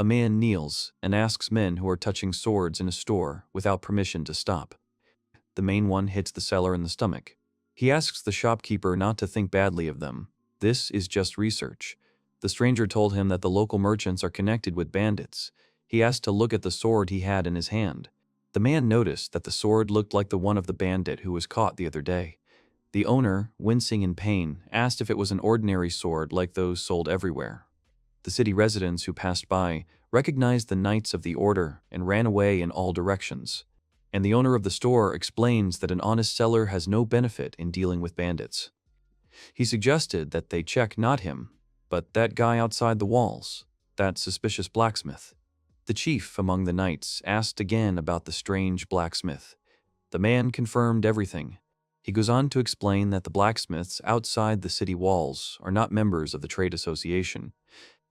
A man kneels and asks men who are touching swords in a store without permission to stop. The main one hits the seller in the stomach. He asks the shopkeeper not to think badly of them. This is just research. The stranger told him that the local merchants are connected with bandits. He asked to look at the sword he had in his hand. The man noticed that the sword looked like the one of the bandit who was caught the other day. The owner, wincing in pain, asked if it was an ordinary sword like those sold everywhere. The city residents who passed by recognized the Knights of the Order and ran away in all directions. And the owner of the store explains that an honest seller has no benefit in dealing with bandits. He suggested that they check not him, but that guy outside the walls, that suspicious blacksmith. The chief among the knights asked again about the strange blacksmith. The man confirmed everything. He goes on to explain that the blacksmiths outside the city walls are not members of the trade association.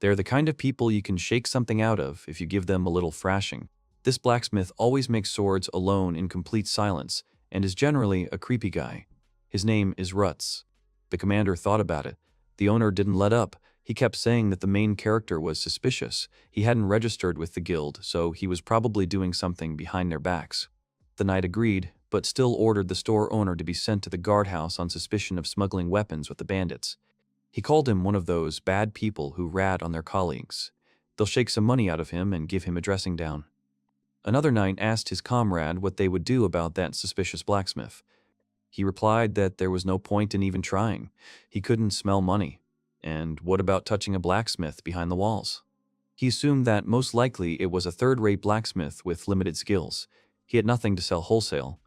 They're the kind of people you can shake something out of if you give them a little thrashing. This blacksmith always makes swords alone in complete silence and is generally a creepy guy. His name is Rutz. The commander thought about it. The owner didn't let up. He kept saying that the main character was suspicious. He hadn't registered with the guild, so he was probably doing something behind their backs. The knight agreed, but still ordered the store owner to be sent to the guardhouse on suspicion of smuggling weapons with the bandits. He called him one of those bad people who rat on their colleagues. They'll shake some money out of him and give him a dressing down. Another knight asked his comrade what they would do about that suspicious blacksmith. He replied that there was no point in even trying. He couldn't smell money. And what about touching a blacksmith behind the walls? He assumed that most likely it was a third-rate blacksmith with limited skills. He had nothing to sell wholesale.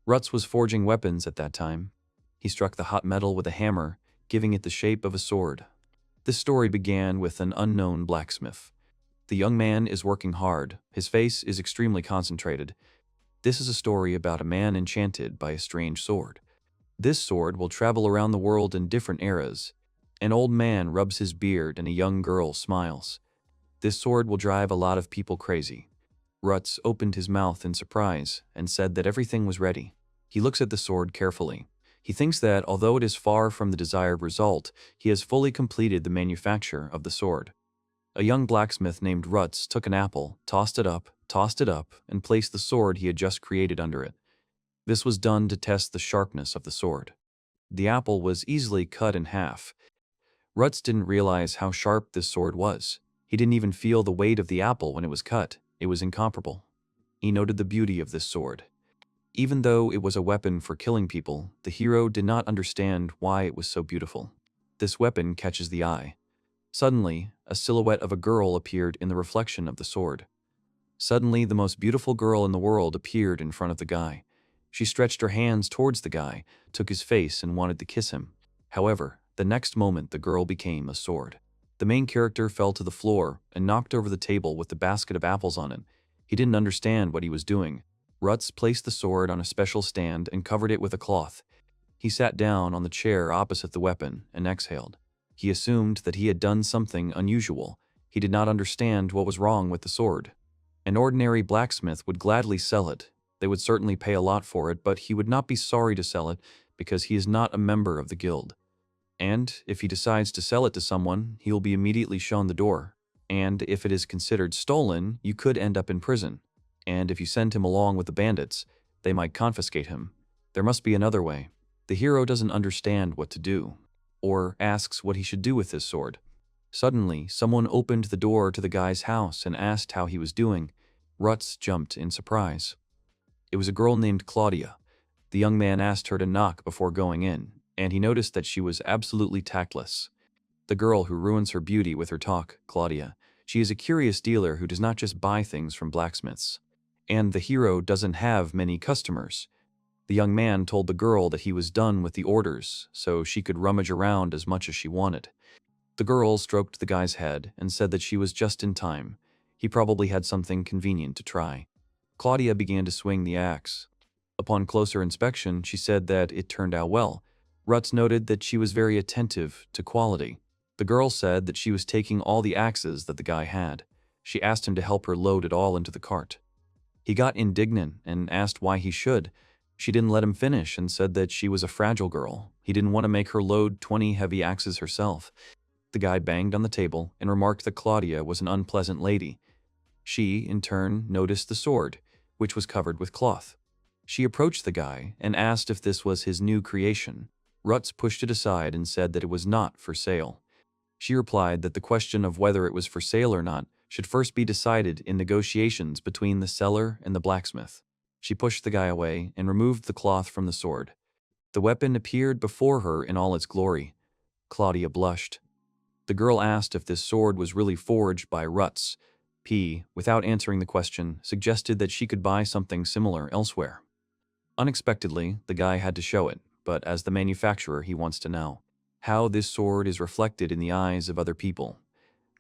Rutz was forging weapons at that time. He struck the hot metal with a hammer, giving it the shape of a sword. This story began with an unknown blacksmith. The young man is working hard. His face is extremely concentrated. This is a story about a man enchanted by a strange sword. This sword will travel around the world in different eras. An old man rubs his beard and a young girl smiles. This sword will drive a lot of people crazy. Rutz opened his mouth in surprise and said that everything was ready. He looks at the sword carefully. He thinks that, although it is far from the desired result, he has fully completed the manufacture of the sword. A young blacksmith named Rutz took an apple, tossed it up, and placed the sword he had just created under it. This was done to test the sharpness of the sword. The apple was easily cut in half. Rutz didn't realize how sharp this sword was. He didn't even feel the weight of the apple when it was cut. It was incomparable. He noted the beauty of this sword. Even though it was a weapon for killing people, the hero did not understand why it was so beautiful. This weapon catches the eye. Suddenly, a silhouette of a girl appeared in the reflection of the sword. Suddenly, the most beautiful girl in the world appeared in front of the guy. She stretched her hands towards the guy, took his face, and wanted to kiss him. However, the next moment the girl became a sword. The main character fell to the floor and knocked over the table with the basket of apples on it. He didn't understand what he was doing. Rutz placed the sword on a special stand and covered it with a cloth. He sat down on the chair opposite the weapon and exhaled. He assumed that he had done something unusual. He did not understand what was wrong with the sword. An ordinary blacksmith would gladly sell it. They would certainly pay a lot for it, but he would not be sorry to sell it because he is not a member of the guild. And if he decides to sell it to someone, he will be immediately shown the door. And if it is considered stolen, you could end up in prison. And if you send him along with the bandits, they might confiscate him. There must be another way. The hero doesn't understand what to do, or asks what he should do with his sword. Suddenly, someone opened the door to the guy's house and asked how he was doing. Rutz jumped in surprise. It was a girl named Claudia. The young man asked her to knock before going in, and he noticed that she was absolutely tactless. The girl who ruins her beauty with her talk, Claudia. She is a curious dealer who does not just buy things from blacksmiths. And the hero doesn't have many customers. The young man told the girl that he was done with the orders, so she could rummage around as much as she wanted. The girl stroked the guy's head and said that she was just in time. He probably had something convenient to try. Claudia began to swing the axe. Upon closer inspection, she said that it turned out well. Rutz noted that she was very attentive to quality. The girl said that she was taking all the axes that the guy had. She asked him to help her load it all into the cart. He got indignant and asked why he should. She didn't let him finish and said that she was a fragile girl. He didn't want to make her load 20 heavy axes herself. The guy banged on the table and remarked that Claudia was an unpleasant lady. She, in turn, noticed the sword, which was covered with cloth. She approached the guy and asked if this was his new creation. Rutz pushed it aside and said that it was not for sale. She replied that the question of whether it was for sale or not should first be decided in negotiations between the seller and the blacksmith. She pushed the guy away and removed the cloth from the sword. The weapon appeared before her in all its glory. Claudia blushed. The girl asked if this sword was really forged by Rutz. P, without answering the question, suggested that she could buy something similar elsewhere. Unexpectedly, the guy had to show it, but as the manufacturer, he wants to know how this sword is reflected in the eyes of other people.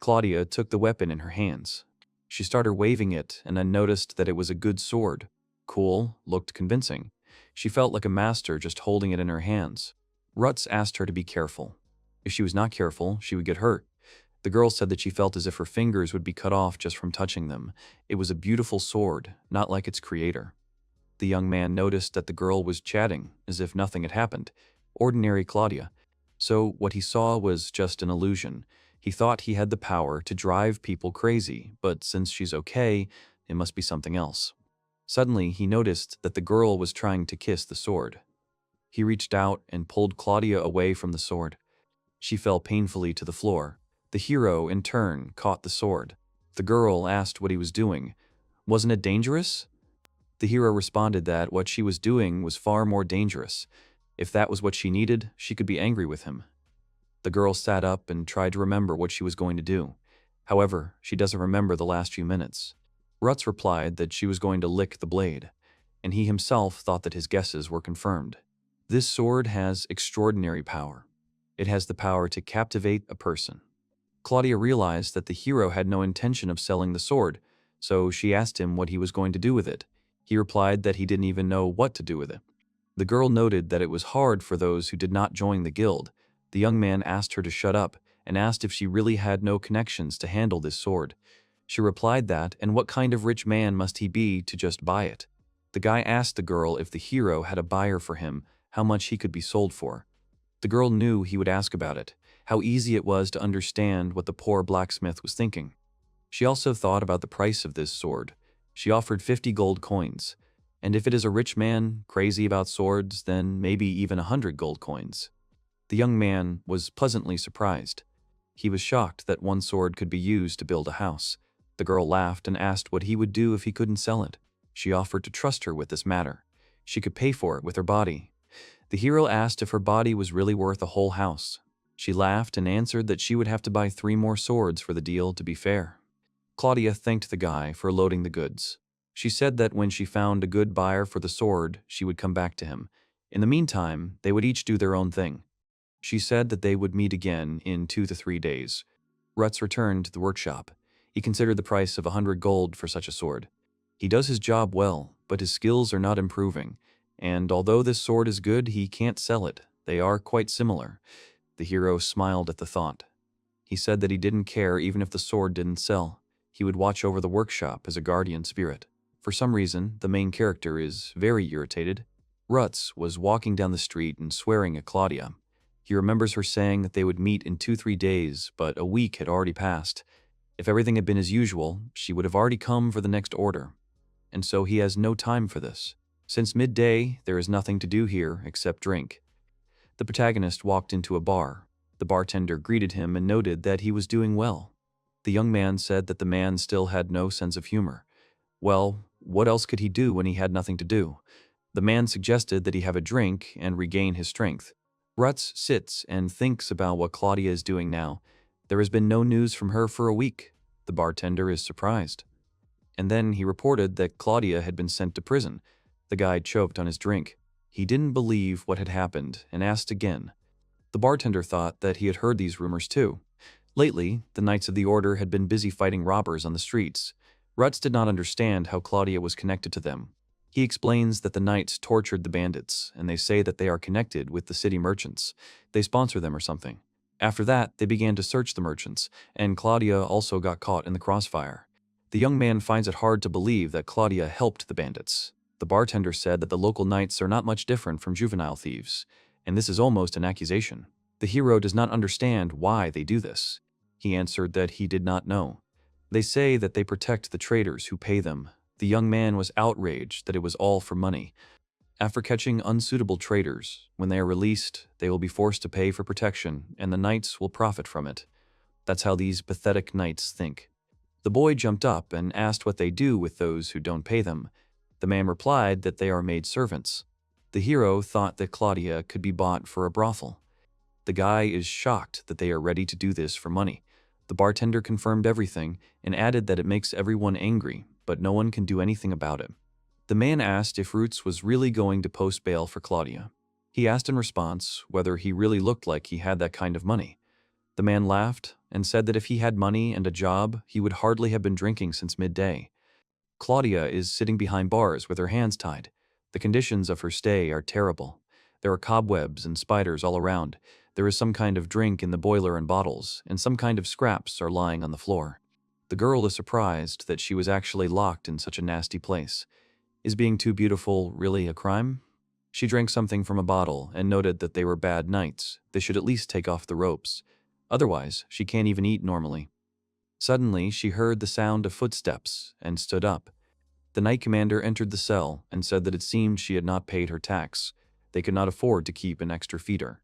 Claudia took the weapon in her hands. She started waving it and then noticed that it was a good sword. Cool, looked convincing. She felt like a master just holding it in her hands. Rutz asked her to be careful. If she was not careful, she would get hurt. The girl said that she felt as if her fingers would be cut off just from touching them. It was a beautiful sword, not like its creator. The young man noticed that the girl was chatting, as if nothing had happened. Ordinary Claudia. So what he saw was just an illusion. He thought he had the power to drive people crazy, but since she's okay, it must be something else. Suddenly, he noticed that the girl was trying to kiss the sword. He reached out and pulled Claudia away from the sword. She fell painfully to the floor. The hero, in turn, caught the sword. The girl asked what he was doing. Wasn't it dangerous? The hero responded that what she was doing was far more dangerous. If that was what she needed, she could be angry with him. The girl sat up and tried to remember what she was going to do. However, she doesn't remember the last few minutes. Rutz replied that she was going to lick the blade, and he himself thought that his guesses were confirmed. This sword has extraordinary power. It has the power to captivate a person. Claudia realized that the hero had no intention of selling the sword, so she asked him what he was going to do with it. He replied that he didn't even know what to do with it. The girl noted that it was hard for those who did not join the guild. The young man asked her to shut up and asked if she really had no connections to handle this sword. She replied that, and what kind of rich man must he be to just buy it? The guy asked the girl if the hero had a buyer for him, how much he could be sold for. The girl knew he would ask about it, how easy it was to understand what the poor blacksmith was thinking. She also thought about the price of this sword. She offered 50 gold coins, and if it is a rich man crazy about swords, then maybe even 100 gold coins. The young man was pleasantly surprised. He was shocked that one sword could be used to build a house. The girl laughed and asked what he would do if he couldn't sell it. She offered to trust her with this matter. She could pay for it with her body. The hero asked if her body was really worth a whole house. She laughed and answered that she would have to buy 3 more swords for the deal to be fair. Claudia thanked the guy for loading the goods. She said that when she found a good buyer for the sword, she would come back to him. In the meantime, they would each do their own thing. She said that they would meet again in 2 to 3 days. Rutz returned to the workshop. He considered the price of 100 gold for such a sword. He does his job well, but his skills are not improving. And although this sword is good, he can't sell it. They are quite similar. The hero smiled at the thought. He said that he didn't care even if the sword didn't sell. He would watch over the workshop as a guardian spirit. For some reason, the main character is very irritated. Rutz was walking down the street and swearing at Claudia. He remembers her saying that they would meet in 2-3 days, but a week had already passed. If everything had been as usual, she would have already come for the next order. And so he has no time for this. Since midday, there is nothing to do here except drink. The protagonist walked into a bar. The bartender greeted him and noted that he was doing well. The young man said that the man still had no sense of humor. Well, what else could he do when he had nothing to do? The man suggested that he have a drink and regain his strength. Rutz sits and thinks about what Claudia is doing now. There has been no news from her for a week. The bartender is surprised. And then he reported that Claudia had been sent to prison. The guy choked on his drink. He didn't believe what had happened and asked again. The bartender thought that he had heard these rumors too. Lately, the Knights of the Order had been busy fighting robbers on the streets. Rutz did not understand how Claudia was connected to them. He explains that the Knights tortured the bandits, and they say that they are connected with the city merchants. They sponsor them or something. After that, they began to search the merchants, and Claudia also got caught in the crossfire. The young man finds it hard to believe that Claudia helped the bandits. The bartender said that the local knights are not much different from juvenile thieves, and this is almost an accusation. The hero does not understand why they do this. He answered that he did not know. They say that they protect the traders who pay them. The young man was outraged that it was all for money. After catching unsuitable traders, when they are released, they will be forced to pay for protection, and the knights will profit from it. That's how these pathetic knights think. The boy jumped up and asked what they do with those who don't pay them. The man replied that they are maid servants. The hero thought that Claudia could be bought for a brothel. The guy is shocked that they are ready to do this for money. The bartender confirmed everything and added that it makes everyone angry, but no one can do anything about it. The man asked if Rutz was really going to post bail for Claudia. He asked in response whether he really looked like he had that kind of money. The man laughed and said that if he had money and a job, he would hardly have been drinking since midday. Claudia is sitting behind bars with her hands tied. The conditions of her stay are terrible. There are cobwebs and spiders all around. There is some kind of drink in the boiler and bottles, and some kind of scraps are lying on the floor. The girl is surprised that she was actually locked in such a nasty place. Is being too beautiful really a crime? She drank something from a bottle and noted that they were bad nights. They should at least take off the ropes. Otherwise, she can't even eat normally. Suddenly, she heard the sound of footsteps and stood up. The knight commander entered the cell and said that it seemed she had not paid her tax. They could not afford to keep an extra feeder.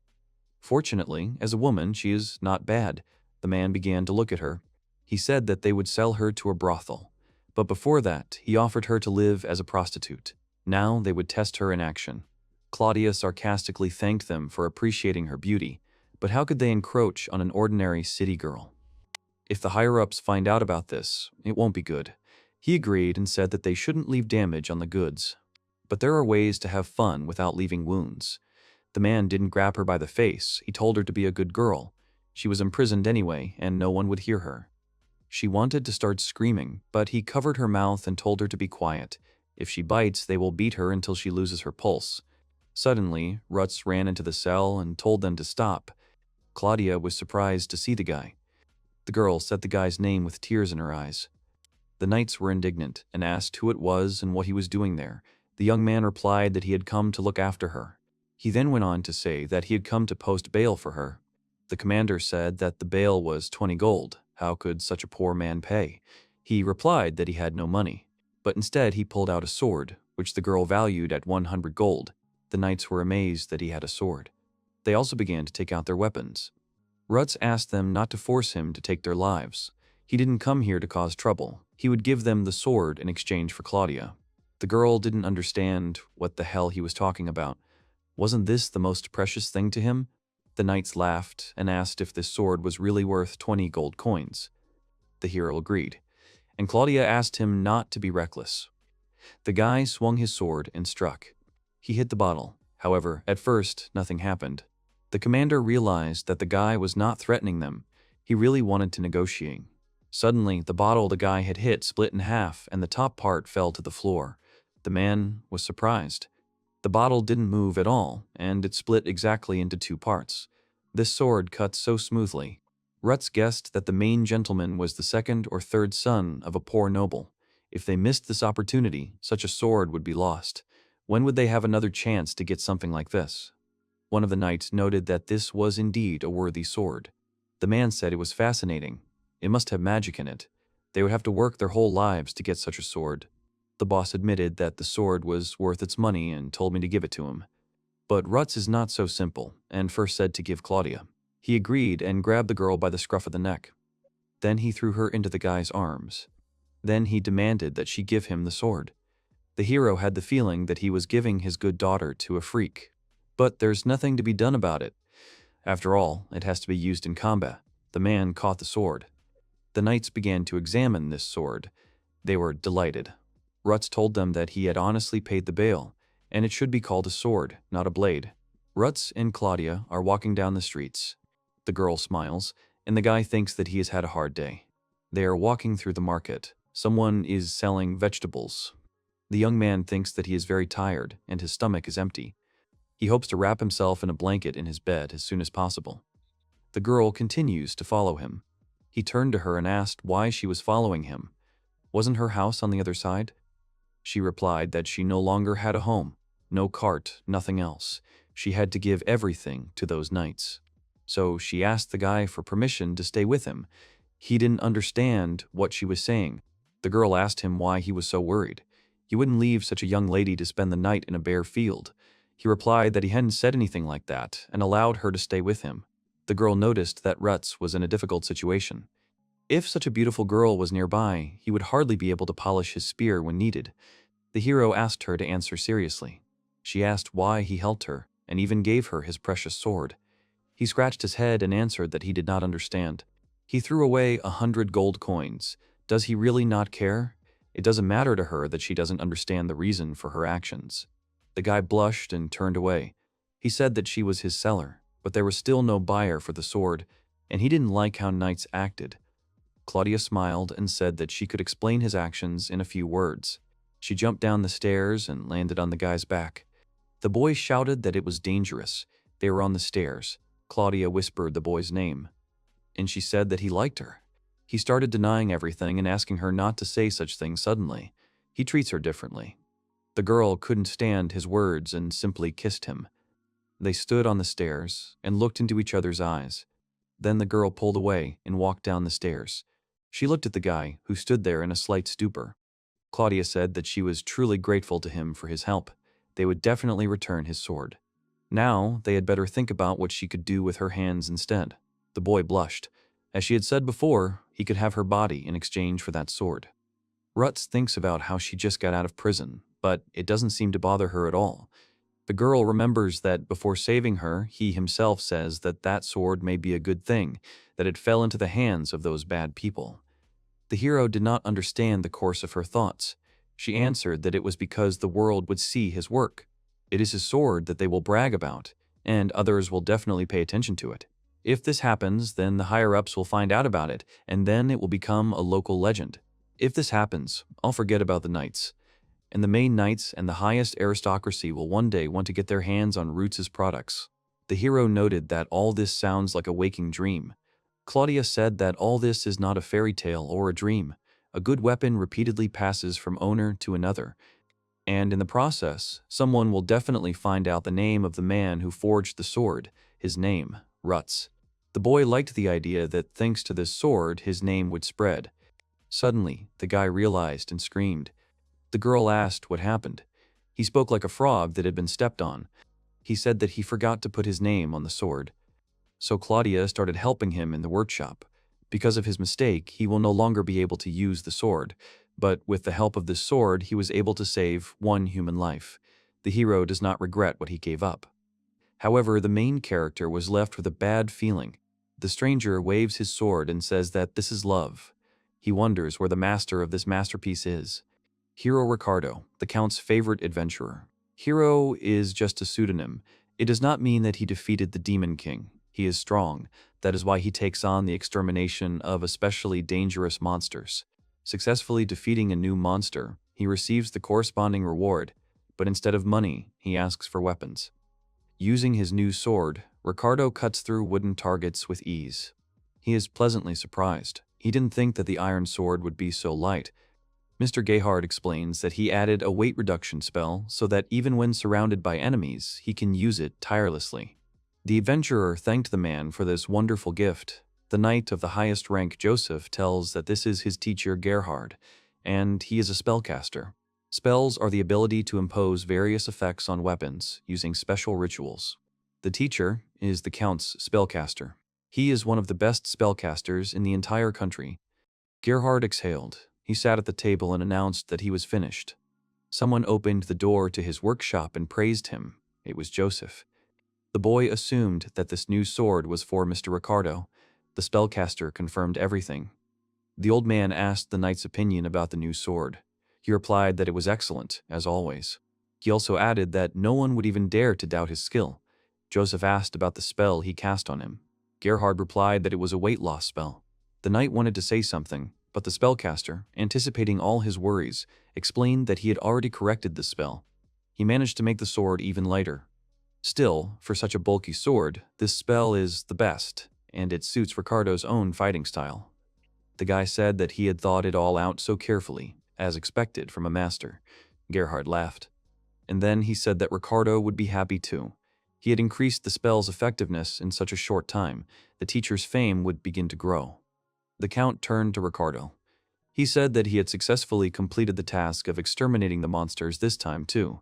Fortunately, as a woman, she is not bad. The man began to look at her. He said that they would sell her to a brothel. But before that, he offered her to live as a prostitute. Now they would test her in action. Claudia sarcastically thanked them for appreciating her beauty, but how could they encroach on an ordinary city girl? If the higher-ups find out about this, it won't be good. He agreed and said that they shouldn't leave damage on the goods. But there are ways to have fun without leaving wounds. The man didn't grab her by the face. He told her to be a good girl. She was imprisoned anyway, and no one would hear her. She wanted to start screaming, but he covered her mouth and told her to be quiet. If she bites, they will beat her until she loses her pulse. Suddenly, Rutz ran into the cell and told them to stop. Claudia was surprised to see the guy. The girl said the guy's name with tears in her eyes. The knights were indignant and asked who it was and what he was doing there. The young man replied that he had come to look after her. He then went on to say that he had come to post bail for her. The commander said that the bail was 20 gold. How could such a poor man pay? He replied that he had no money, but instead he pulled out a sword, which the girl valued at 100 gold. The knights were amazed that he had a sword. They also began to take out their weapons. Rutz asked them not to force him to take their lives. He didn't come here to cause trouble. He would give them the sword in exchange for Claudia. The girl didn't understand what the hell he was talking about. Wasn't this the most precious thing to him? The knights laughed and asked if this sword was really worth 20 gold coins. The hero agreed, and Claudia asked him not to be reckless. The guy swung his sword and struck. He hit the bottle. However, at first, nothing happened. The commander realized that the guy was not threatening them. He really wanted to negotiate. Suddenly, the bottle the guy had hit split in half and the top part fell to the floor. The man was surprised. The bottle didn't move at all, and it split exactly into 2 parts. This sword cut so smoothly. Rutz guessed that the main gentleman was the 2nd or 3rd son of a poor noble. If they missed this opportunity, such a sword would be lost. When would they have another chance to get something like this? One of the knights noted that this was indeed a worthy sword. The man said it was fascinating. It must have magic in it. They would have to work their whole lives to get such a sword. The boss admitted that the sword was worth its money and told me to give it to him. But Rutz is not so simple, and first said to give Claudia. He agreed and grabbed the girl by the scruff of the neck. Then he threw her into the guy's arms. Then he demanded that she give him the sword. The hero had the feeling that he was giving his good daughter to a freak. But there's nothing to be done about it. After all, it has to be used in combat. The man caught the sword. The knights began to examine this sword. They were delighted. Rutz told them that he had honestly paid the bail, and it should be called a sword, not a blade. Rutz and Claudia are walking down the streets. The girl smiles, and the guy thinks that he has had a hard day. They are walking through the market. Someone is selling vegetables. The young man thinks that he is very tired, and his stomach is empty. He hopes to wrap himself in a blanket in his bed as soon as possible. The girl continues to follow him. He turned to her and asked why she was following him. Wasn't her house on the other side? She replied that she no longer had a home, no cart, nothing else. She had to give everything to those knights. So she asked the guy for permission to stay with him. He didn't understand what she was saying. The girl asked him why he was so worried. He wouldn't leave such a young lady to spend the night in a bare field. He replied that he hadn't said anything like that and allowed her to stay with him. The girl noticed that Rutz was in a difficult situation. If such a beautiful girl was nearby, he would hardly be able to polish his spear when needed. The hero asked her to answer seriously. She asked why he helped her, and even gave her his precious sword. He scratched his head and answered that he did not understand. He threw away 100 gold coins. Does he really not care? It doesn't matter to her that she doesn't understand the reason for her actions. The guy blushed and turned away. He said that she was his seller, but there was still no buyer for the sword, and he didn't like how knights acted. Claudia smiled and said that she could explain his actions in a few words. She jumped down the stairs and landed on the guy's back. The boy shouted that it was dangerous. They were on the stairs. Claudia whispered the boy's name, and she said that he liked her. He started denying everything and asking her not to say such things suddenly. He treats her differently. The girl couldn't stand his words and simply kissed him. They stood on the stairs and looked into each other's eyes. Then the girl pulled away and walked down the stairs. She looked at the guy, who stood there in a slight stupor. Claudia said that she was truly grateful to him for his help. They would definitely return his sword. Now they had better think about what she could do with her hands instead. The boy blushed. As she had said before, he could have her body in exchange for that sword. Rutz thinks about how she just got out of prison, but it doesn't seem to bother her at all. The girl remembers that before saving her, he himself says that that sword may be a good thing, that it fell into the hands of those bad people. The hero did not understand the course of her thoughts. She answered that it was because the world would see his work. It is his sword that they will brag about, and others will definitely pay attention to it. If this happens, then the higher-ups will find out about it, and then it will become a local legend. If this happens, I'll forget about the knights. And the main knights and the highest aristocracy will one day want to get their hands on Rutz's products. The hero noted that all this sounds like a waking dream. Claudia said that all this is not a fairy tale or a dream. A good weapon repeatedly passes from owner to another, and in the process, someone will definitely find out the name of the man who forged the sword, his name, Rutz. The boy liked the idea that thanks to this sword, his name would spread. Suddenly, the guy realized and screamed. The girl asked what happened. He spoke like a frog that had been stepped on. He said that he forgot to put his name on the sword. So Claudia started helping him in the workshop. Because of his mistake, he will no longer be able to use the sword, but with the help of this sword, he was able to save one human life. The hero does not regret what he gave up. However, the main character was left with a bad feeling. The stranger waves his sword and says that this is love. He wonders where the master of this masterpiece is. Hero Ricardo, the Count's favorite adventurer. Hero is just a pseudonym. It does not mean that he defeated the Demon King. He is strong. That is why he takes on the extermination of especially dangerous monsters. Successfully defeating a new monster, he receives the corresponding reward, but instead of money, he asks for weapons. Using his new sword, Ricardo cuts through wooden targets with ease. He is pleasantly surprised. He didn't think that the iron sword would be so light. Mr. Gayhard explains that he added a weight reduction spell so that even when surrounded by enemies, he can use it tirelessly. The adventurer thanked the man for this wonderful gift. The knight of the highest rank, Joseph, tells that this is his teacher Gerhard, and he is a spellcaster. Spells are the ability to impose various effects on weapons using special rituals. The teacher is the Count's spellcaster. He is one of the best spellcasters in the entire country. Gerhard exhaled. He sat at the table and announced that he was finished. Someone opened the door to his workshop and praised him. It was Joseph. The boy assumed that this new sword was for Mr. Ricardo. The spellcaster confirmed everything. The old man asked the knight's opinion about the new sword. He replied that it was excellent, as always. He also added that no one would even dare to doubt his skill. Joseph asked about the spell he cast on him. Gerhard replied that it was a weight loss spell. The knight wanted to say something, but the spellcaster, anticipating all his worries, explained that he had already corrected the spell. He managed to make the sword even lighter. Still, for such a bulky sword, this spell is the best, and it suits Ricardo's own fighting style. The guy said that he had thought it all out so carefully, as expected from a master. Gerhard laughed. And then he said that Ricardo would be happy too. He had increased the spell's effectiveness in such a short time. The teacher's fame would begin to grow. The Count turned to Ricardo. He said that he had successfully completed the task of exterminating the monsters this time too.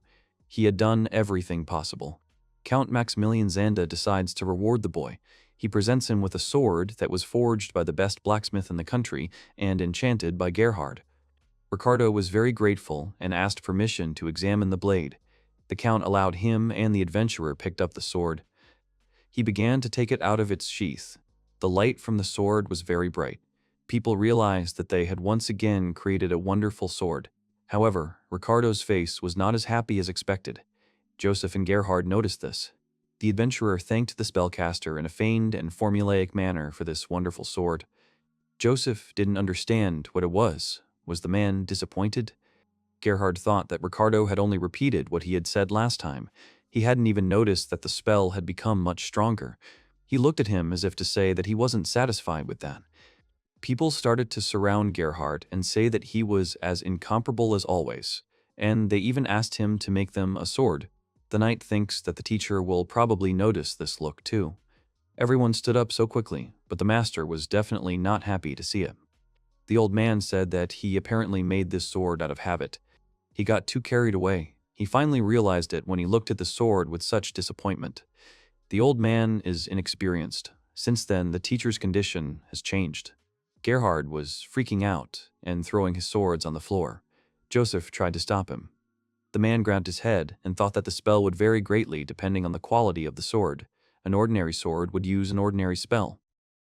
He had done everything possible. Count Maximilian Zanda decides to reward the boy. He presents him with a sword that was forged by the best blacksmith in the country and enchanted by Gerhard. Ricardo was very grateful and asked permission to examine the blade. The Count allowed him, and the adventurer picked up the sword. He began to take it out of its sheath. The light from the sword was very bright. People realized that they had once again created a wonderful sword. However, Ricardo's face was not as happy as expected. Joseph and Gerhard noticed this. The adventurer thanked the spellcaster in a feigned and formulaic manner for this wonderful sword. Joseph didn't understand what it was. Was the man disappointed? Gerhard thought that Ricardo had only repeated what he had said last time. He hadn't even noticed that the spell had become much stronger. He looked at him as if to say that he wasn't satisfied with that. People started to surround Gerhard and say that he was as incomparable as always, and they even asked him to make them a sword. The knight thinks that the teacher will probably notice this look too. Everyone stood up so quickly, but the master was definitely not happy to see it. The old man said that he apparently made this sword out of habit. He got too carried away. He finally realized it when he looked at the sword with such disappointment. The old man is inexperienced. Since then, the teacher's condition has changed. Gerhard was freaking out and throwing his swords on the floor. Joseph tried to stop him. The man grabbed his head and thought that the spell would vary greatly depending on the quality of the sword. An ordinary sword would use an ordinary spell.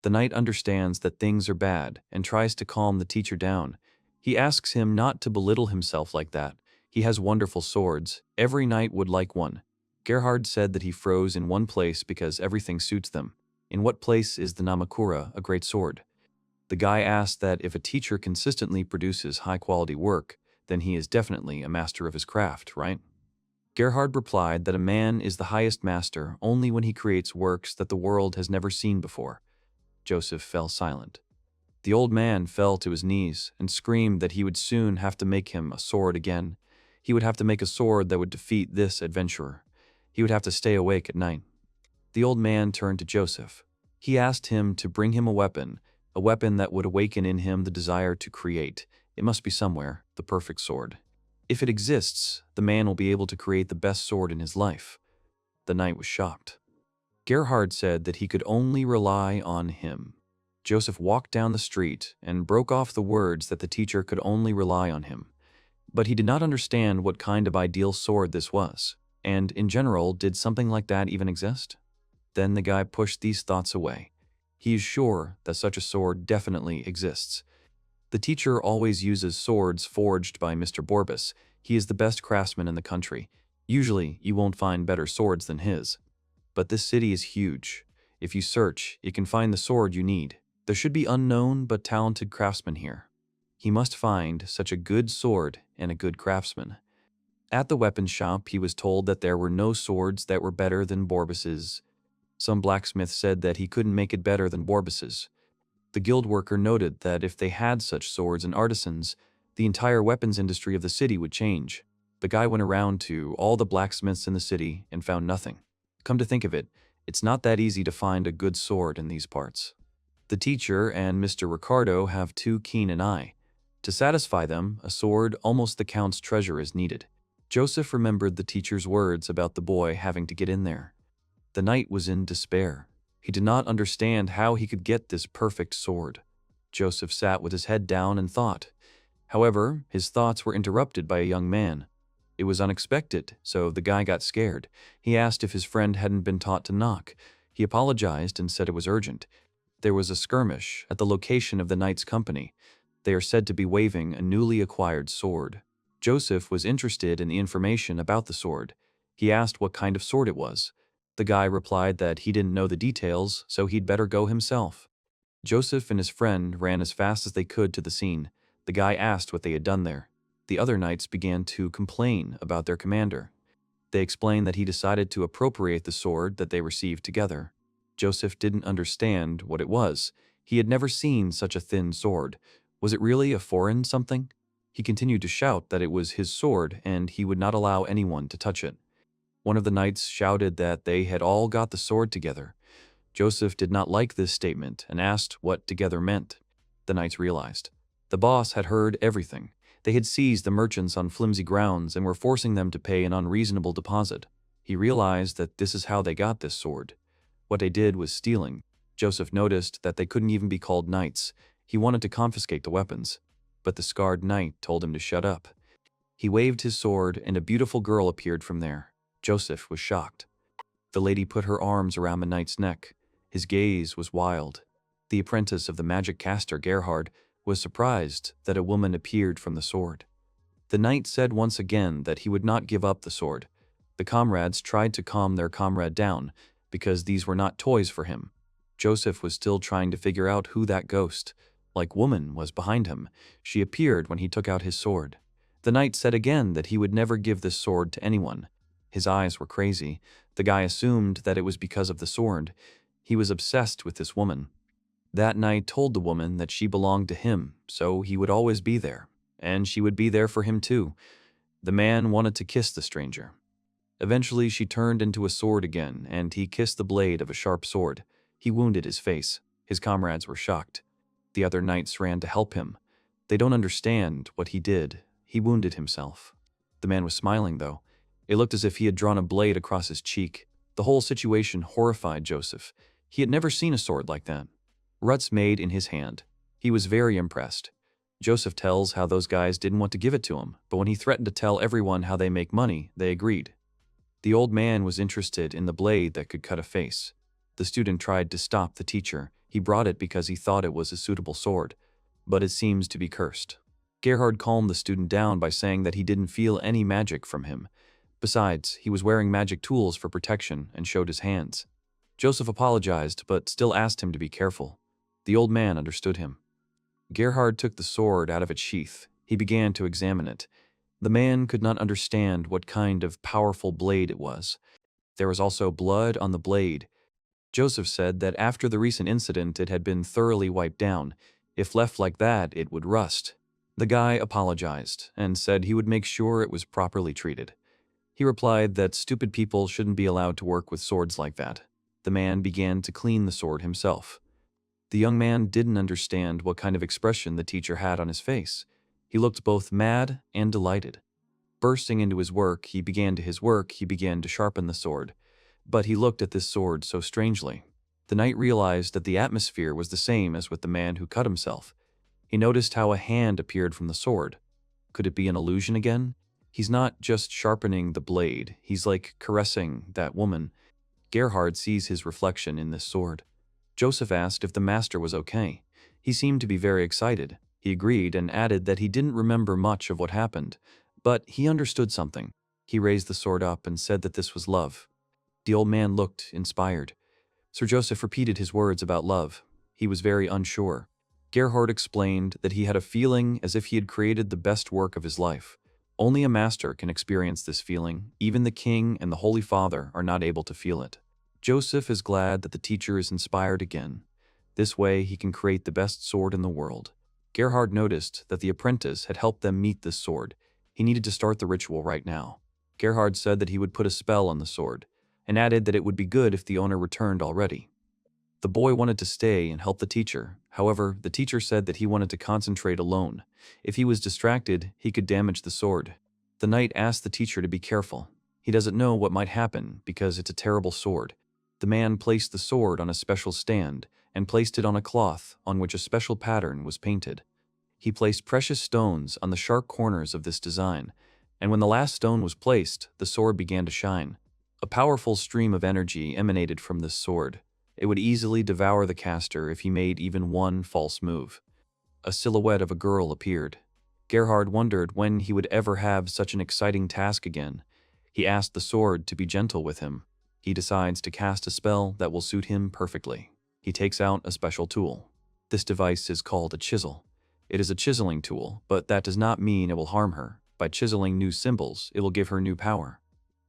The knight understands that things are bad and tries to calm the teacher down. He asks him not to belittle himself like that. He has wonderful swords. Every knight would like one. Gerhard said that he froze in one place because everything suits them. In what place is the Namakura, a great sword? The guy asked that if a teacher consistently produces high-quality work, then he is definitely a master of his craft, right? Gerhard replied that a man is the highest master only when he creates works that the world has never seen before. Joseph fell silent. The old man fell to his knees and screamed that he would soon have to make him a sword again. He would have to make a sword that would defeat this adventurer. He would have to stay awake at night. The old man turned to Joseph. He asked him to bring him a weapon that would awaken in him the desire to create. It must be somewhere, the perfect sword. If it exists, the man will be able to create the best sword in his life. The knight was shocked. Gerhard said that he could only rely on him. Joseph walked down the street and broke off the words that the teacher could only rely on him. But he did not understand what kind of ideal sword this was, and in general, did something like that even exist? Then the guy pushed these thoughts away. He is sure that such a sword definitely exists. The teacher always uses swords forged by Mr. Borbus. He is the best craftsman in the country. Usually, you won't find better swords than his. But this city is huge. If you search, you can find the sword you need. There should be unknown but talented craftsmen here. He must find such a good sword and a good craftsman. At the weapons shop, he was told that there were no swords that were better than Borbus's. Some blacksmith said that he couldn't make it better than Borbus's. The guild worker noted that if they had such swords and artisans, the entire weapons industry of the city would change. The guy went around to all the blacksmiths in the city and found nothing. Come to think of it, it's not that easy to find a good sword in these parts. The teacher and Mr. Ricardo have too keen an eye. To satisfy them, a sword almost the Count's treasure is needed. Joseph remembered the teacher's words about the boy having to get in there. The knight was in despair. He did not understand how he could get this perfect sword. Joseph sat with his head down and thought. However, his thoughts were interrupted by a young man. It was unexpected, so the guy got scared. He asked if his friend hadn't been taught to knock. He apologized and said it was urgent. There was a skirmish at the location of the knight's company. They are said to be waving a newly acquired sword. Joseph was interested in the information about the sword. He asked what kind of sword it was. The guy replied that he didn't know the details, so he'd better go himself. Joseph and his friend ran as fast as they could to the scene. The guy asked what they had done there. The other knights began to complain about their commander. They explained that he decided to appropriate the sword that they received together. Joseph didn't understand what it was. He had never seen such a thin sword. Was it really a foreign something? He continued to shout that it was his sword and he would not allow anyone to touch it. One of the knights shouted that they had all got the sword together. Joseph did not like this statement and asked what together meant. the knights realized. The boss had heard everything. They had seized the merchants on flimsy grounds and were forcing them to pay an unreasonable deposit. He realized that this is how they got this sword. What they did was stealing. Joseph noticed that they couldn't even be called knights. He wanted to confiscate the weapons. But the scarred knight told him to shut up. He waved his sword and a beautiful girl appeared from there. Joseph was shocked. The lady put her arms around the knight's neck. His gaze was wild. The apprentice of the magic caster, Gerhard, was surprised that a woman appeared from the sword. The knight said once again that he would not give up the sword. The comrades tried to calm their comrade down, because these were not toys for him. Joseph was still trying to figure out who that ghost, like woman, was behind him. She appeared when he took out his sword. The knight said again that he would never give this sword to anyone. His eyes were crazy. The guy assumed that it was because of the sword. He was obsessed with this woman. That knight told the woman that she belonged to him, so he would always be there, and she would be there for him too. The man wanted to kiss the stranger. Eventually she turned into a sword again, and he kissed the blade of a sharp sword. He wounded his face. His comrades were shocked. The other knights ran to help him. They don't understand what he did. He wounded himself. The man was smiling, though. It looked as if he had drawn a blade across his cheek. The whole situation horrified Joseph. He had never seen a sword like that. Rutz made in his hand. He was very impressed. Joseph tells how those guys didn't want to give it to him, but when he threatened to tell everyone how they make money, they agreed. The old man was interested in the blade that could cut a face. The student tried to stop the teacher. He brought it because he thought it was a suitable sword, but it seems to be cursed. Gerhard calmed the student down by saying that he didn't feel any magic from him. Besides, he was wearing magic tools for protection and showed his hands. Joseph apologized, but still asked him to be careful. The old man understood him. Gerhard took the sword out of its sheath. He began to examine it. The man could not understand what kind of powerful blade it was. There was also blood on the blade. Joseph said that after the recent incident it had been thoroughly wiped down. If left like that, it would rust. The guy apologized and said he would make sure it was properly treated. He replied that stupid people shouldn't be allowed to work with swords like that. The man began to clean the sword himself. The young man didn't understand what kind of expression the teacher had on his face. He looked both mad and delighted. Bursting into his work, he began to sharpen the sword. But he looked at this sword so strangely. The knight realized that the atmosphere was the same as with the man who cut himself. He noticed how a hand appeared from the sword. Could it be an illusion again? He's not just sharpening the blade, he's like caressing that woman. Gerhard sees his reflection in this sword. Joseph asked if the master was okay. He seemed to be very excited. He agreed and added that he didn't remember much of what happened, but he understood something. He raised the sword up and said that this was love. The old man looked inspired. Sir Joseph repeated his words about love. He was very unsure. Gerhard explained that he had a feeling as if he had created the best work of his life. Only a master can experience this feeling. Even the king and the Holy Father are not able to feel it. Joseph is glad that the teacher is inspired again. This way he can create the best sword in the world. Gerhard noticed that the apprentice had helped them meet this sword. He needed to start the ritual right now. Gerhard said that he would put a spell on the sword, and added that it would be good if the owner returned already. The boy wanted to stay and help the teacher. However, the teacher said that he wanted to concentrate alone. If he was distracted, he could damage the sword. The knight asked the teacher to be careful. He doesn't know what might happen because it's a terrible sword. The man placed the sword on a special stand and placed it on a cloth on which a special pattern was painted. He placed precious stones on the sharp corners of this design, and when the last stone was placed, the sword began to shine. A powerful stream of energy emanated from this sword. It would easily devour the caster if he made even one false move. A silhouette of a girl appeared. Gerhard wondered when he would ever have such an exciting task again. He asked the sword to be gentle with him. He decides to cast a spell that will suit him perfectly. He takes out a special tool. This device is called a chisel. It is a chiseling tool, but that does not mean it will harm her. By chiseling new symbols, it will give her new power.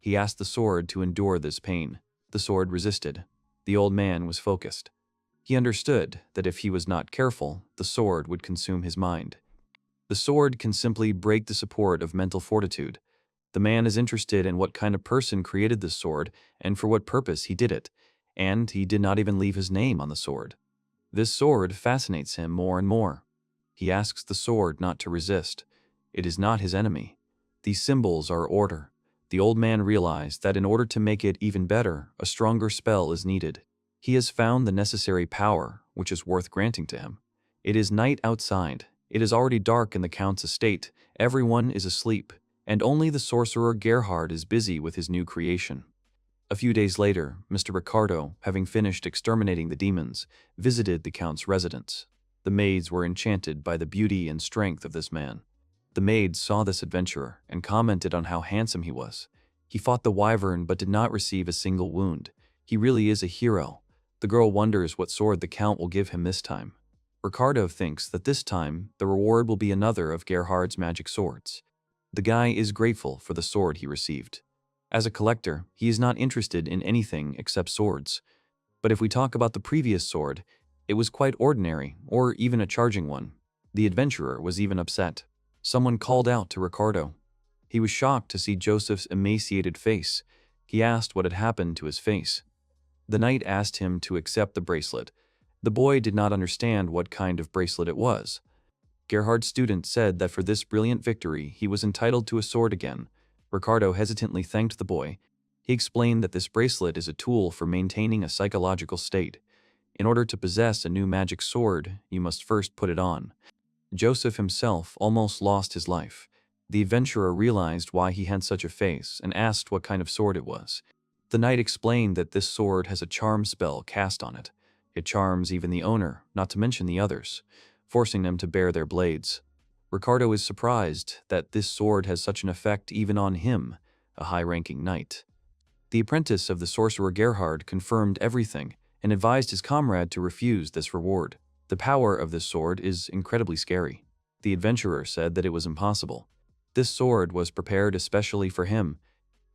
He asked the sword to endure this pain. The sword resisted. The old man was focused. He understood that if he was not careful, the sword would consume his mind. The sword can simply break the support of mental fortitude. The man is interested in what kind of person created this sword and for what purpose he did it, and he did not even leave his name on the sword. This sword fascinates him more and more. He asks the sword not to resist. It is not his enemy. These symbols are order. The old man realized that in order to make it even better, a stronger spell is needed. He has found the necessary power, which is worth granting to him. It is night outside. It is already dark in the Count's estate. Everyone is asleep, and only the sorcerer Gerhard is busy with his new creation. A few days later, Mr. Ricardo, having finished exterminating the demons, visited the Count's residence. The maids were enchanted by the beauty and strength of this man. The maids saw this adventurer and commented on how handsome he was. He fought the wyvern but did not receive a single wound. He really is a hero. The girl wonders what sword the Count will give him this time. Ricardo thinks that this time the reward will be another of Gerhard's magic swords. The guy is grateful for the sword he received. As a collector, he is not interested in anything except swords. But if we talk about the previous sword, it was quite ordinary, or even a charging one. The adventurer was even upset. Someone called out to Ricardo. He was shocked to see Joseph's emaciated face. He asked what had happened to his face. The knight asked him to accept the bracelet. The boy did not understand what kind of bracelet it was. Gerhard's student said that for this brilliant victory, he was entitled to a sword again. Ricardo hesitantly thanked the boy. He explained that this bracelet is a tool for maintaining a psychological state. In order to possess a new magic sword, you must first put it on. Joseph himself almost lost his life. The adventurer realized why he had such a face and asked what kind of sword it was. The knight explained that this sword has a charm spell cast on it. It charms even the owner, not to mention the others, forcing them to bare their blades. Ricardo is surprised that this sword has such an effect even on him, a high-ranking knight. The apprentice of the sorcerer Gerhard confirmed everything and advised his comrade to refuse this reward. The power of this sword is incredibly scary. The adventurer said that it was impossible. This sword was prepared especially for him.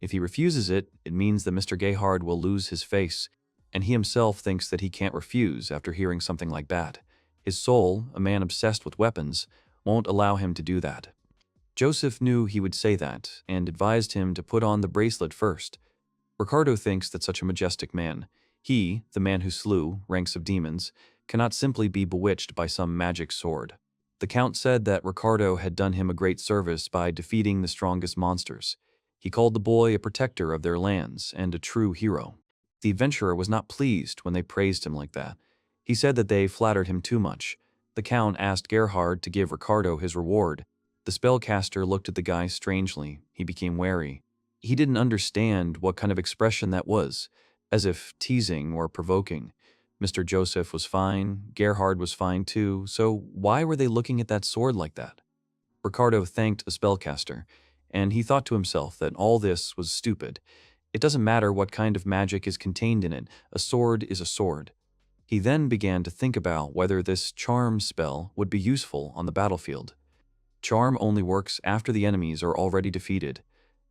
If he refuses it, it means that Mr. Gerhard will lose his face, and he himself thinks that he can't refuse after hearing something like that. His soul, a man obsessed with weapons, won't allow him to do that. Joseph knew he would say that and advised him to put on the bracelet first. Ricardo thinks that such a majestic man, he, the man who slew ranks of demons, cannot simply be bewitched by some magic sword. The Count said that Ricardo had done him a great service by defeating the strongest monsters. He called the boy a protector of their lands and a true hero. The adventurer was not pleased when they praised him like that. He said that they flattered him too much. The Count asked Gerhard to give Ricardo his reward. The spellcaster looked at the guy strangely. He became wary. He didn't understand what kind of expression that was, as if teasing or provoking. Mr. Joseph was fine, Gerhard was fine too, so why were they looking at that sword like that? Ricardo thanked the spellcaster, and he thought to himself that all this was stupid. It doesn't matter what kind of magic is contained in it, a sword is a sword. He then began to think about whether this charm spell would be useful on the battlefield. Charm only works after the enemies are already defeated.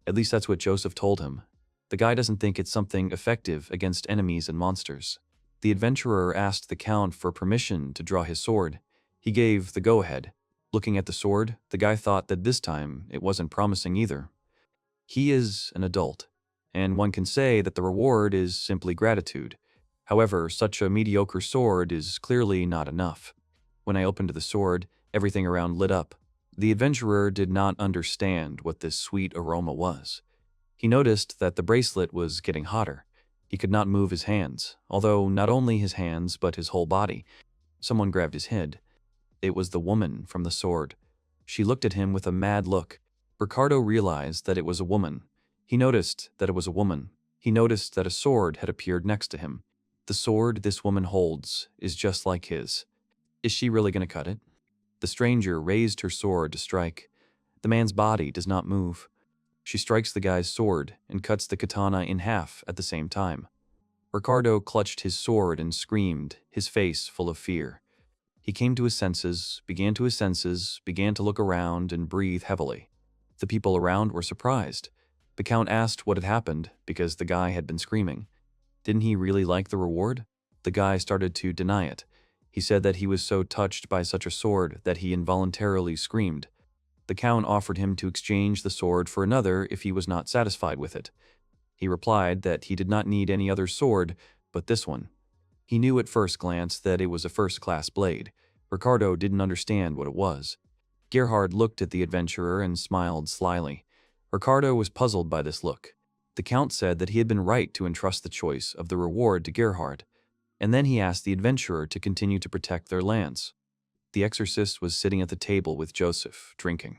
At least that's what Joseph told him. The guy doesn't think it's something effective against enemies and monsters. The adventurer asked the Count for permission to draw his sword. He gave the go-ahead. Looking at the sword, the guy thought that this time it wasn't promising either. He is an adult, and one can say that the reward is simply gratitude. However, such a mediocre sword is clearly not enough. When I opened the sword, everything around lit up. The adventurer did not understand what this sweet aroma was. He noticed that the bracelet was getting hotter. He could not move his hands, although not only his hands but his whole body. Someone grabbed his head. It was the woman from the sword. She looked at him with a mad look. Ricardo realized that it was a woman. He noticed that it was a woman. He noticed that a sword had appeared next to him. The sword this woman holds is just like his. Is she really going to cut it? The stranger raised her sword to strike. The man's body does not move. She strikes the guy's sword and cuts the katana in half at the same time. Ricardo clutched his sword and screamed, his face full of fear. He came to his senses, began to look around and breathe heavily. The people around were surprised. The Count asked what had happened because the guy had been screaming. Didn't he really like the reward? The guy started to deny it. He said that he was so touched by such a sword that he involuntarily screamed. The Count offered him to exchange the sword for another if he was not satisfied with it. He replied that he did not need any other sword but this one. He knew at first glance that it was a first-class blade. Ricardo didn't understand what it was. Gerhard looked at the adventurer and smiled slyly. Ricardo was puzzled by this look. The Count said that he had been right to entrust the choice of the reward to Gerhard, and then he asked the adventurer to continue to protect their lands. The exorcist was sitting at the table with Joseph, drinking.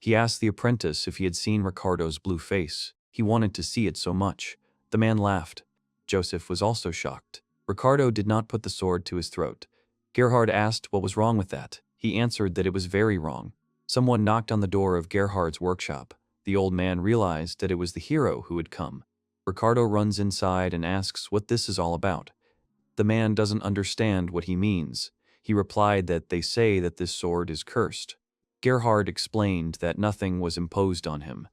He asked the apprentice if he had seen Ricardo's blue face. He wanted to see it so much. The man laughed. Joseph was also shocked. Ricardo did not put the sword to his throat. Gerhard asked what was wrong with that. He answered that it was very wrong. Someone knocked on the door of Gerhard's workshop. The old man realized that it was the hero who had come. Ricardo runs inside and asks what this is all about. The man doesn't understand what he means. He replied that they say that this sword is cursed. Gerhard explained that nothing was imposed on him.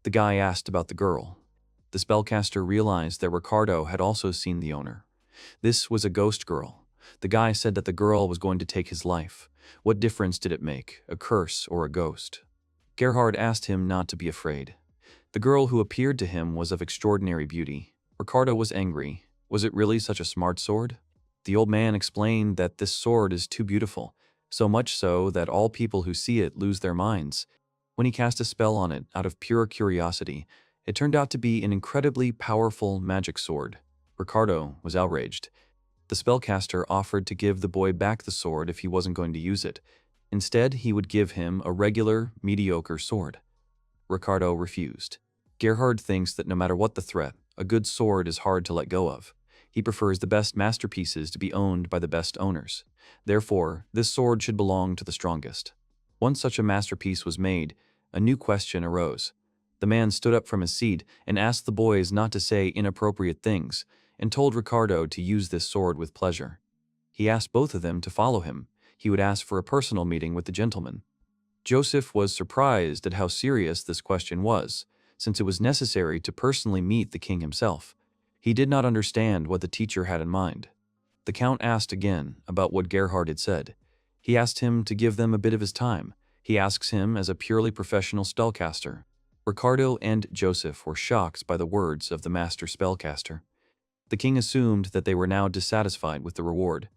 The guy asked about the girl. The spellcaster realized that Ricardo had also seen the owner. This was a ghost girl. The guy said that the girl was going to take his life. What difference did it make, a curse or a ghost? Gerhard asked him not to be afraid. The girl who appeared to him was of extraordinary beauty. Ricardo was angry. Was it really such a smart sword? The old man explained that this sword is too beautiful, so much so that all people who see it lose their minds. When he cast a spell on it out of pure curiosity, it turned out to be an incredibly powerful magic sword. Ricardo was outraged. The spellcaster offered to give the boy back the sword if he wasn't going to use it. Instead, he would give him a regular, mediocre sword. Ricardo refused. Gerhard thinks that no matter what the threat, a good sword is hard to let go of. He prefers the best masterpieces to be owned by the best owners. Therefore, this sword should belong to the strongest. Once such a masterpiece was made, a new question arose. The man stood up from his seat and asked the boys not to say inappropriate things, and told Ricardo to use this sword with pleasure. He asked both of them to follow him. He would ask for a personal meeting with the gentleman. Joseph was surprised at how serious this question was, since it was necessary to personally meet the king himself. He did not understand what the teacher had in mind. The Count asked again about what Gerhard had said. He asked him to give them a bit of his time. He asks him as a purely professional spellcaster. Ricardo and Joseph were shocked by the words of the master spellcaster. The king assumed that they were now dissatisfied with the reward.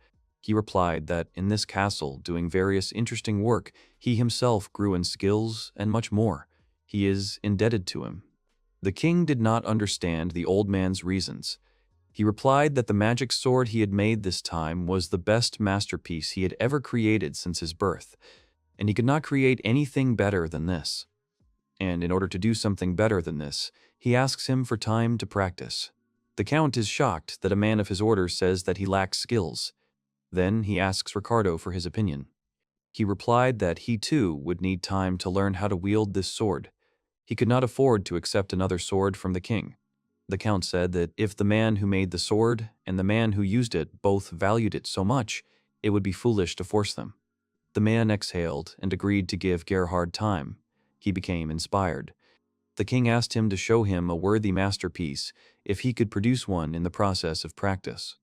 He replied that in this castle, doing various interesting work, he himself grew in skills and much more. He is indebted to him. The king did not understand the old man's reasons. He replied that the magic sword he had made this time was the best masterpiece he had ever created since his birth, and he could not create anything better than this. And in order to do something better than this, he asks him for time to practice. The Count is shocked that a man of his order says that he lacks skills. Then he asks Ricardo for his opinion. He replied that he too would need time to learn how to wield this sword. He could not afford to accept another sword from the king. The Count said that if the man who made the sword and the man who used it both valued it so much, it would be foolish to force them. The man exhaled and agreed to give Gerhard time. He became inspired. The king asked him to show him a worthy masterpiece if he could produce one in the process of practice.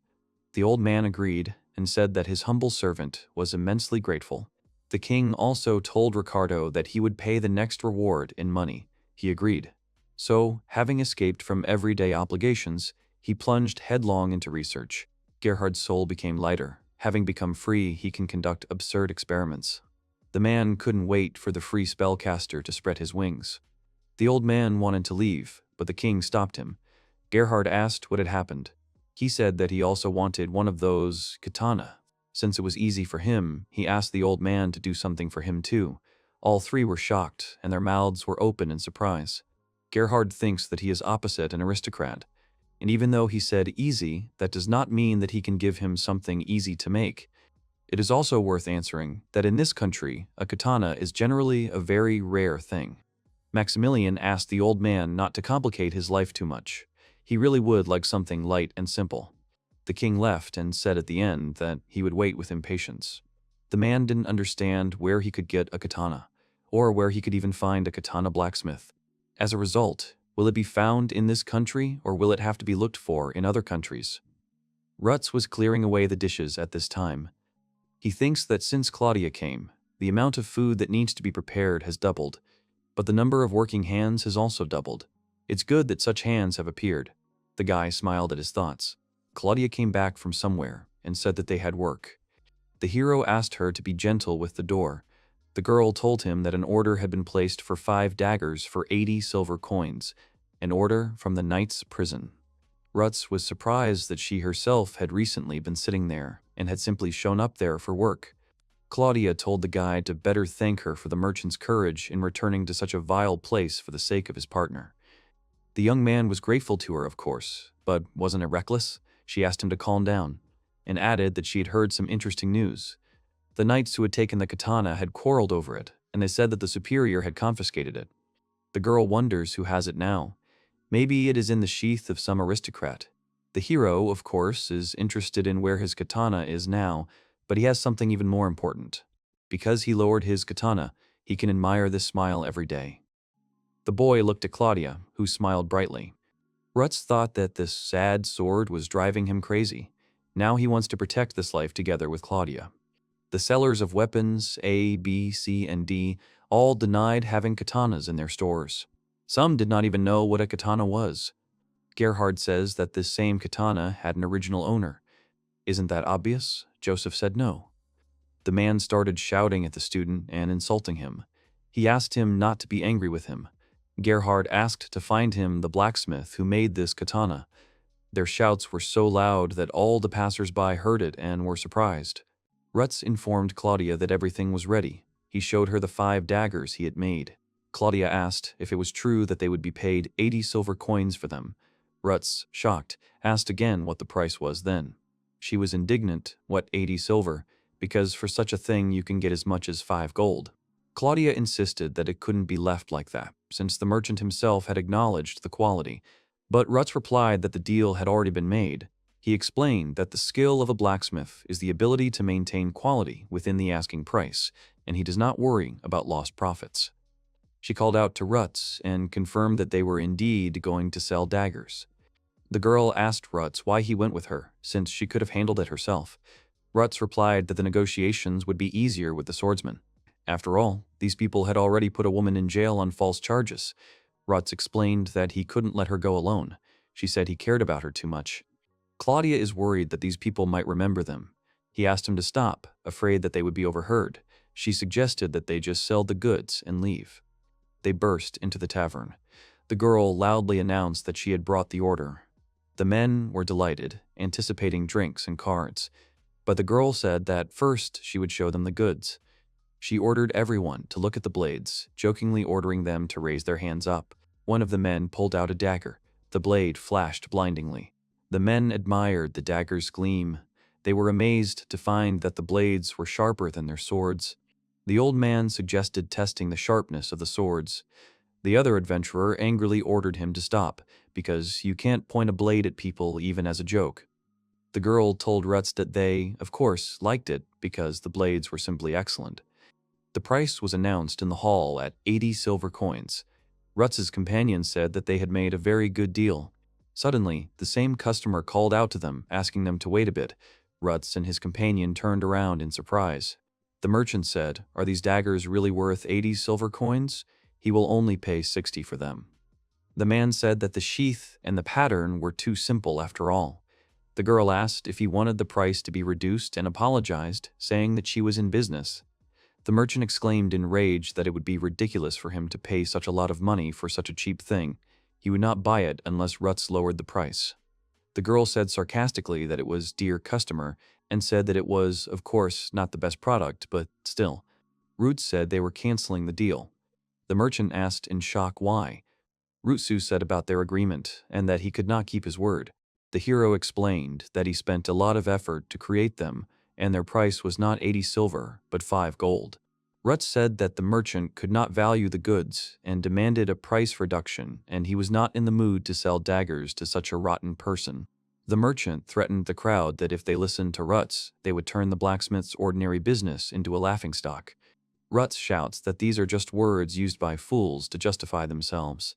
The old man agreed and said that his humble servant was immensely grateful. The king also told Ricardo that he would pay the next reward in money. He agreed. So, having escaped from everyday obligations, he plunged headlong into research. Gerhard's soul became lighter. Having become free, he can conduct absurd experiments. The man couldn't wait for the free spellcaster to spread his wings. The old man wanted to leave, but the king stopped him. Gerhard asked what had happened. He said that he also wanted one of those katana. Since it was easy for him, he asked the old man to do something for him too. All three were shocked, and their mouths were open in surprise. Gerhard thinks that he is opposite an aristocrat. And even though he said easy, that does not mean that he can give him something easy to make. It is also worth answering that in this country, a katana is generally a very rare thing. Maximilian asked the old man not to complicate his life too much. He really would like something light and simple. The king left and said at the end that he would wait with impatience. The man didn't understand where he could get a katana, or where he could even find a katana blacksmith. As a result, will it be found in this country, or will it have to be looked for in other countries? Rutz was clearing away the dishes at this time. He thinks that since Claudia came, the amount of food that needs to be prepared has doubled, but the number of working hands has also doubled. It's good that such hands have appeared. The guy smiled at his thoughts. Claudia came back from somewhere and said that they had work. The hero asked her to be gentle with the door. The girl told him that an order had been placed for 5 daggers for 80 silver coins, an order from the knight's prison. Rutz was surprised that she herself had recently been sitting there and had simply shown up there for work. Claudia told the guy to better thank her for the merchant's courage in returning to such a vile place for the sake of his partner. The young man was grateful to her, of course, but wasn't it reckless? She asked him to calm down, and added that she had heard some interesting news. The knights who had taken the katana had quarreled over it, and they said that the superior had confiscated it. The girl wonders who has it now. Maybe it is in the sheath of some aristocrat. The hero, of course, is interested in where his katana is now, but he has something even more important. Because he lowered his katana, he can admire this smile every day. The boy looked at Claudia, who smiled brightly. Rutz thought that this sad sword was driving him crazy. Now he wants to protect this life together with Claudia. The sellers of weapons, A, B, C, and D, all denied having katanas in their stores. Some did not even know what a katana was. Gerhard says that this same katana had an original owner. Isn't that obvious? Joseph said no. The man started shouting at the student and insulting him. He asked him not to be angry with him. Gerhard asked to find him the blacksmith who made this katana. Their shouts were so loud that all the passers-by heard it and were surprised. Rutz informed Claudia that everything was ready. He showed her the 5 daggers he had made. Claudia asked if it was true that they would be paid 80 silver coins for them. Rutz, shocked, asked again what the price was then. She was indignant, what 80 silver, because for such a thing you can get as much as 5 gold. Claudia insisted that it couldn't be left like that, since the merchant himself had acknowledged the quality. But Rutz replied that the deal had already been made. He explained that the skill of a blacksmith is the ability to maintain quality within the asking price, and he does not worry about lost profits. She called out to Rutz and confirmed that they were indeed going to sell daggers. The girl asked Rutz why he went with her, since she could have handled it herself. Rutz replied that the negotiations would be easier with the swordsman. After all, these people had already put a woman in jail on false charges. Rutz explained that he couldn't let her go alone. She said he cared about her too much. Claudia is worried that these people might remember them. He asked him to stop, afraid that they would be overheard. She suggested that they just sell the goods and leave. They burst into the tavern. The girl loudly announced that she had brought the order. The men were delighted, anticipating drinks and cards. But the girl said that first she would show them the goods. She ordered everyone to look at the blades, jokingly ordering them to raise their hands up. One of the men pulled out a dagger. The blade flashed blindingly. The men admired the dagger's gleam. They were amazed to find that the blades were sharper than their swords. The old man suggested testing the sharpness of the swords. The other adventurer angrily ordered him to stop, because you can't point a blade at people even as a joke. The girl told Rutz that they, of course, liked it because the blades were simply excellent. The price was announced in the hall at 80 silver coins. Rutz's companion said that they had made a very good deal. Suddenly, the same customer called out to them, asking them to wait a bit. Rutz and his companion turned around in surprise. The merchant said, "Are these daggers really worth 80 silver coins? He will only pay 60 for them." The man said that the sheath and the pattern were too simple after all. The girl asked if he wanted the price to be reduced and apologized, saying that she was in business. The merchant exclaimed in rage that it would be ridiculous for him to pay such a lot of money for such a cheap thing. He would not buy it unless Rutz lowered the price. The girl said sarcastically that it was dear customer and said that it was, of course, not the best product, but still. Rutz said they were canceling the deal. The merchant asked in shock why. Rutsu said about their agreement and that he could not keep his word. The hero explained that he spent a lot of effort to create them, and their price was not 80 silver, but 5 gold. Rutz said that the merchant could not value the goods and demanded a price reduction, and he was not in the mood to sell daggers to such a rotten person. The merchant threatened the crowd that if they listened to Rutz, they would turn the blacksmith's ordinary business into a laughingstock. Rutz shouts that these are just words used by fools to justify themselves.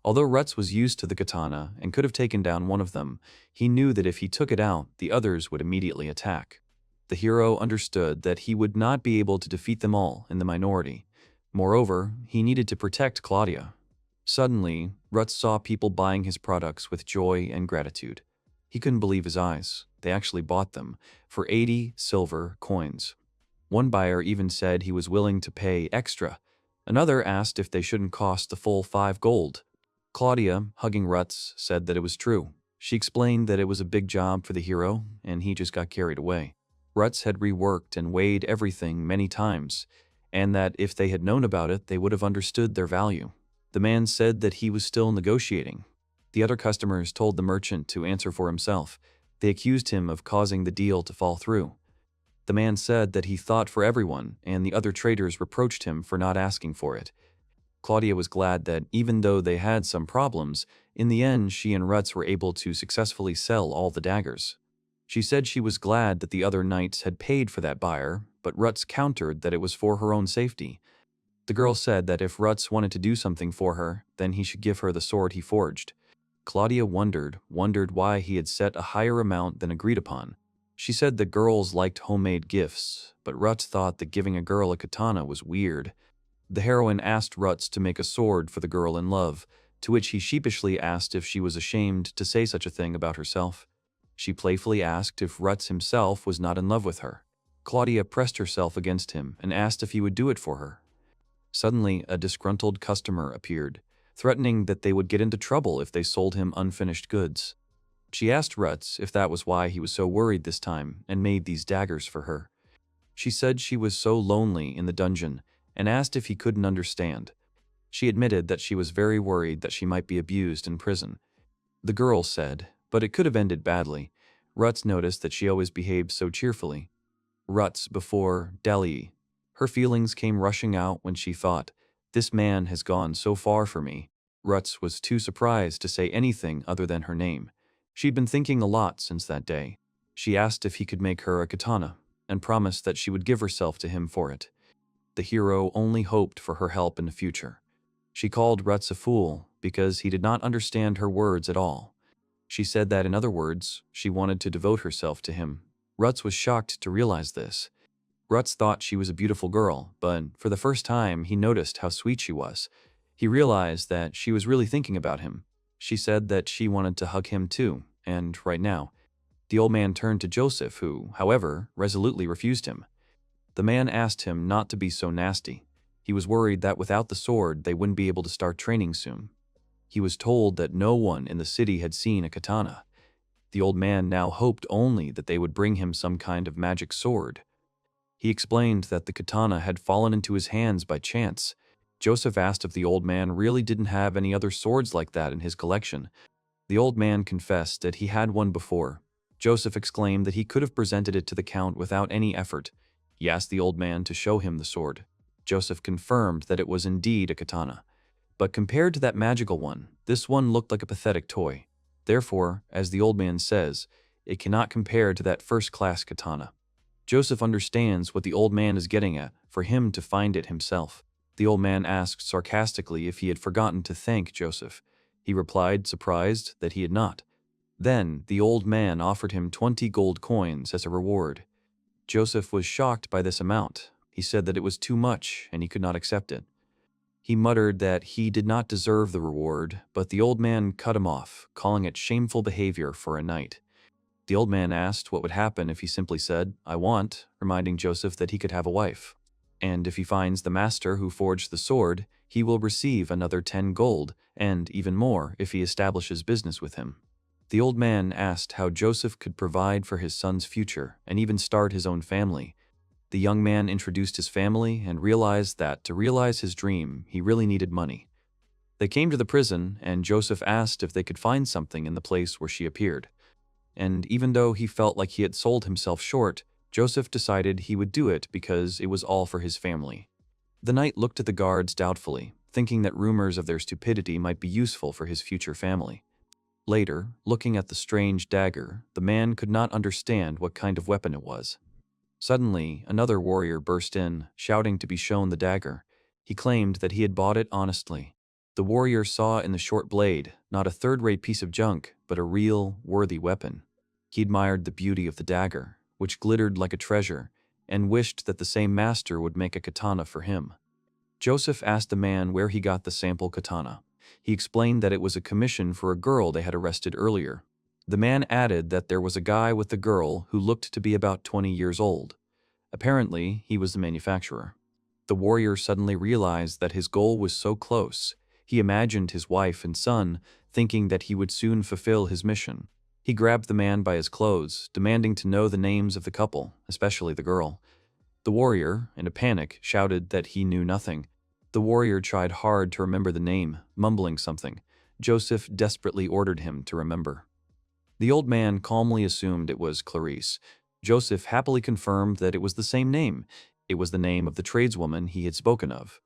Although Rutz was used to the katana and could have taken down one of them, he knew that if he took it out, the others would immediately attack. The hero understood that he would not be able to defeat them all in the minority. Moreover, he needed to protect Claudia. Suddenly, Rutz saw people buying his products with joy and gratitude. He couldn't believe his eyes. They actually bought them for 80 silver coins. One buyer even said he was willing to pay extra. Another asked if they shouldn't cost the full 5 gold. Claudia, hugging Rutz, said that it was true. She explained that it was a big job for the hero, and he just got carried away. Rutz had reworked and weighed everything many times, and that if they had known about it, they would have understood their value. The man said that he was still negotiating. The other customers told the merchant to answer for himself. They accused him of causing the deal to fall through. The man said that he thought for everyone, and the other traders reproached him for not asking for it. Claudia was glad that even though they had some problems, in the end she and Rutz were able to successfully sell all the daggers. She said she was glad that the other knights had paid for that buyer, but Rutz countered that it was for her own safety. The girl said that if Rutz wanted to do something for her, then he should give her the sword he forged. Claudia wondered why he had set a higher amount than agreed upon. She said that girls liked homemade gifts, but Rutz thought that giving a girl a katana was weird. The heroine asked Rutz to make a sword for the girl in love, to which he sheepishly asked if she was ashamed to say such a thing about herself. She playfully asked if Rutz himself was not in love with her. Claudia pressed herself against him and asked if he would do it for her. Suddenly, a disgruntled customer appeared, threatening that they would get into trouble if they sold him unfinished goods. She asked Rutz if that was why he was so worried this time and made these daggers for her. She said she was so lonely in the dungeon and asked if he couldn't understand. She admitted that she was very worried that she might be abused in prison. The girl said, but it could have ended badly. Rutz noticed that she always behaved so cheerfully. Rutz before Delhi. Her feelings came rushing out when she thought, this man has gone so far for me. Rutz was too surprised to say anything other than her name. She'd been thinking a lot since that day. She asked if he could make her a katana, and promised that she would give herself to him for it. The hero only hoped for her help in the future. She called Rutz a fool because he did not understand her words at all. She said that in other words, she wanted to devote herself to him. Rutz was shocked to realize this. Rutz thought she was a beautiful girl, but for the first time he noticed how sweet she was. He realized that she was really thinking about him. She said that she wanted to hug him too, and right now. The old man turned to Joseph, who, however, resolutely refused him. The man asked him not to be so nasty. He was worried that without the sword they wouldn't be able to start training soon. He was told that no one in the city had seen a katana. The old man now hoped only that they would bring him some kind of magic sword. He explained that the katana had fallen into his hands by chance. Joseph asked if the old man really didn't have any other swords like that in his collection. The old man confessed that he had one before. Joseph exclaimed that he could have presented it to the count without any effort. He asked the old man to show him the sword. Joseph confirmed that it was indeed a katana. But compared to that magical one, this one looked like a pathetic toy. Therefore, as the old man says, it cannot compare to that first-class katana. Joseph understands what the old man is getting at, for him to find it himself. The old man asked sarcastically if he had forgotten to thank Joseph. He replied, surprised, that he had not. Then, the old man offered him 20 gold coins as a reward. Joseph was shocked by this amount. He said that it was too much, and he could not accept it. He muttered that he did not deserve the reward, but the old man cut him off, calling it shameful behavior for a knight. The old man asked what would happen if he simply said, "I want," reminding Joseph that he could have a wife. And if he finds the master who forged the sword, he will receive another 10 gold, and even more if he establishes business with him. The old man asked how Joseph could provide for his son's future and even start his own family. The young man introduced his family and realized that to realize his dream, he really needed money. They came to the prison, and Joseph asked if they could find something in the place where she appeared. And even though he felt like he had sold himself short, Joseph decided he would do it because it was all for his family. The knight looked at the guards doubtfully, thinking that rumors of their stupidity might be useful for his future family. Later, looking at the strange dagger, the man could not understand what kind of weapon it was. Suddenly, another warrior burst in, shouting to be shown the dagger. He claimed that he had bought it honestly. The warrior saw in the short blade not a third-rate piece of junk, but a real, worthy weapon. He admired the beauty of the dagger, which glittered like a treasure, and wished that the same master would make a katana for him. Joseph asked the man where he got the sample katana. He explained that it was a commission for a girl they had arrested earlier. The man added that there was a guy with the girl who looked to be about 20 years old. Apparently, he was the manufacturer. The warrior suddenly realized that his goal was so close. He imagined his wife and son, thinking that he would soon fulfill his mission. He grabbed the man by his clothes, demanding to know the names of the couple, especially the girl. The warrior, in a panic, shouted that he knew nothing. The warrior tried hard to remember the name, mumbling something. Joseph desperately ordered him to remember. The old man calmly assumed it was Clarice. Joseph happily confirmed that it was the same name. It was the name of the tradeswoman he had spoken of.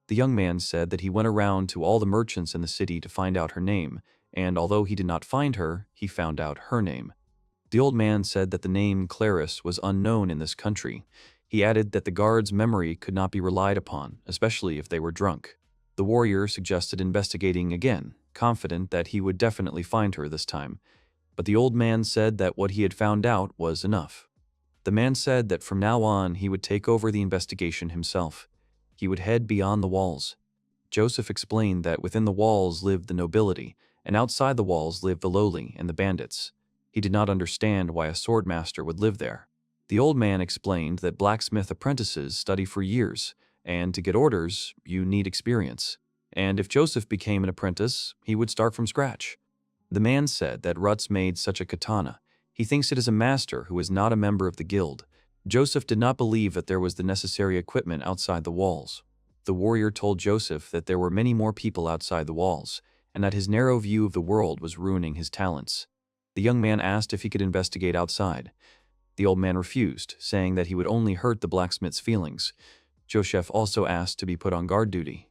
The young man said that he went around to all the merchants in the city to find out her name, and although he did not find her, he found out her name. The old man said that the name Clarice was unknown in this country. He added that the guard's memory could not be relied upon, especially if they were drunk. The warrior suggested investigating again, confident that he would definitely find her this time. But the old man said that what he had found out was enough. The man said that from now on he would take over the investigation himself. He would head beyond the walls. Joseph explained that within the walls lived the nobility, and outside the walls lived the lowly and the bandits. He did not understand why a swordmaster would live there. The old man explained that blacksmith apprentices study for years, and to get orders, you need experience. And if Joseph became an apprentice, he would start from scratch. The man said that Rutz made such a katana. He thinks it is a master who is not a member of the guild. Joseph did not believe that there was the necessary equipment outside the walls. The warrior told Joseph that there were many more people outside the walls, and that his narrow view of the world was ruining his talents. The young man asked if he could investigate outside. The old man refused, saying that he would only hurt the blacksmith's feelings. Joseph also asked to be put on guard duty.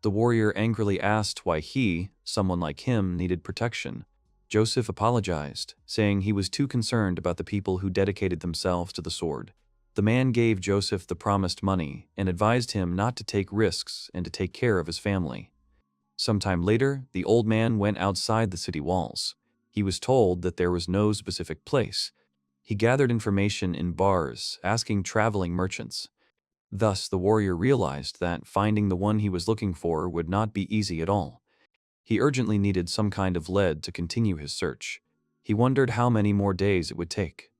The warrior angrily asked why he, someone like him, needed protection. Joseph apologized, saying he was too concerned about the people who dedicated themselves to the sword. The man gave Joseph the promised money and advised him not to take risks and to take care of his family. Sometime later, the old man went outside the city walls. He was told that there was no specific place. He gathered information in bars, asking traveling merchants. Thus, the warrior realized that finding the one he was looking for would not be easy at all. He urgently needed some kind of lead to continue his search. He wondered how many more days it would take.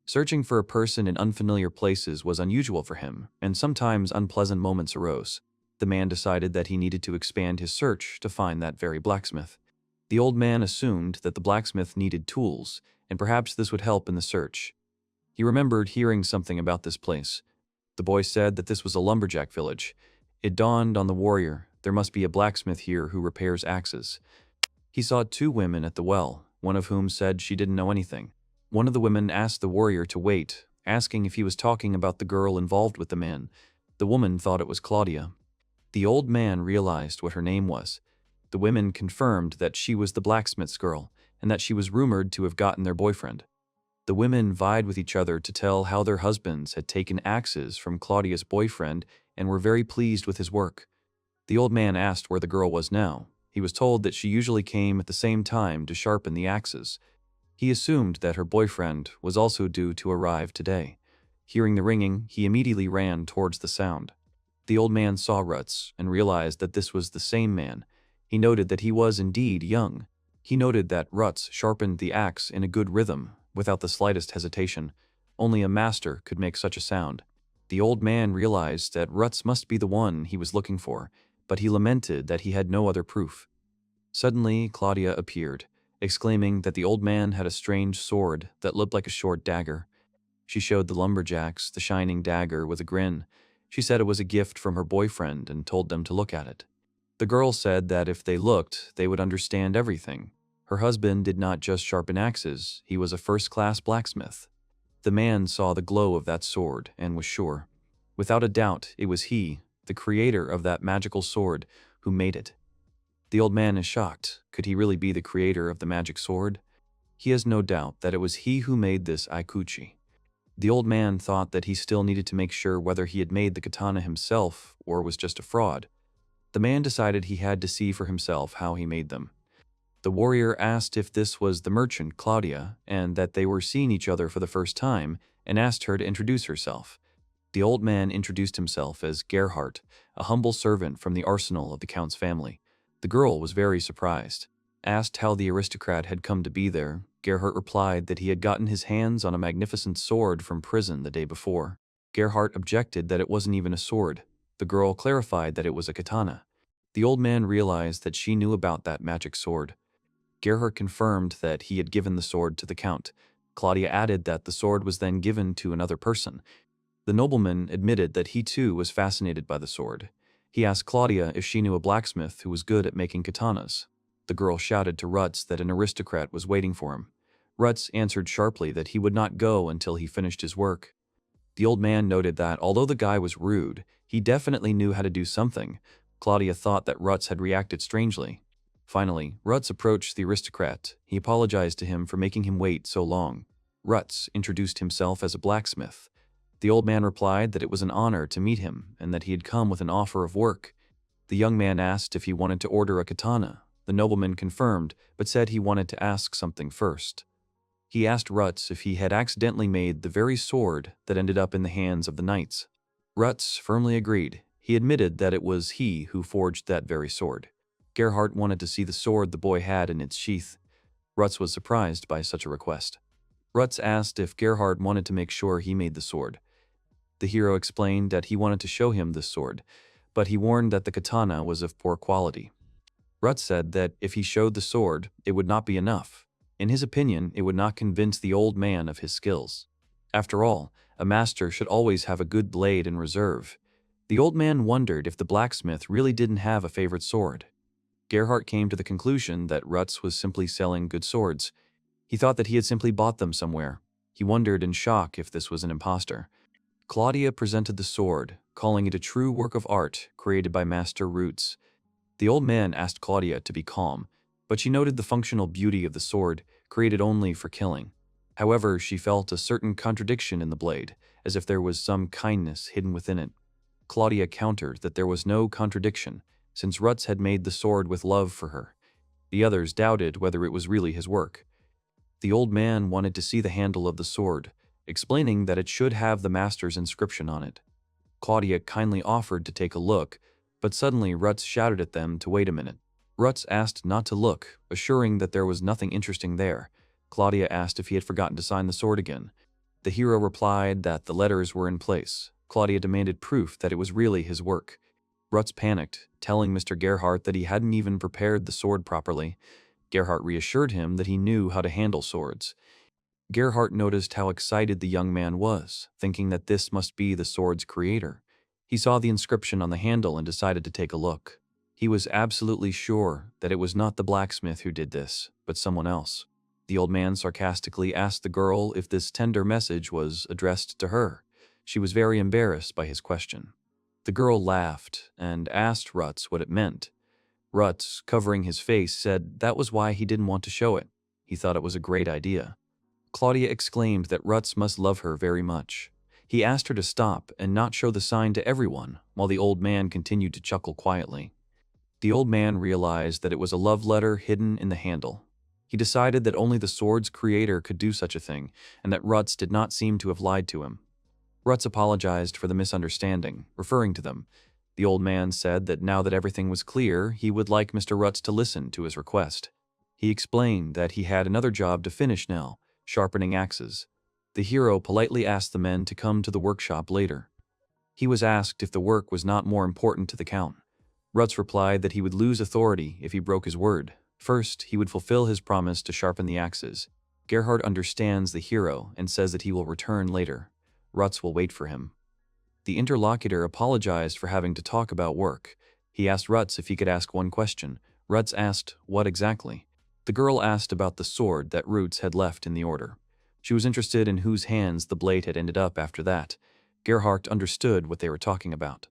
Searching for a person in unfamiliar places was unusual for him, and sometimes unpleasant moments arose. The man decided that he needed to expand his search to find that very blacksmith. The old man assumed that the blacksmith needed tools, and perhaps this would help in the search. He remembered hearing something about this place. The boy said that this was a lumberjack village. It dawned on the warrior, there must be a blacksmith here who repairs axes. He saw two women at the well, one of whom said she didn't know anything. One of the women asked the warrior to wait, asking if he was talking about the girl involved with the man. The woman thought it was Claudia. The old man realized what her name was. The women confirmed that she was the blacksmith's girl, and that she was rumored to have gotten their boyfriend. The women vied with each other to tell how their husbands had taken axes from Claudia's boyfriend and were very pleased with his work. The old man asked where the girl was now. He was told that she usually came at the same time to sharpen the axes. He assumed that her boyfriend was also due to arrive today. Hearing the ringing, he immediately ran towards the sound. The old man saw Rutz and realized that this was the same man. He noted that he was indeed young. He noted that Rutz sharpened the axe in a good rhythm, without the slightest hesitation. Only a master could make such a sound. The old man realized that Rutz must be the one he was looking for, but he lamented that he had no other proof. Suddenly, Claudia appeared, exclaiming that the old man had a strange sword that looked like a short dagger. She showed the lumberjacks the shining dagger with a grin. She said it was a gift from her boyfriend and told them to look at it. The girl said that if they looked, they would understand everything. Her husband did not just sharpen axes, he was a first-class blacksmith. The man saw the glow of that sword and was sure. Without a doubt, it was he, the creator of that magical sword, who made it. The old man is shocked. Could he really be the creator of the magic sword? He has no doubt that it was he who made this Aikuchi. The old man thought that he still needed to make sure whether he had made the katana himself or was just a fraud. The man decided he had to see for himself how he made them. The warrior asked if this was the merchant, Claudia, and that they were seeing each other for the first time, and asked her to introduce herself. The old man introduced himself as Gerhardt, a humble servant from the arsenal of the count's family. The girl was very surprised. Asked how the aristocrat had come to be there, Gerhardt replied that he had gotten his hands on a magnificent sword from prison the day before. Gerhardt objected that it wasn't even a sword. The girl clarified that it was a katana. The old man realized that she knew about that magic sword. Gerhardt confirmed that he had given the sword to the count. Claudia added that the sword was then given to another person. The nobleman admitted that he too was fascinated by the sword. He asked Claudia if she knew a blacksmith who was good at making katanas. The girl shouted to Rutz that an aristocrat was waiting for him. Rutz answered sharply that he would not go until he finished his work. The old man noted that although the guy was rude, he definitely knew how to do something. Claudia thought that Rutz had reacted strangely. Finally, Rutz approached the aristocrat. He apologized to him for making him wait so long. Rutz introduced himself as a blacksmith. The old man replied that it was an honor to meet him and that he had come with an offer of work. The young man asked if he wanted to order a katana. The nobleman confirmed, but said he wanted to ask something first. He asked Rutz if he had accidentally made the very sword that ended up in the hands of the knights. Rutz firmly agreed. He admitted that it was he who forged that very sword. Gerhardt wanted to see the sword the boy had in its sheath. Rutz was surprised by such a request. Rutz asked if Gerhardt wanted to make sure he made the sword. The hero explained that he wanted to show him this sword, but he warned that the katana was of poor quality. Rutz said that if he showed the sword, it would not be enough. In his opinion, it would not convince the old man of his skills. After all, a master should always have a good blade in reserve. The old man wondered if the blacksmith really didn't have a favorite sword. Gerhardt came to the conclusion that Rutz was simply selling good swords. He thought that he had simply bought them somewhere. He wondered in shock if this was an impostor. Claudia presented the sword, calling it a true work of art created by Master Rutz. The old man asked Claudia to be calm, but she noted the functional beauty of the sword, created only for killing. However, she felt a certain contradiction in the blade, as if there was some kindness hidden within it. Claudia countered that there was no contradiction, since Rutz had made the sword with love for her. The others doubted whether it was really his work. The old man wanted to see the handle of the sword, explaining that it should have the master's inscription on it. Claudia kindly offered to take a look, but suddenly Rutz shouted at them to wait a minute. Rutz asked not to look, assuring that there was nothing interesting there. Claudia asked if he had forgotten to sign the sword again. The hero replied that the letters were in place. Claudia demanded proof that it was really his work. Rutz panicked, telling Mr. Gerhardt that he hadn't even prepared the sword properly. Gerhardt reassured him that he knew how to handle swords. Gerhardt noticed how excited the young man was, thinking that this must be the sword's creator. He saw the inscription on the handle and decided to take a look. He was absolutely sure that it was not the blacksmith who did this, but someone else. The old man sarcastically asked the girl if this tender message was addressed to her. She was very embarrassed by his question. The girl laughed and asked Rutz what it meant. Rutz, covering his face, said that was why he didn't want to show it. He thought it was a great idea. Claudia exclaimed that Rutz must love her very much. He asked her to stop and not show the sign to everyone, while the old man continued to chuckle quietly. The old man realized that it was a love letter hidden in the handle. He decided that only the sword's creator could do such a thing, and that Rutz did not seem to have lied to him. Rutz apologized for the misunderstanding, referring to them. The old man said that now that everything was clear, he would like Mr. Rutz to listen to his request. He explained that he had another job to finish now, sharpening axes. The hero politely asked the men to come to the workshop later. He was asked if the work was not more important to the count. Rutz replied that he would lose authority if he broke his word. First, he would fulfill his promise to sharpen the axes. Gerhardt understands the hero and says that he will return later. Rutz will wait for him. The interlocutor apologized for having to talk about work. He asked Rutz if he could ask one question. Rutz asked, what exactly? The girl asked about the sword that Rutz had left in the order. She was interested in whose hands the blade had ended up after that. Gerhardt understood what they were talking about.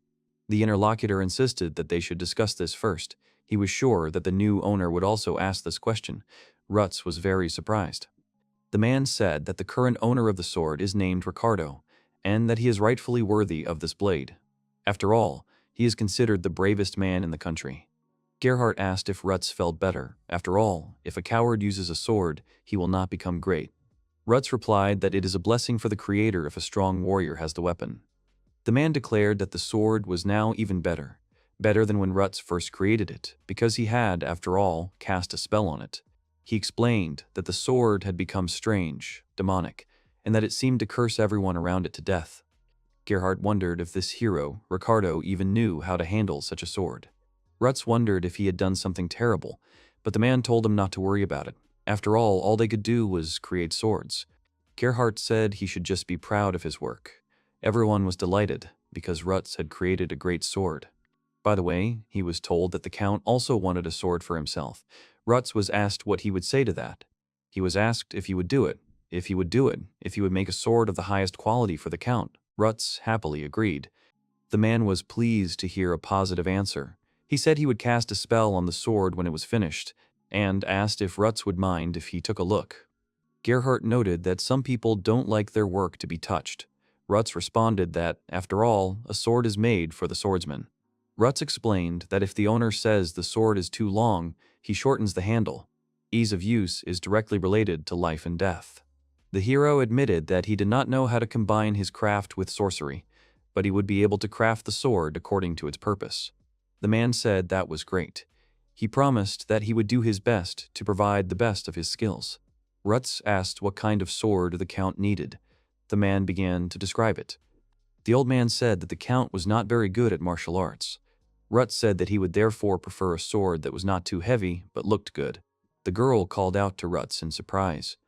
The interlocutor insisted that they should discuss this first. He was sure that the new owner would also ask this question. Rutz was very surprised. The man said that the current owner of the sword is named Ricardo, and that he is rightfully worthy of this blade. After all, he is considered the bravest man in the country. Gerhardt asked if Rutz felt better. After all, if a coward uses a sword, he will not become great. Rutz replied that it is a blessing for the creator if a strong warrior has the weapon. The man declared that the sword was now even better. Better than when Rutz first created it, because he had, after all, cast a spell on it. He explained that the sword had become strange, demonic, and that it seemed to curse everyone around it to death. Gerhardt wondered if this hero, Ricardo, even knew how to handle such a sword. Rutz wondered if he had done something terrible, but the man told him not to worry about it. After all they could do was create swords. Gerhardt said he should just be proud of his work. Everyone was delighted, because Rutz had created a great sword. By the way, he was told that the Count also wanted a sword for himself. Rutz was asked what he would say to that. He was asked if he would do it. If he would do it, if he would make a sword of the highest quality for the Count. Rutz happily agreed. The man was pleased to hear a positive answer. He said he would cast a spell on the sword when it was finished, and asked if Rutz would mind if he took a look. Gerhardt noted that some people don't like their work to be touched. Rutz responded that, after all, a sword is made for the swordsman. Rutz explained that if the owner says the sword is too long, he shortens the handle. Ease of use is directly related to life and death. The hero admitted that he did not know how to combine his craft with sorcery, but he would be able to craft the sword according to its purpose. The man said that was great. He promised that he would do his best to provide the best of his skills. Rutz asked what kind of sword the Count needed. The man began to describe it. The old man said that the Count was not very good at martial arts. Rutz said that he would therefore prefer a sword that was not too heavy but looked good. The girl called out to Rutz in surprise.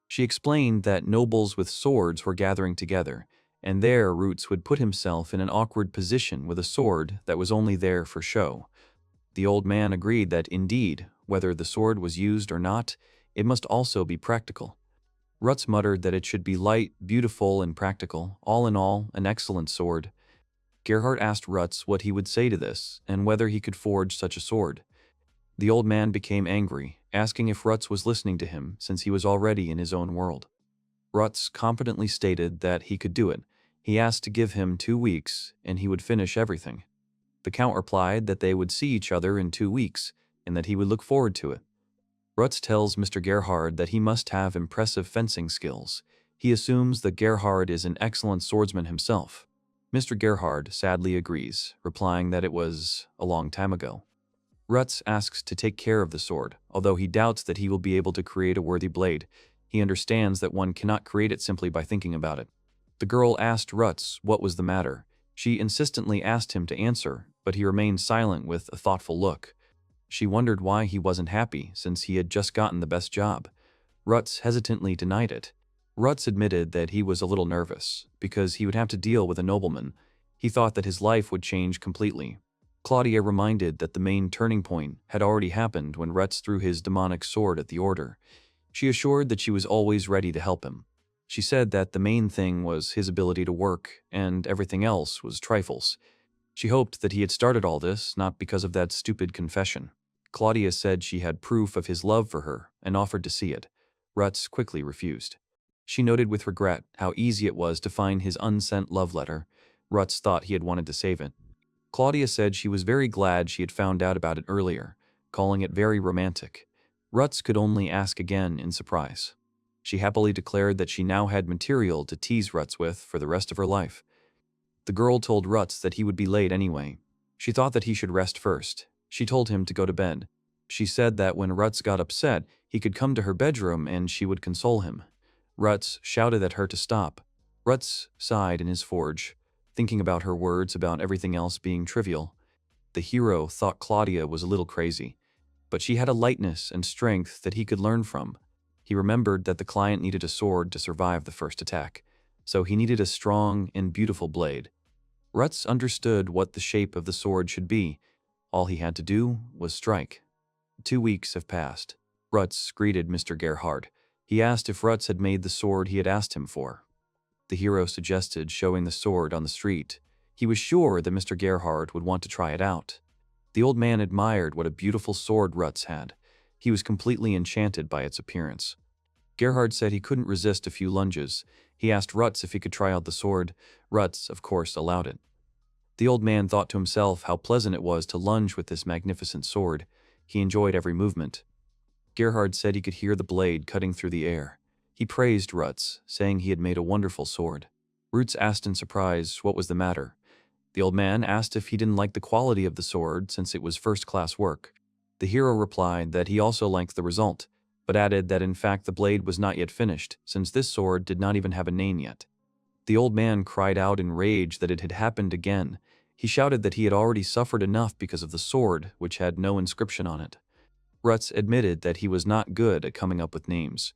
She explained that nobles with swords were gathering together, and there Rutz would put himself in an awkward position with a sword that was only there for show. The old man agreed that indeed, whether the sword was used or not, it must also be practical. Rutz muttered that it should be light, beautiful, and practical, all in all, an excellent sword. Gerhardt asked Rutz what he would say to this, and whether he could forge such a sword. The old man became angry, asking if Rutz was listening to him, since he was already in his own world. Rutz confidently stated that he could do it. He asked to give him 2 weeks, and he would finish everything. The Count replied that they would see each other in 2 weeks, and that he would look forward to it. Rutz tells Mr. Gerhard that he must have impressive fencing skills. He assumes that Gerhard is an excellent swordsman himself. Mr. Gerhard sadly agrees, replying that it was a long time ago. Rutz asks to take care of the sword, although he doubts that he will be able to create a worthy blade. He understands that one cannot create it simply by thinking about it. The girl asked Rutz what was the matter. She insistently asked him to answer, but he remained silent with a thoughtful look. She wondered why he wasn't happy, since he had just gotten the best job. Rutz hesitantly denied it. Rutz admitted that he was a little nervous, because he would have to deal with a nobleman. He thought that his life would change completely. Claudia reminded that the main turning point had already happened when Rutz threw his demonic sword at the order. She assured that she was always ready to help him. She said that the main thing was his ability to work, and everything else was trifles. She hoped that he had started all this not because of that stupid confession. Claudia said she had proof of his love for her and offered to see it. Rutz quickly refused. She noted with regret how easy it was to find his unsent love letter. Rutz thought he had wanted to save it. Claudia said she was very glad she had found out about it earlier, calling it very romantic. Rutz could only ask again in surprise. She happily declared that she now had material to tease Rutz with for the rest of her life. The girl told Rutz that he would be late anyway. She thought that he should rest first. She told him to go to bed. She said that when Rutz got upset, he could come to her bedroom and she would console him. Rutz shouted at her to stop. Rutz sighed in his forge, thinking about her words about everything else being trivial. The hero thought Claudia was a little crazy, but she had a lightness and strength that he could learn from. He remembered that the client needed a sword to survive the first attack, so he needed a strong and beautiful blade. Rutz understood what the shape of the sword should be. All he had to do was strike. 2 weeks have passed. Rutz greeted Mr. Gerhard. He asked if Rutz had made the sword he had asked him for. The hero suggested showing the sword on the street. He was sure that Mr. Gerhard would want to try it out. The old man admired what a beautiful sword Rutz had. He was completely enchanted by its appearance. Gerhard said he couldn't resist a few lunges. He asked Rutz if he could try out the sword. Rutz, of course, allowed it. The old man thought to himself how pleasant it was to lunge with this magnificent sword. He enjoyed every movement. Gerhard said he could hear the blade cutting through the air. He praised Rutz, saying he had made a wonderful sword. Rutz asked in surprise what was the matter. The old man asked if he didn't like the quality of the sword since it was first-class work. The hero replied that he also liked the result, but added that in fact the blade was not yet finished, since this sword did not even have a name yet. The old man cried out in rage that it had happened again. He shouted that he had already suffered enough because of the sword, which had no inscription on it. Rutz admitted that he was not good at coming up with names.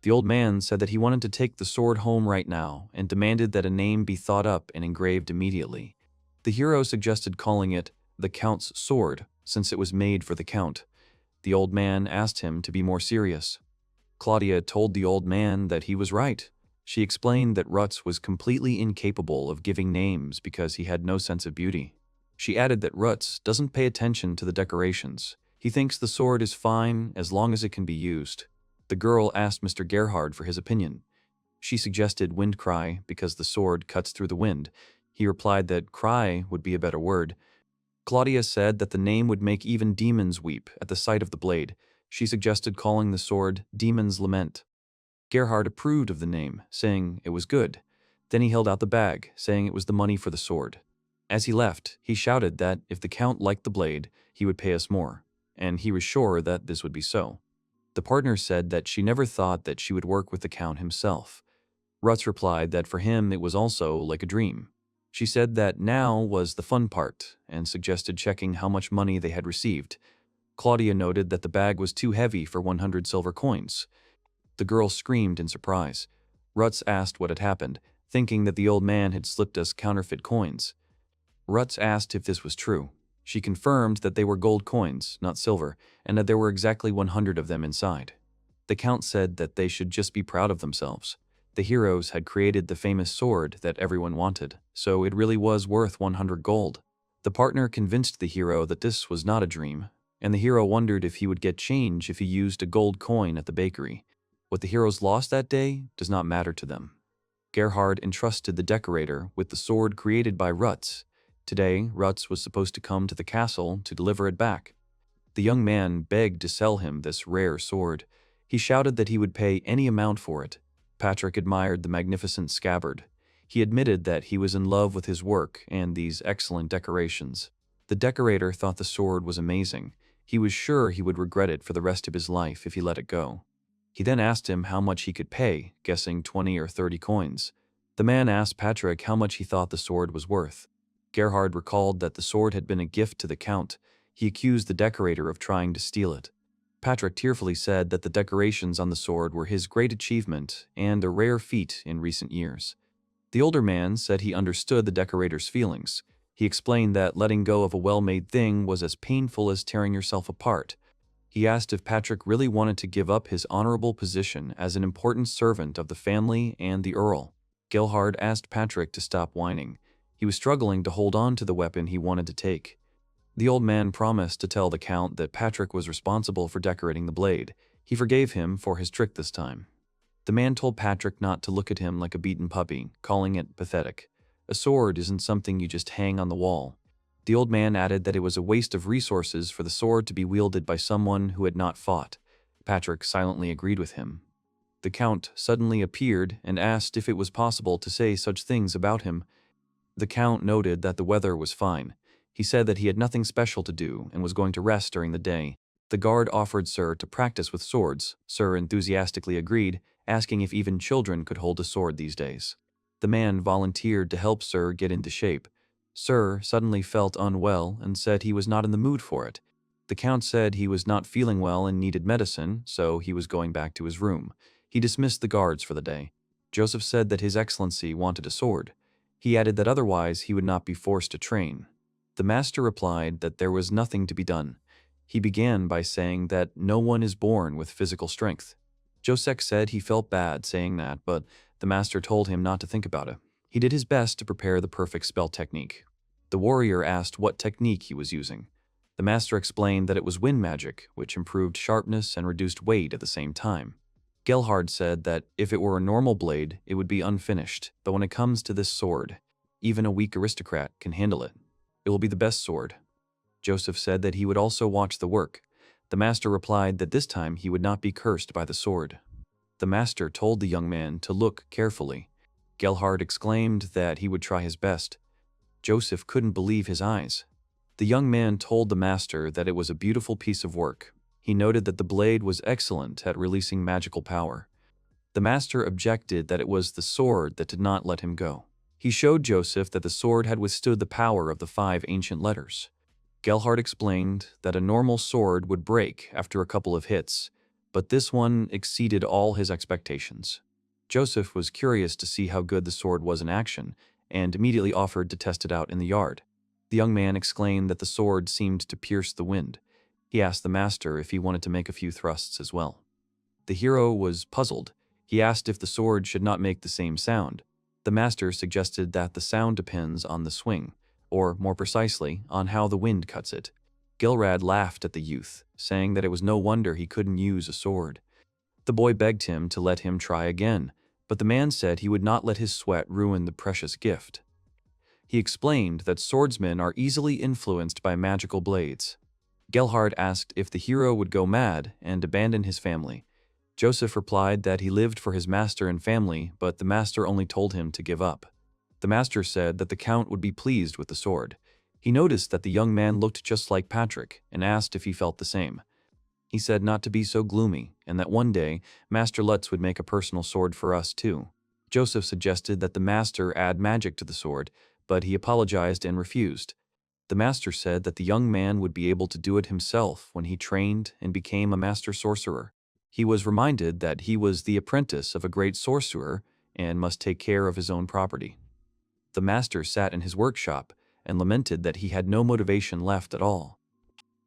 The old man said that he wanted to take the sword home right now and demanded that a name be thought up and engraved immediately. The hero suggested calling it the Count's Sword, since it was made for the Count. The old man asked him to be more serious. Claudia told the old man that he was right. She explained that Rutz was completely incapable of giving names because he had no sense of beauty. She added that Rutz doesn't pay attention to the decorations. He thinks the sword is fine as long as it can be used. The girl asked Mr. Gerhard for his opinion. She suggested wind cry because the sword cuts through the wind. He replied that cry would be a better word. Claudia said that the name would make even demons weep at the sight of the blade. She suggested calling the sword Demon's Lament. Gerhard approved of the name, saying it was good. Then he held out the bag, saying it was the money for the sword. As he left, he shouted that if the Count liked the blade, he would pay us more, and he was sure that this would be so. The partner said that she never thought that she would work with the Count himself. Rutz replied that for him it was also like a dream. She said that now was the fun part, and suggested checking how much money they had received. Claudia noted that the bag was too heavy for 100 silver coins. The girl screamed in surprise. Rutz asked what had happened, thinking that the old man had slipped us counterfeit coins. Rutz asked if this was true. She confirmed that they were gold coins, not silver, and that there were exactly 100 of them inside. The Count said that they should just be proud of themselves. The heroes had created the famous sword that everyone wanted, so it really was worth 100 gold. The partner convinced the hero that this was not a dream, and the hero wondered if he would get change if he used a gold coin at the bakery. What the heroes lost that day does not matter to them. Gerhard entrusted the decorator with the sword created by Rutz. Today, Rutz was supposed to come to the castle to deliver it back. The young man begged to sell him this rare sword. He shouted that he would pay any amount for it. Patrick admired the magnificent scabbard. He admitted that he was in love with his work and these excellent decorations. The decorator thought the sword was amazing. He was sure he would regret it for the rest of his life if he let it go. He then asked him how much he could pay, guessing 20 or 30 coins. The man asked Patrick how much he thought the sword was worth. Gerhard recalled that the sword had been a gift to the Count. He accused the decorator of trying to steal it. Patrick tearfully said that the decorations on the sword were his great achievement and a rare feat in recent years. The older man said he understood the decorator's feelings. He explained that letting go of a well-made thing was as painful as tearing yourself apart. He asked if Patrick really wanted to give up his honorable position as an important servant of the family and the Earl. Gerhard asked Patrick to stop whining. He was struggling to hold on to the weapon he wanted to take. The old man promised to tell the Count that Patrick was responsible for decorating the blade. He forgave him for his trick this time. The man told Patrick not to look at him like a beaten puppy, calling it pathetic. A sword isn't something you just hang on the wall. The old man added that it was a waste of resources for the sword to be wielded by someone who had not fought. Patrick silently agreed with him. The Count suddenly appeared and asked if it was possible to say such things about him. The Count noted that the weather was fine. He said that he had nothing special to do and was going to rest during the day. The guard offered Sir to practice with swords. Sir enthusiastically agreed, asking if even children could hold a sword these days. The man volunteered to help Sir get into shape. Sir suddenly felt unwell and said he was not in the mood for it. The Count said he was not feeling well and needed medicine, so he was going back to his room. He dismissed the guards for the day. Joseph said that His Excellency wanted a sword. He added that otherwise he would not be forced to train. The master replied that there was nothing to be done. He began by saying that no one is born with physical strength. Joseph said he felt bad saying that, but the master told him not to think about it. He did his best to prepare the perfect spell technique. The warrior asked what technique he was using. The master explained that it was wind magic, which improved sharpness and reduced weight at the same time. Gerhard said that if it were a normal blade, it would be unfinished, but when it comes to this sword, even a weak aristocrat can handle it. It will be the best sword. Joseph said that he would also watch the work. The master replied that this time he would not be cursed by the sword. The master told the young man to look carefully. Gerhard exclaimed that he would try his best. Joseph couldn't believe his eyes. The young man told the master that it was a beautiful piece of work. He noted that the blade was excellent at releasing magical power. The master objected that it was the sword that did not let him go. He showed Joseph that the sword had withstood the power of the 5 ancient letters. Gelhard explained that a normal sword would break after a couple of hits, but this one exceeded all his expectations. Joseph was curious to see how good the sword was in action, and immediately offered to test it out in the yard. The young man exclaimed that the sword seemed to pierce the wind. He asked the master if he wanted to make a few thrusts as well. The hero was puzzled. He asked if the sword should not make the same sound. The master suggested that the sound depends on the swing, or more precisely, on how the wind cuts it. Gilrad laughed at the youth, saying that it was no wonder he couldn't use a sword. The boy begged him to let him try again, but the man said he would not let his sweat ruin the precious gift. He explained that swordsmen are easily influenced by magical blades. Gelhard asked if the hero would go mad and abandon his family. Joseph replied that he lived for his master and family, but the master only told him to give up. The master said that the count would be pleased with the sword. He noticed that the young man looked just like Patrick and asked if he felt the same. He said not to be so gloomy and that one day Master Lutz would make a personal sword for us too. Joseph suggested that the master add magic to the sword, but he apologized and refused. The master said that the young man would be able to do it himself when he trained and became a master sorcerer. He was reminded that he was the apprentice of a great sorcerer and must take care of his own property. The master sat in his workshop and lamented that he had no motivation left at all.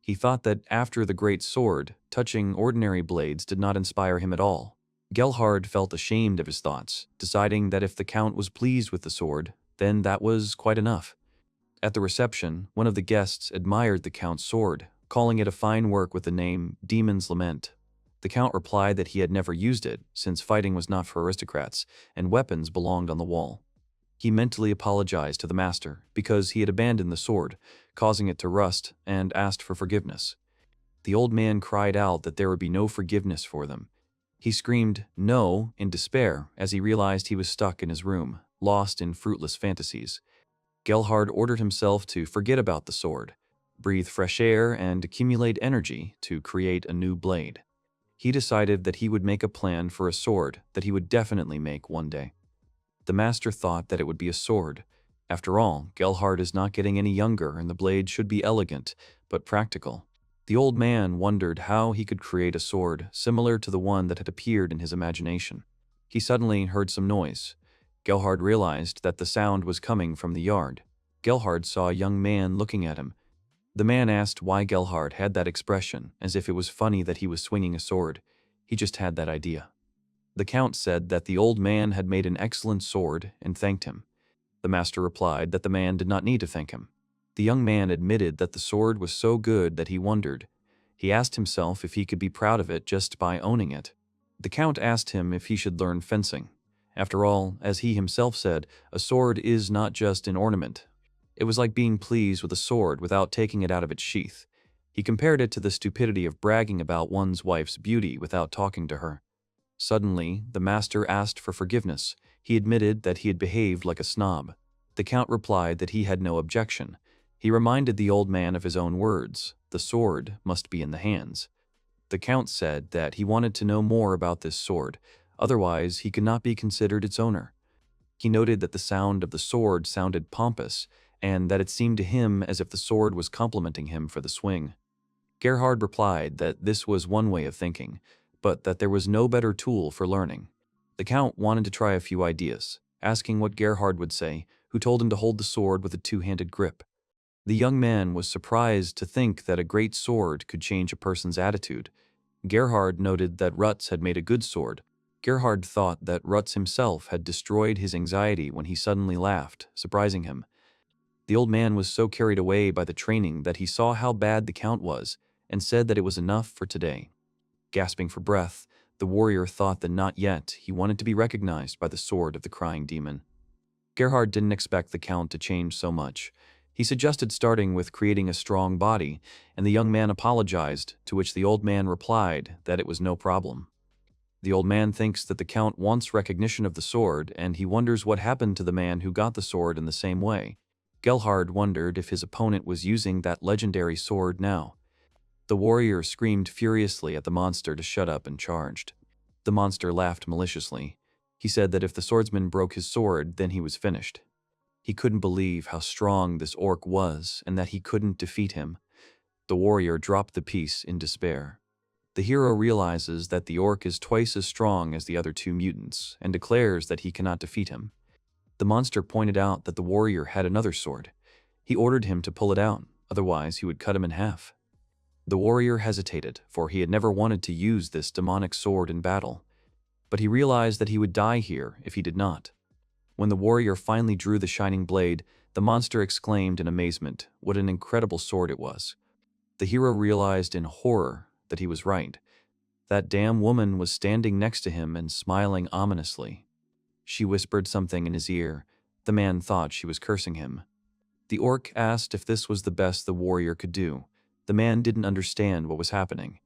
He thought that after the great sword, touching ordinary blades did not inspire him at all. Gelhard felt ashamed of his thoughts, deciding that if the count was pleased with the sword, then that was quite enough. At the reception, one of the guests admired the count's sword, calling it a fine work with the name Demon's Lament. The count replied that he had never used it, since fighting was not for aristocrats, and weapons belonged on the wall. He mentally apologized to the master because he had abandoned the sword, causing it to rust, and asked for forgiveness. The old man cried out that there would be no forgiveness for them. He screamed "no" in despair as he realized he was stuck in his room, lost in fruitless fantasies. Gelhard ordered himself to forget about the sword, breathe fresh air, and accumulate energy to create a new blade. He decided that he would make a plan for a sword that he would definitely make one day. The master thought that it would be a sword. After all, Gelhard is not getting any younger and the blade should be elegant, but practical. The old man wondered how he could create a sword similar to the one that had appeared in his imagination. He suddenly heard some noise. Gelhard realized that the sound was coming from the yard. Gelhard saw a young man looking at him. The man asked why Gelhard had that expression, as if it was funny that he was swinging a sword. He just had that idea. The count said that the old man had made an excellent sword and thanked him. The master replied that the man did not need to thank him. The young man admitted that the sword was so good that he wondered. He asked himself if he could be proud of it just by owning it. The count asked him if he should learn fencing. After all, as he himself said, a sword is not just an ornament. It was like being pleased with a sword without taking it out of its sheath. He compared it to the stupidity of bragging about one's wife's beauty without talking to her. Suddenly, the master asked for forgiveness. He admitted that he had behaved like a snob. The count replied that he had no objection. He reminded the old man of his own words, "The sword must be in the hands." The count said that he wanted to know more about this sword, otherwise he could not be considered its owner. He noted that the sound of the sword sounded pompous, and that it seemed to him as if the sword was complimenting him for the swing. Gerhard replied that this was one way of thinking, but that there was no better tool for learning. The count wanted to try a few ideas, asking what Gerhard would say, who told him to hold the sword with a two-handed grip. The young man was surprised to think that a great sword could change a person's attitude. Gerhard noted that Rutz had made a good sword. Gerhard thought that Rutz himself had destroyed his anxiety when he suddenly laughed, surprising him. The old man was so carried away by the training that he saw how bad the count was, and said that it was enough for today. Gasping for breath, the warrior thought that not yet he wanted to be recognized by the sword of the crying demon. Gerhard didn't expect the count to change so much. He suggested starting with creating a strong body, and the young man apologized, to which the old man replied that it was no problem. The old man thinks that the count wants recognition of the sword, and he wonders what happened to the man who got the sword in the same way. Gelhard wondered if his opponent was using that legendary sword now. The warrior screamed furiously at the monster to shut up and charged. The monster laughed maliciously. He said that if the swordsman broke his sword, then he was finished. He couldn't believe how strong this orc was and that he couldn't defeat him. The warrior dropped the piece in despair. The hero realizes that the orc is twice as strong as the other two mutants and declares that he cannot defeat him. The monster pointed out that the warrior had another sword. He ordered him to pull it out, otherwise he would cut him in half. The warrior hesitated, for he had never wanted to use this demonic sword in battle. But he realized that he would die here if he did not. When the warrior finally drew the shining blade, the monster exclaimed in amazement what an incredible sword it was. The hero realized in horror that he was right. That damn woman was standing next to him and smiling ominously. She whispered something in his ear. The man thought she was cursing him. The orc asked if this was the best the warrior could do. The man didn't understand what was happening.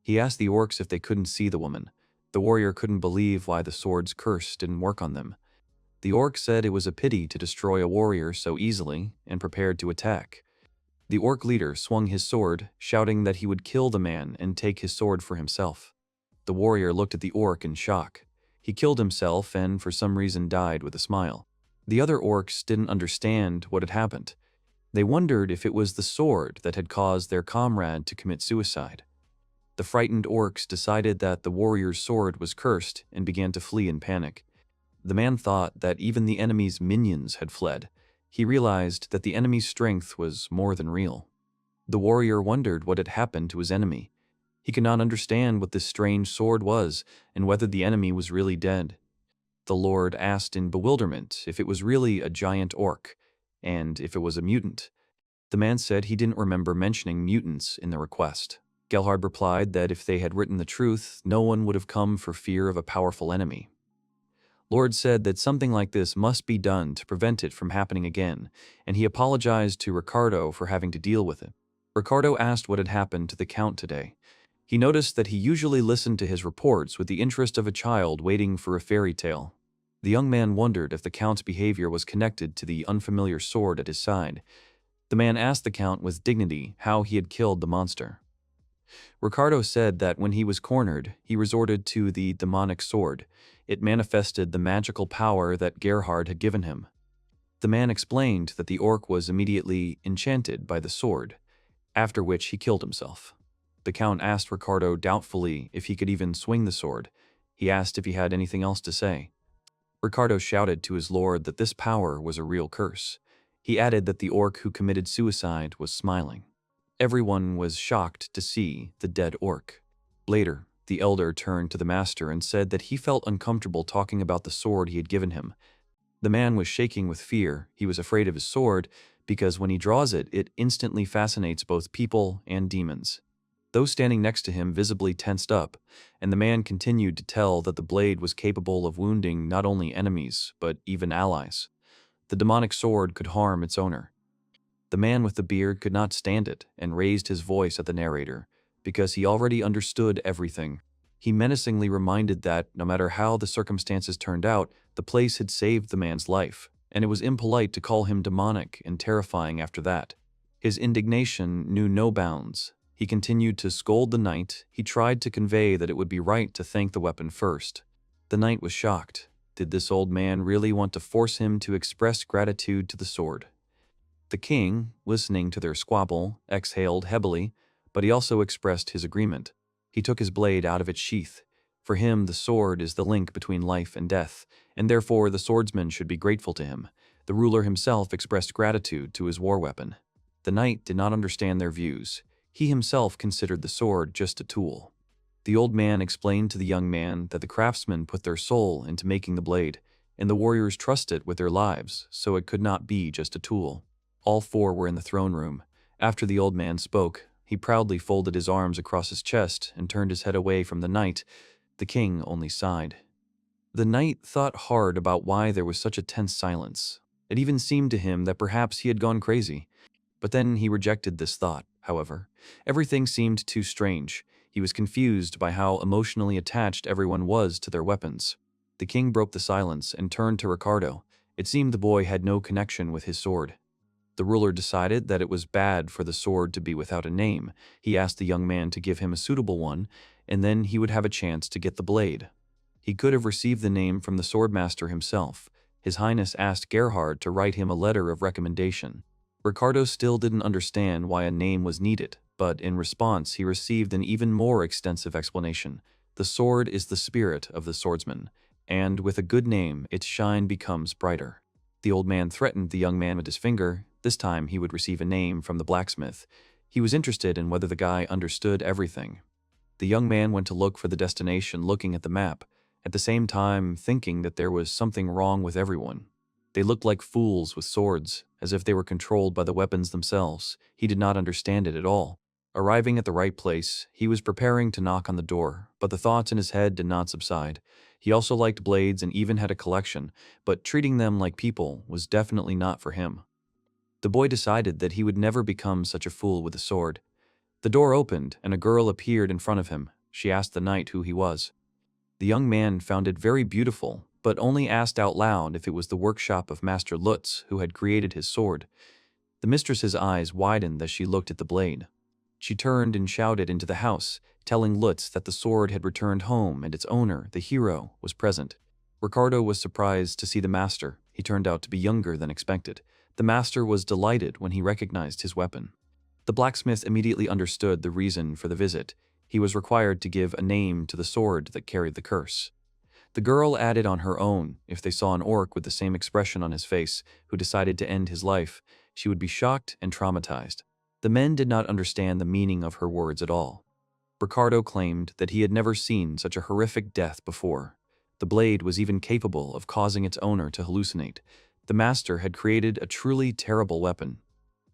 He asked the orcs if they couldn't see the woman. The warrior couldn't believe why the sword's curse didn't work on them. The orc said it was a pity to destroy a warrior so easily and prepared to attack. The orc leader swung his sword, shouting that he would kill the man and take his sword for himself. The warrior looked at the orc in shock. He killed himself and for some reason died with a smile. The other orcs didn't understand what had happened. They wondered if it was the sword that had caused their comrade to commit suicide. The frightened orcs decided that the warrior's sword was cursed and began to flee in panic. The man thought that even the enemy's minions had fled. He realized that the enemy's strength was more than real. The warrior wondered what had happened to his enemy. He could not understand what this strange sword was and whether the enemy was really dead. The Lord asked in bewilderment if it was really a giant orc, and if it was a mutant. The man said he didn't remember mentioning mutants in the request. Gelhard replied that if they had written the truth, no one would have come for fear of a powerful enemy. Lord said that something like this must be done to prevent it from happening again, and he apologized to Ricardo for having to deal with it. Ricardo asked what had happened to the Count today. He noticed that he usually listened to his reports with the interest of a child waiting for a fairy tale. The young man wondered if the Count's behavior was connected to the unfamiliar sword at his side. The man asked the Count with dignity how he had killed the monster. Ricardo said that when he was cornered, he resorted to the demonic sword. It manifested the magical power that Gerhard had given him. The man explained that the orc was immediately enchanted by the sword, after which he killed himself. The Count asked Ricardo doubtfully if he could even swing the sword. He asked if he had anything else to say. Ricardo shouted to his lord that this power was a real curse. He added that the orc who committed suicide was smiling. Everyone was shocked to see the dead orc. Later, the elder turned to the master and said that he felt uncomfortable talking about the sword he had given him. The man was shaking with fear. He was afraid of his sword because when he draws it, it instantly fascinates both people and demons. Those standing next to him visibly tensed up, and the man continued to tell that the blade was capable of wounding not only enemies, but even allies. The demonic sword could harm its owner. The man with the beard could not stand it and raised his voice at the narrator, because he already understood everything. He menacingly reminded that, no matter how the circumstances turned out, the place had saved the man's life, and it was impolite to call him demonic and terrifying after that. His indignation knew no bounds. He continued to scold the knight. He tried to convey that it would be right to thank the weapon first. The knight was shocked. Did this old man really want to force him to express gratitude to the sword? The king, listening to their squabble, exhaled heavily, but he also expressed his agreement. He took his blade out of its sheath. For him, the sword is the link between life and death, and therefore the swordsman should be grateful to him. The ruler himself expressed gratitude to his war weapon. The knight did not understand their views. He himself considered the sword just a tool. The old man explained to the young man that the craftsmen put their soul into making the blade, and the warriors trust it with their lives, so it could not be just a tool. All four were in the throne room. After the old man spoke, he proudly folded his arms across his chest and turned his head away from the knight. The king only sighed. The knight thought hard about why there was such a tense silence. It even seemed to him that perhaps he had gone crazy. But then he rejected this thought, however. Everything seemed too strange. He was confused by how emotionally attached everyone was to their weapons. The king broke the silence and turned to Ricardo. It seemed the boy had no connection with his sword. The ruler decided that it was bad for the sword to be without a name. He asked the young man to give him a suitable one, and then he would have a chance to get the blade. He could have received the name from the swordmaster himself. His Highness asked Gerhard to write him a letter of recommendation. Ricardo still didn't understand why a name was needed, but in response he received an even more extensive explanation. The sword is the spirit of the swordsman, and with a good name its shine becomes brighter. The old man threatened the young man with his finger. This time he would receive a name from the blacksmith. He was interested in whether the guy understood everything. The young man went to look for the destination, looking at the map, at the same time thinking that there was something wrong with everyone. They looked like fools with swords, as if they were controlled by the weapons themselves. He did not understand it at all. Arriving at the right place, he was preparing to knock on the door, but the thoughts in his head did not subside. He also liked blades and even had a collection, but treating them like people was definitely not for him. The boy decided that he would never become such a fool with a sword. The door opened, and a girl appeared in front of him. She asked the knight who he was. The young man found it very beautiful, but only asked out loud if it was the workshop of Master Rutz who had created his sword. The mistress's eyes widened as she looked at the blade. She turned and shouted into the house, telling Lutz that the sword had returned home and its owner, the hero, was present. Ricardo was surprised to see the master. He turned out to be younger than expected. The master was delighted when he recognized his weapon. The blacksmith immediately understood the reason for the visit. He was required to give a name to the sword that carried the curse. The girl added on her own, if they saw an orc with the same expression on his face, who decided to end his life, she would be shocked and traumatized. The men did not understand the meaning of her words at all. Ricardo claimed that he had never seen such a horrific death before. The blade was even capable of causing its owner to hallucinate. The master had created a truly terrible weapon.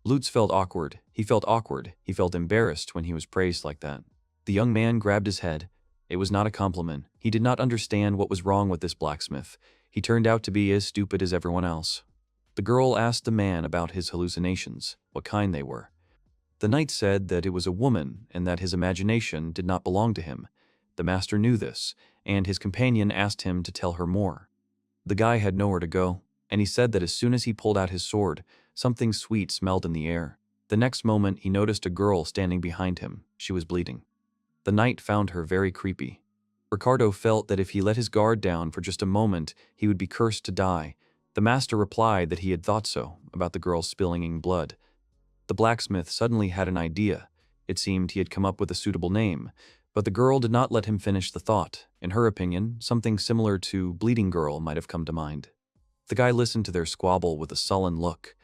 Lutz felt awkward. He felt embarrassed when he was praised like that. The young man grabbed his head. It was not a compliment. He did not understand what was wrong with this blacksmith. He turned out to be as stupid as everyone else. The girl asked the man about his hallucinations, what kind they were. The knight said that it was a woman and that his imagination did not belong to him. The master knew this, and his companion asked him to tell her more. The guy had nowhere to go, and he said that as soon as he pulled out his sword, something sweet smelled in the air. The next moment he noticed a girl standing behind him. She was bleeding. The knight found her very creepy. Ricardo felt that if he let his guard down for just a moment, he would be cursed to die. The master replied that he had thought so, about the girl spilling blood. The blacksmith suddenly had an idea. It seemed he had come up with a suitable name, but the girl did not let him finish the thought. In her opinion, something similar to Bleeding Girl might have come to mind. The guy listened to their squabble with a sullen look.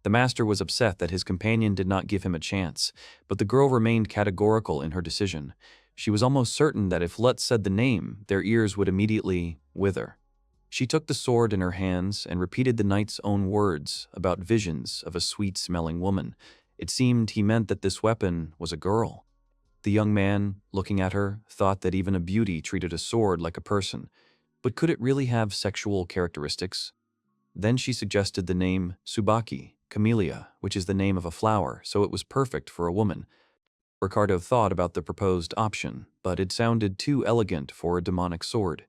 The master was upset that his companion did not give him a chance, but the girl remained categorical in her decision. She was almost certain that if Lutz said the name, their ears would immediately wither. She took the sword in her hands and repeated the knight's own words about visions of a sweet-smelling woman. It seemed he meant that this weapon was a girl. The young man, looking at her, thought that even a beauty treated a sword like a person. But could it really have sexual characteristics? Then she suggested the name Sububaki, camellia, which is the name of a flower, so it was perfect for a woman. Ricardo thought about the proposed option, but it sounded too elegant for a demonic sword.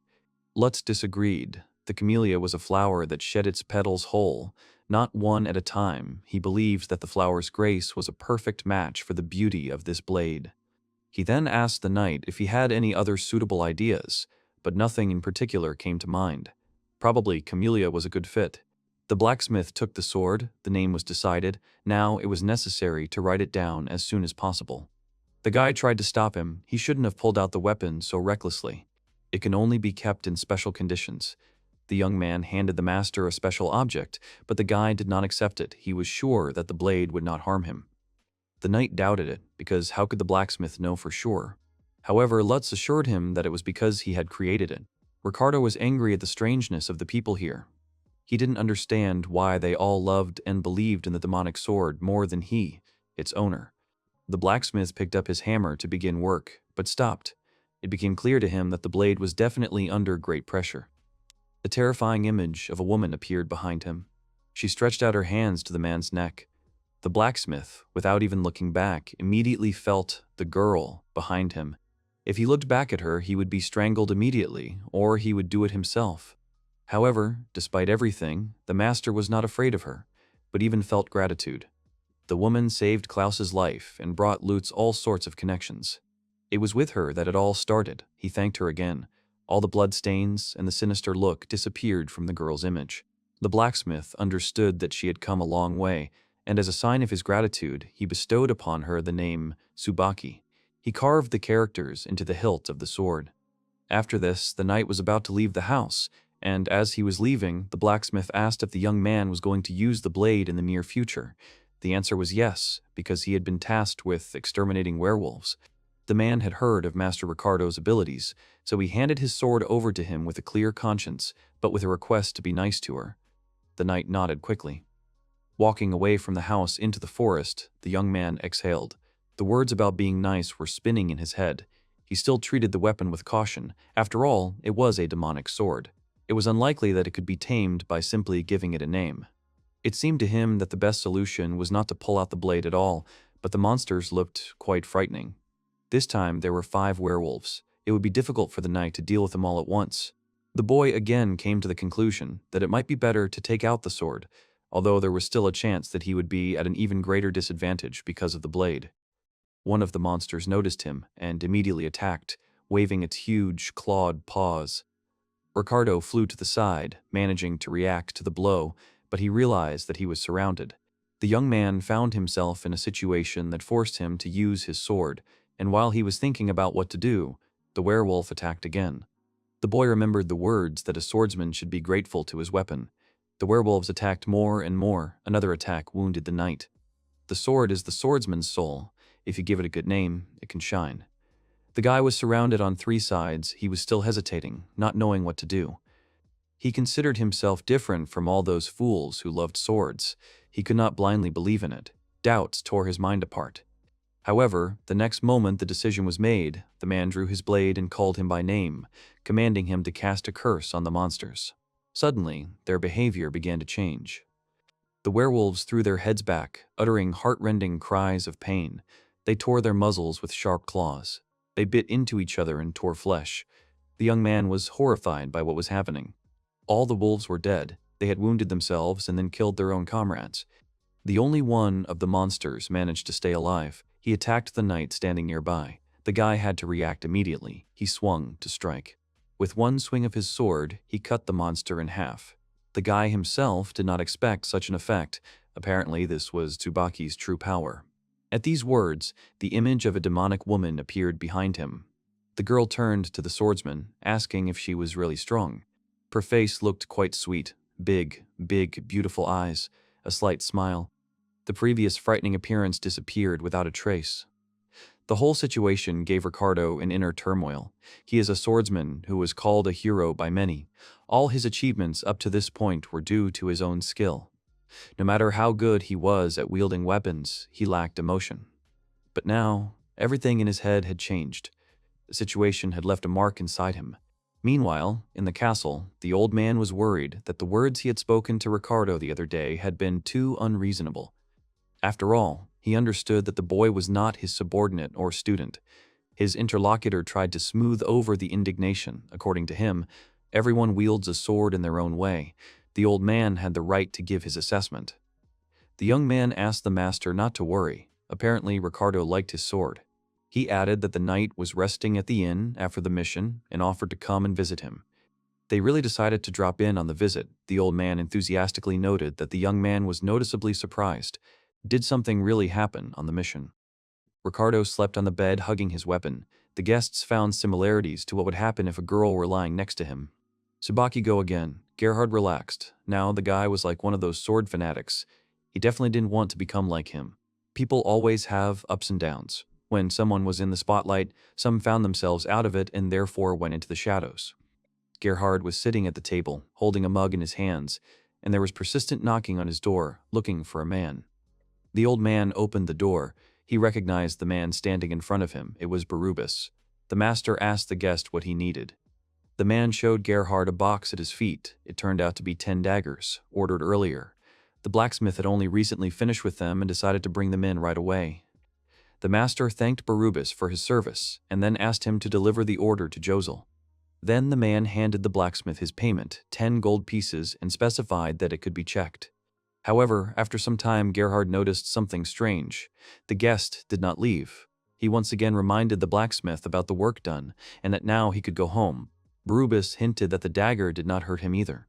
Lutz disagreed. The camellia was a flower that shed its petals whole, not one at a time. He believed that the flower's grace was a perfect match for the beauty of this blade. He then asked the knight if he had any other suitable ideas, but nothing in particular came to mind. Probably camellia was a good fit. The blacksmith took the sword. The name was decided. Now it was necessary to write it down as soon as possible. The guy tried to stop him. He shouldn't have pulled out the weapon so recklessly. It can only be kept in special conditions. The young man handed the master a special object, but the guy did not accept it. He was sure that the blade would not harm him. The knight doubted it, because how could the blacksmith know for sure? However, Lutz assured him that it was because he had created it. Ricardo was angry at the strangeness of the people here. He didn't understand why they all loved and believed in the demonic sword more than he, its owner. The blacksmith picked up his hammer to begin work, but stopped. It became clear to him that the blade was definitely under great pressure. A terrifying image of a woman appeared behind him. She stretched out her hands to the man's neck. The blacksmith, without even looking back, immediately felt the girl behind him. If he looked back at her, he would be strangled immediately, or he would do it himself. However, despite everything, the master was not afraid of her. but even felt gratitude. The woman saved Klaus's life and brought Lutz all sorts of connections. It was with her that it all started. He thanked her again. All the bloodstains and the sinister look disappeared from the girl's image. The blacksmith understood that she had come a long way, and as a sign of his gratitude, he bestowed upon her the name Sububaki. He carved the characters into the hilt of the sword. After this, the knight was about to leave the house, and as he was leaving, the blacksmith asked if the young man was going to use the blade in the near future. The answer was yes, because he had been tasked with exterminating werewolves. The man had heard of Master Ricardo's abilities, so he handed his sword over to him with a clear conscience, but with a request to be nice to her. The knight nodded quickly. Walking away from the house into the forest, the young man exhaled. The words about being nice were spinning in his head. He still treated the weapon with caution. After all, it was a demonic sword. It was unlikely that it could be tamed by simply giving it a name. It seemed to him that the best solution was not to pull out the blade at all, but the monsters looked quite frightening. This time there were 5 werewolves. It would be difficult for the knight to deal with them all at once. The boy again came to the conclusion that it might be better to take out the sword, although there was still a chance that he would be at an even greater disadvantage because of the blade. One of the monsters noticed him and immediately attacked, waving its huge, clawed paws. Ricardo flew to the side, managing to react to the blow, but he realized that he was surrounded. The young man found himself in a situation that forced him to use his sword, and while he was thinking about what to do, the werewolf attacked again. The boy remembered the words that a swordsman should be grateful to his weapon. The werewolves attacked more and more. Another attack wounded the knight. The sword is the swordsman's soul. If you give it a good name, it can shine. The guy was surrounded on 3 sides. He was still hesitating, not knowing what to do. He considered himself different from all those fools who loved swords. He could not blindly believe in it. Doubts tore his mind apart. However, the next moment the decision was made, the man drew his blade and called him by name, commanding him to cast a curse on the monsters. Suddenly, their behavior began to change. The werewolves threw their heads back, uttering heart-rending cries of pain. They tore their muzzles with sharp claws. They bit into each other and tore flesh. The young man was horrified by what was happening. All the wolves were dead. They had wounded themselves and then killed their own comrades. The only one of the monsters managed to stay alive. He attacked the knight standing nearby. The guy had to react immediately. He swung to strike. With one swing of his sword, he cut the monster in half. The guy himself did not expect such an effect. Apparently, this was Tsubaki's true power. At these words, the image of a demonic woman appeared behind him. The girl turned to the swordsman, asking if she was really strong. Her face looked quite sweet. Big, beautiful eyes. A slight smile. The previous frightening appearance disappeared without a trace. The whole situation gave Ricardo an inner turmoil. He is a swordsman who was called a hero by many. All his achievements up to this point were due to his own skill. No matter how good he was at wielding weapons, he lacked emotion. But now, everything in his head had changed. The situation had left a mark inside him. Meanwhile, in the castle, the old man was worried that the words he had spoken to Ricardo the other day had been too unreasonable. After all, he understood that the boy was not his subordinate or student. His interlocutor tried to smooth over the indignation. According to him, everyone wields a sword in their own way. The old man had the right to give his assessment. The young man asked the master not to worry. Apparently, Ricardo liked his sword. He added that the knight was resting at the inn after the mission and offered to come and visit him. They really decided to drop in on the visit. The old man enthusiastically noted that the young man was noticeably surprised. Did something really happen on the mission? Ricardo slept on the bed hugging his weapon. The guests found similarities to what would happen if a girl were lying next to him. Subaki go again. Gerhard relaxed. Now the guy was like one of those sword fanatics. He definitely didn't want to become like him. People always have ups and downs. When someone was in the spotlight, some found themselves out of it and therefore went into the shadows. Gerhard was sitting at the table, holding a mug in his hands, and there was persistent knocking on his door, looking for a man. The old man opened the door. He recognized the man standing in front of him. It was Barubas. The master asked the guest what he needed. The man showed Gerhard a box at his feet. It turned out to be 10 daggers, ordered earlier. The blacksmith had only recently finished with them and decided to bring them in right away. The master thanked Barubas for his service and then asked him to deliver the order to Josel. Then the man handed the blacksmith his payment, 10 gold pieces, and specified that it could be checked. However, after some time, Gerhard noticed something strange. The guest did not leave. He once again reminded the blacksmith about the work done, and that now he could go home. Barubus hinted that the dagger did not hurt him either.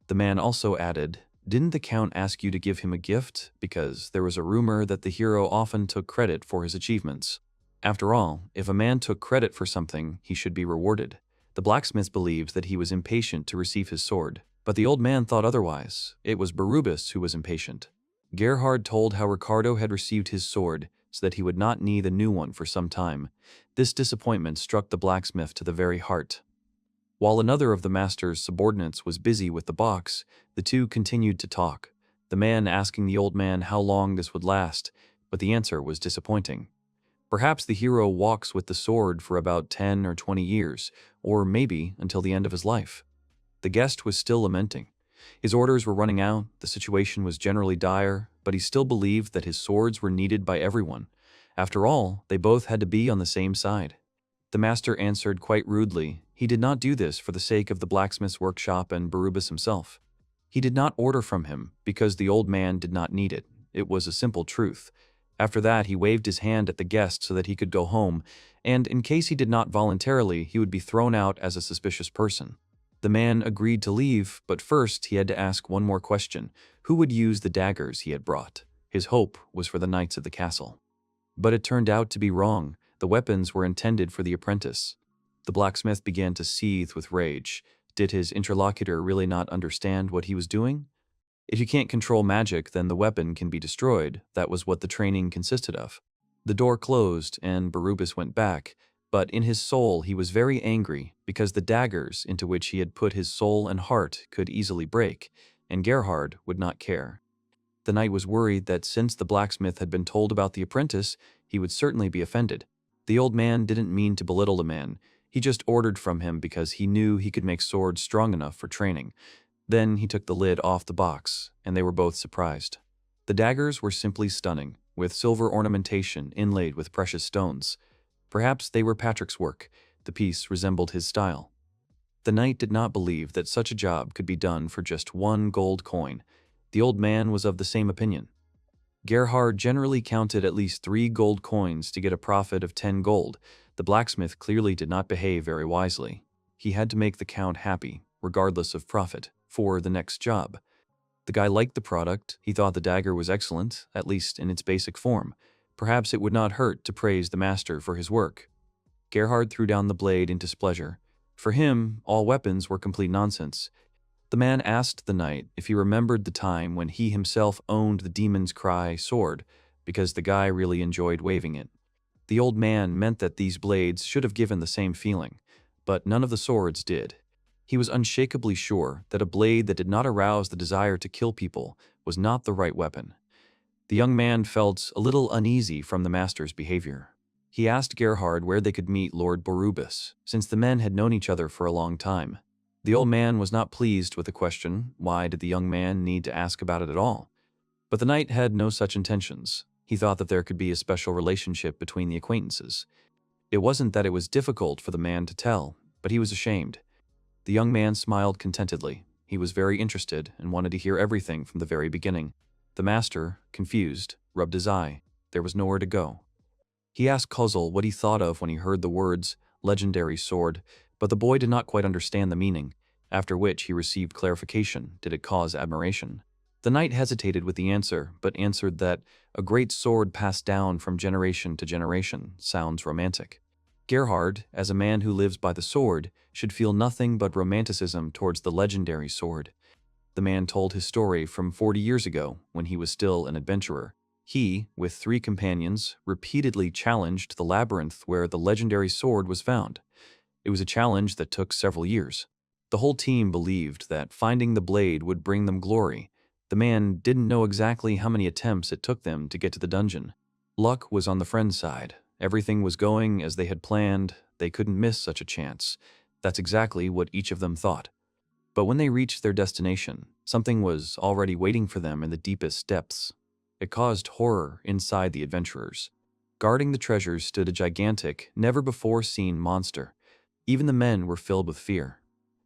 The man also added, "Didn't the Count ask you to give him a gift? Because there was a rumor that the hero often took credit for his achievements. After all, if a man took credit for something, he should be rewarded." The blacksmith believed that he was impatient to receive his sword, but the old man thought otherwise. It was Barubus who was impatient. Gerhard told how Ricardo had received his sword so that he would not need a new one for some time. This disappointment struck the blacksmith to the very heart. While another of the master's subordinates was busy with the box, the two continued to talk, the man asking the old man how long this would last, but the answer was disappointing. Perhaps the hero walks with the sword for about 10 or 20 years, or maybe until the end of his life. The guest was still lamenting. His orders were running out, the situation was generally dire, but he still believed that his swords were needed by everyone. After all, they both had to be on the same side. The master answered quite rudely. He did not do this for the sake of the blacksmith's workshop and Barubus himself. He did not order from him because the old man did not need it. It was a simple truth. After that, he waved his hand at the guest so that he could go home, and in case he did not voluntarily, he would be thrown out as a suspicious person. The man agreed to leave, but first he had to ask one more question. Who would use the daggers he had brought? His hope was for the knights of the castle. But it turned out to be wrong. The weapons were intended for the apprentice. The blacksmith began to seethe with rage. Did his interlocutor really not understand what he was doing? If you can't control magic, then the weapon can be destroyed. That was what the training consisted of. The door closed, and Barubus went back, but in his soul he was very angry because the daggers into which he had put his soul and heart could easily break, and Gerhard would not care. The knight was worried that since the blacksmith had been told about the apprentice, he would certainly be offended. The old man didn't mean to belittle the man. He just ordered from him because he knew he could make swords strong enough for training. Then he took the lid off the box, and they were both surprised. The daggers were simply stunning, with silver ornamentation inlaid with precious stones. Perhaps they were Patrick's work. The piece resembled his style. The knight did not believe that such a job could be done for just 1 gold coin. The old man was of the same opinion. Gerhard generally counted at least 3 gold coins to get a profit of 10 gold. The blacksmith clearly did not behave very wisely. He had to make the count happy, regardless of profit, for the next job. The guy liked the product. He thought the dagger was excellent, at least in its basic form. Perhaps it would not hurt to praise the master for his work. Gerhard threw down the blade in displeasure. For him, all weapons were complete nonsense. The man asked the knight if he remembered the time when he himself owned the Demon's Cry sword, because the guy really enjoyed waving it. The old man meant that these blades should have given the same feeling, but none of the swords did. He was unshakably sure that a blade that did not arouse the desire to kill people was not the right weapon. The young man felt a little uneasy from the master's behavior. He asked Gerhard where they could meet Lord Barubus, since the men had known each other for a long time. The old man was not pleased with the question. Why did the young man need to ask about it at all? But the knight had no such intentions. He thought that there could be a special relationship between the acquaintances. It wasn't that it was difficult for the man to tell, but he was ashamed. The young man smiled contentedly. He was very interested and wanted to hear everything from the very beginning. The master, confused, rubbed his eye. There was nowhere to go. He asked Kozel what he thought of when he heard the words, legendary sword, but the boy did not quite understand the meaning, after which he received clarification. Did it cause admiration? The knight hesitated with the answer, but answered that a great sword passed down from generation to generation sounds romantic. Gerhard, as a man who lives by the sword, should feel nothing but romanticism towards the legendary sword. The man told his story from 40 years ago, when he was still an adventurer. He, with 3 companions, repeatedly challenged the labyrinth where the legendary sword was found. It was a challenge that took several years. The whole team believed that finding the blade would bring them glory. The man didn't know exactly how many attempts it took them to get to the dungeon. Luck was on the friend's side. Everything was going as they had planned. They couldn't miss such a chance. That's exactly what each of them thought. But when they reached their destination, something was already waiting for them in the deepest depths. It caused horror inside the adventurers. Guarding the treasures stood a gigantic, never-before-seen monster. Even the men were filled with fear.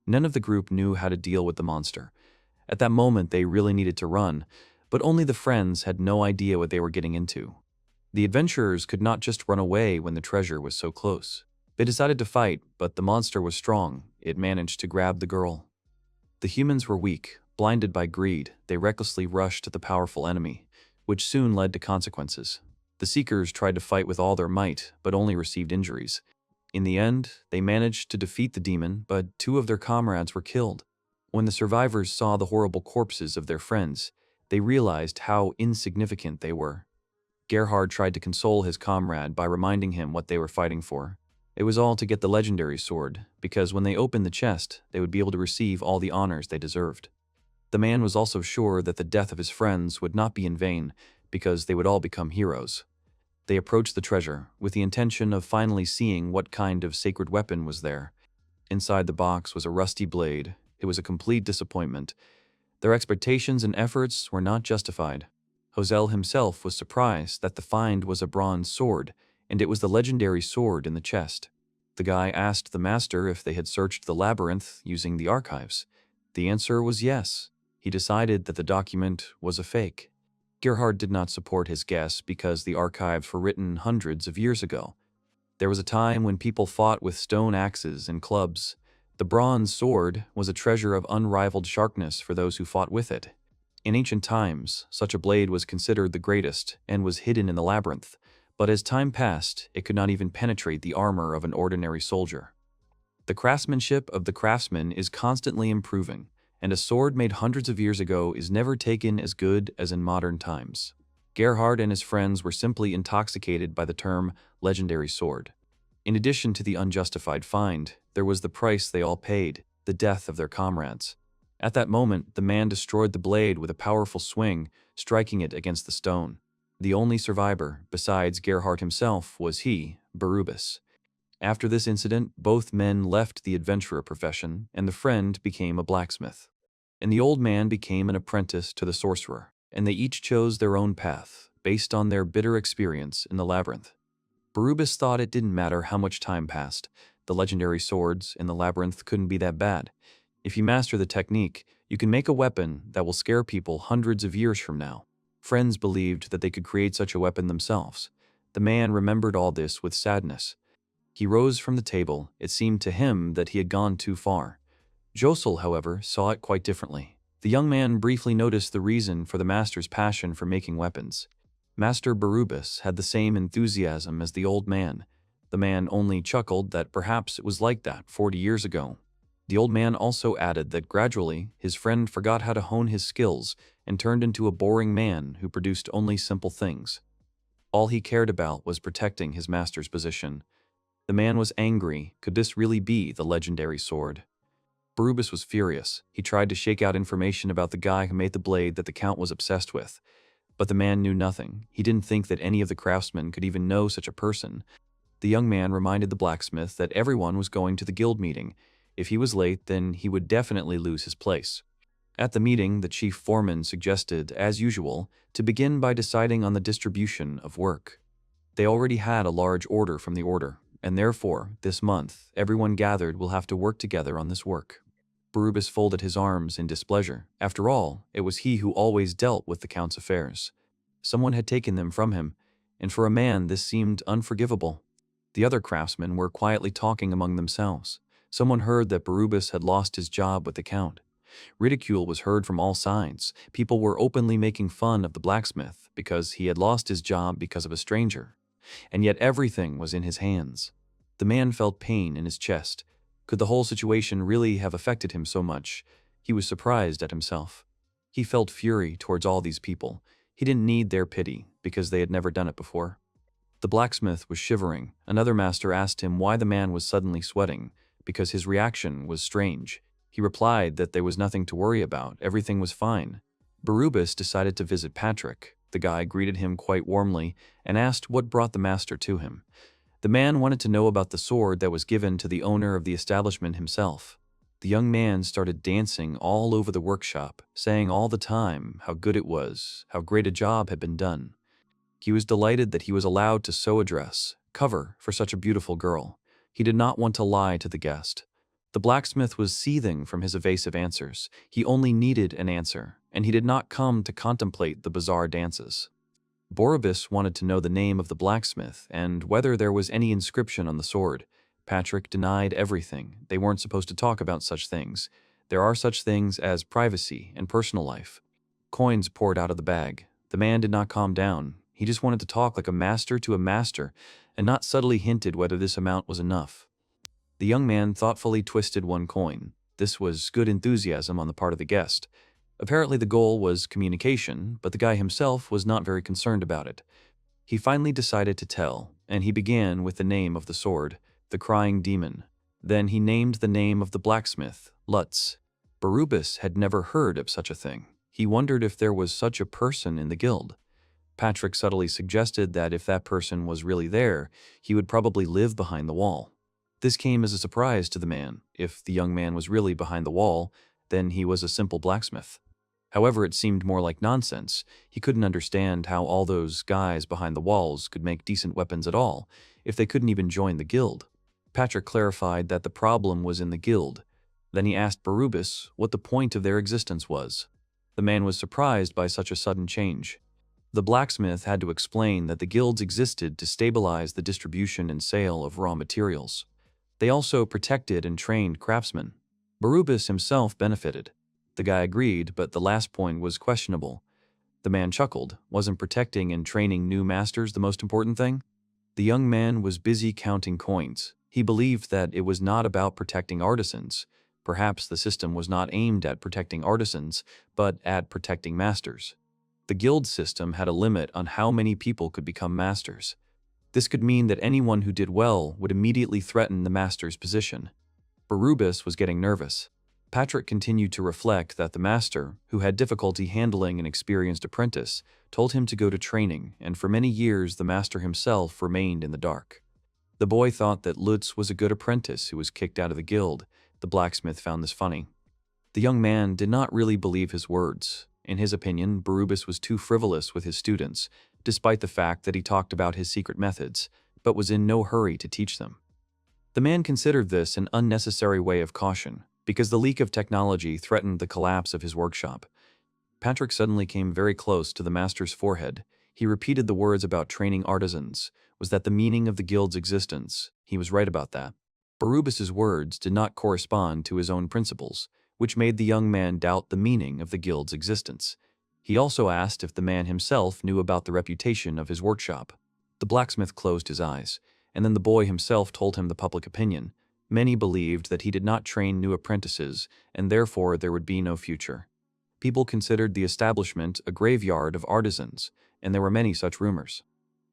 None of the group knew how to deal with the monster. At that moment, they really needed to run, But only the friends had no idea what they were getting into. The adventurers could not just run away when the treasure was so close. They decided to fight, but the monster was strong. It managed to grab the girl. The humans were weak. Blinded by greed, they recklessly rushed to the powerful enemy, which soon led to consequences. The Seekers tried to fight with all their might, but only received injuries. In the end, they managed to defeat the demon, but 2 of their comrades were killed. When the survivors saw the horrible corpses of their friends, they realized how insignificant they were. Gerhard tried to console his comrade by reminding him what they were fighting for. It was all to get the legendary sword, because when they opened the chest, they would be able to receive all the honors they deserved. The man was also sure that the death of his friends would not be in vain, because they would all become heroes. They approached the treasure with the intention of finally seeing what kind of sacred weapon was there. Inside the box was a rusty blade. It was a complete disappointment. Their expectations and efforts were not justified. Hosel himself was surprised that the find was a bronze sword, and it was the legendary sword in the chest. The guy asked the master if they had searched the labyrinth using the archives. The answer was yes. He decided that the document was a fake. Gerhard did not support his guess because the archives were written hundreds of years ago. There was a time when people fought with stone axes and clubs. The bronze sword was a treasure of unrivaled sharpness for those who fought with it. In ancient times, such a blade was considered the greatest and was hidden in the labyrinth, but as time passed, it could not even penetrate the armor of an ordinary soldier. The craftsmanship of the craftsman is constantly improving, and a sword made hundreds of years ago is never taken as good as in modern times. Gerhard and his friends were simply intoxicated by the term legendary sword. In addition to the unjustified find, there was the price they all paid, the death of their comrades. At that moment, the man destroyed the blade with a powerful swing, striking it against the stone. The only survivor, besides Gerhard himself, was he, Barubas. After this incident, both men left the adventurer profession, and the friend became a blacksmith. And the old man became an apprentice to the sorcerer, and they each chose their own path, based on their bitter experience in the labyrinth. Barubas thought it didn't matter how much time passed. The legendary swords in the labyrinth couldn't be that bad. If you master the technique, you can make a weapon that will scare people hundreds of years from now. Friends believed that they could create such a weapon themselves. The man remembered all this with sadness. He rose from the table. It seemed to him that he had gone too far. Josel, however, saw it quite differently. The young man briefly noticed the reason for the master's passion for making weapons. Master Barubas had the same enthusiasm as the old man. The man only chuckled that perhaps it was like that 40 years ago. The old man also added that gradually his friend forgot how to hone his skills and turned into a boring man who produced only simple things. All he cared about was protecting his master's position. The man was angry. Could this really be the legendary sword? Barubas was furious. He tried to shake out information about the guy who made the blade that the Count was obsessed with. But the man knew nothing. He didn't think that any of the craftsmen could even know such a person. The young man reminded the blacksmith that everyone was going to the guild meeting. If he was late, then he would definitely lose his place. At the meeting, the chief foreman suggested, as usual, to begin by deciding on the distribution of work. They already had a large order from the order, and therefore, this month, everyone gathered will have to work together on this work. Barubas folded his arms in displeasure. After all, it was he who always dealt with the Count's affairs. Someone had taken them from him, and for a man this seemed unforgivable. The other craftsmen were quietly talking among themselves. Someone heard that Barubas had lost his job with the Count. Ridicule was heard from all sides. People were openly making fun of the blacksmith because he had lost his job because of a stranger. And yet everything was in his hands. The man felt pain in his chest. Could the whole situation really have affected him so much? He was surprised at himself. He felt fury towards all these people. He didn't need their pity because they had never done it before. The blacksmith was shivering. Another master asked him why the man was suddenly sweating, because his reaction was strange. He replied that there was nothing to worry about, everything was fine. Barubas decided to visit Patrick. The guy greeted him quite warmly and asked what brought the master to him. The man wanted to know about the sword that was given to the owner of the establishment himself. The young man started dancing all over the workshop, saying all the time how good it was, how great a job had been done. He was delighted that he was allowed to sew a dress, cover for such a beautiful girl. He did not want to lie to the guest. The blacksmith was seething from his evasive answers. He only needed an answer. and he did not come to contemplate the bizarre dances. Borubis wanted to know the name of the blacksmith and whether there was any inscription on the sword. Patrick denied everything. They weren't supposed to talk about such things. There are such things as privacy and personal life. Coins poured out of the bag. The man did not calm down. He just wanted to talk like a master to a master and not subtly hinted whether this amount was enough. The young man thoughtfully twisted one coin. This was good enthusiasm on the part of the guest. Apparently the goal was communication, but the guy himself was not very concerned about it. He finally decided to tell, and he began with the name of the sword, the Crying Demon. Then he named the name of the blacksmith, Rutz. Borubis had never heard of such a thing. He wondered if there was such a person in the guild. Patrick subtly suggested that if that person was really there, he would probably live behind the wall. This came as a surprise to the man. If the young man was really behind the wall, then he was a simple blacksmith. However, it seemed more like nonsense. He couldn't understand how all those guys behind the walls could make decent weapons at all, if they couldn't even join the guild. Patrick clarified that the problem was in the guild. Then he asked Borubis what the point of their existence was. The man was surprised by such a sudden change. The blacksmith had to explain that the guilds existed to stabilize the distribution and sale of raw materials. They also protected and trained craftsmen. Borubis himself benefited. The guy agreed, but the last point was questionable. The man chuckled. Wasn't protecting and training new masters the most important thing? The young man was busy counting coins. He believed that it was not about protecting artisans. Perhaps the system was not aimed at protecting artisans, but at protecting masters. The guild system had a limit on how many people could become masters. This could mean that anyone who did well would immediately threaten the master's position. Borubis was getting nervous. Patrick continued to reflect that the master, who had difficulty handling an experienced apprentice, told him to go to training, and for many years the master himself remained in the dark. The boy thought that Lutz was a good apprentice who was kicked out of the guild. The blacksmith found this funny. The young man did not really believe his words. In his opinion, Borubis was too frivolous with his students, despite the fact that he talked about his secret methods, but was in no hurry to teach them. The man considered this an unnecessary way of caution, because the leak of technology threatened the collapse of his workshop. Patrick suddenly came very close to the master's forehead. He repeated the words about training artisans. Was that the meaning of the guild's existence? He was right about that. Borubis's words did not correspond to his own principles, which made the young man doubt the meaning of the guild's existence. He also asked if the man himself knew about the reputation of his workshop. The blacksmith closed his eyes, and then the boy himself told him the public opinion. Many believed that he did not train new apprentices, and therefore there would be no future. People considered the establishment a graveyard of artisans, and there were many such rumors.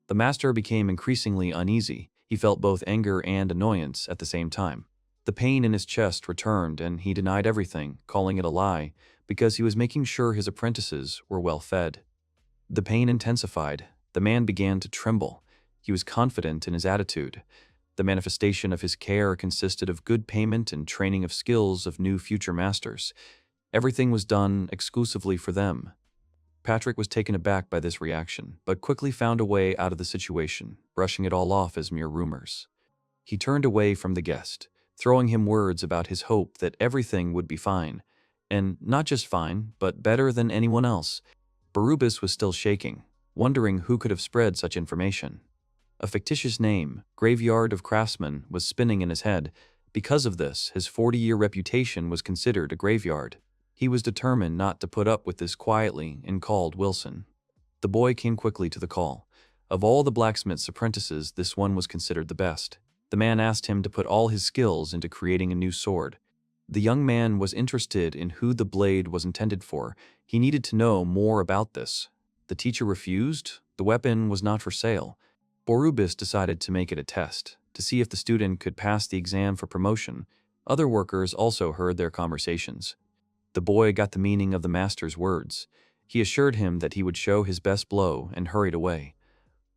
The master became increasingly uneasy. He felt both anger and annoyance at the same time. The pain in his chest returned, and he denied everything, calling it a lie, because he was making sure his apprentices were well fed. The pain intensified. The man began to tremble. He was confident in his attitude. The manifestation of his care consisted of good payment and training of skills of new future masters. Everything was done exclusively for them. Patrick was taken aback by this reaction, but quickly found a way out of the situation, brushing it all off as mere rumors. He turned away from the guest, throwing him words about his hope that everything would be fine, and not just fine, but better than anyone else. Borubis was still shaking, wondering who could have spread such information. A fictitious name, Graveyard of Craftsmen, was spinning in his head. Because of this, his 40-year reputation was considered a graveyard. He was determined not to put up with this quietly and called Wilson. The boy came quickly to the call. Of all the blacksmith's apprentices, this one was considered the best. The man asked him to put all his skills into creating a new sword. The young man was interested in who the blade was intended for. He needed to know more about this. The teacher refused. The weapon was not for sale. Borubis decided to make it a test, to see if the student could pass the exam for promotion. Other workers also heard their conversations. The boy got the meaning of the master's words. He assured him that he would show his best blow and hurried away.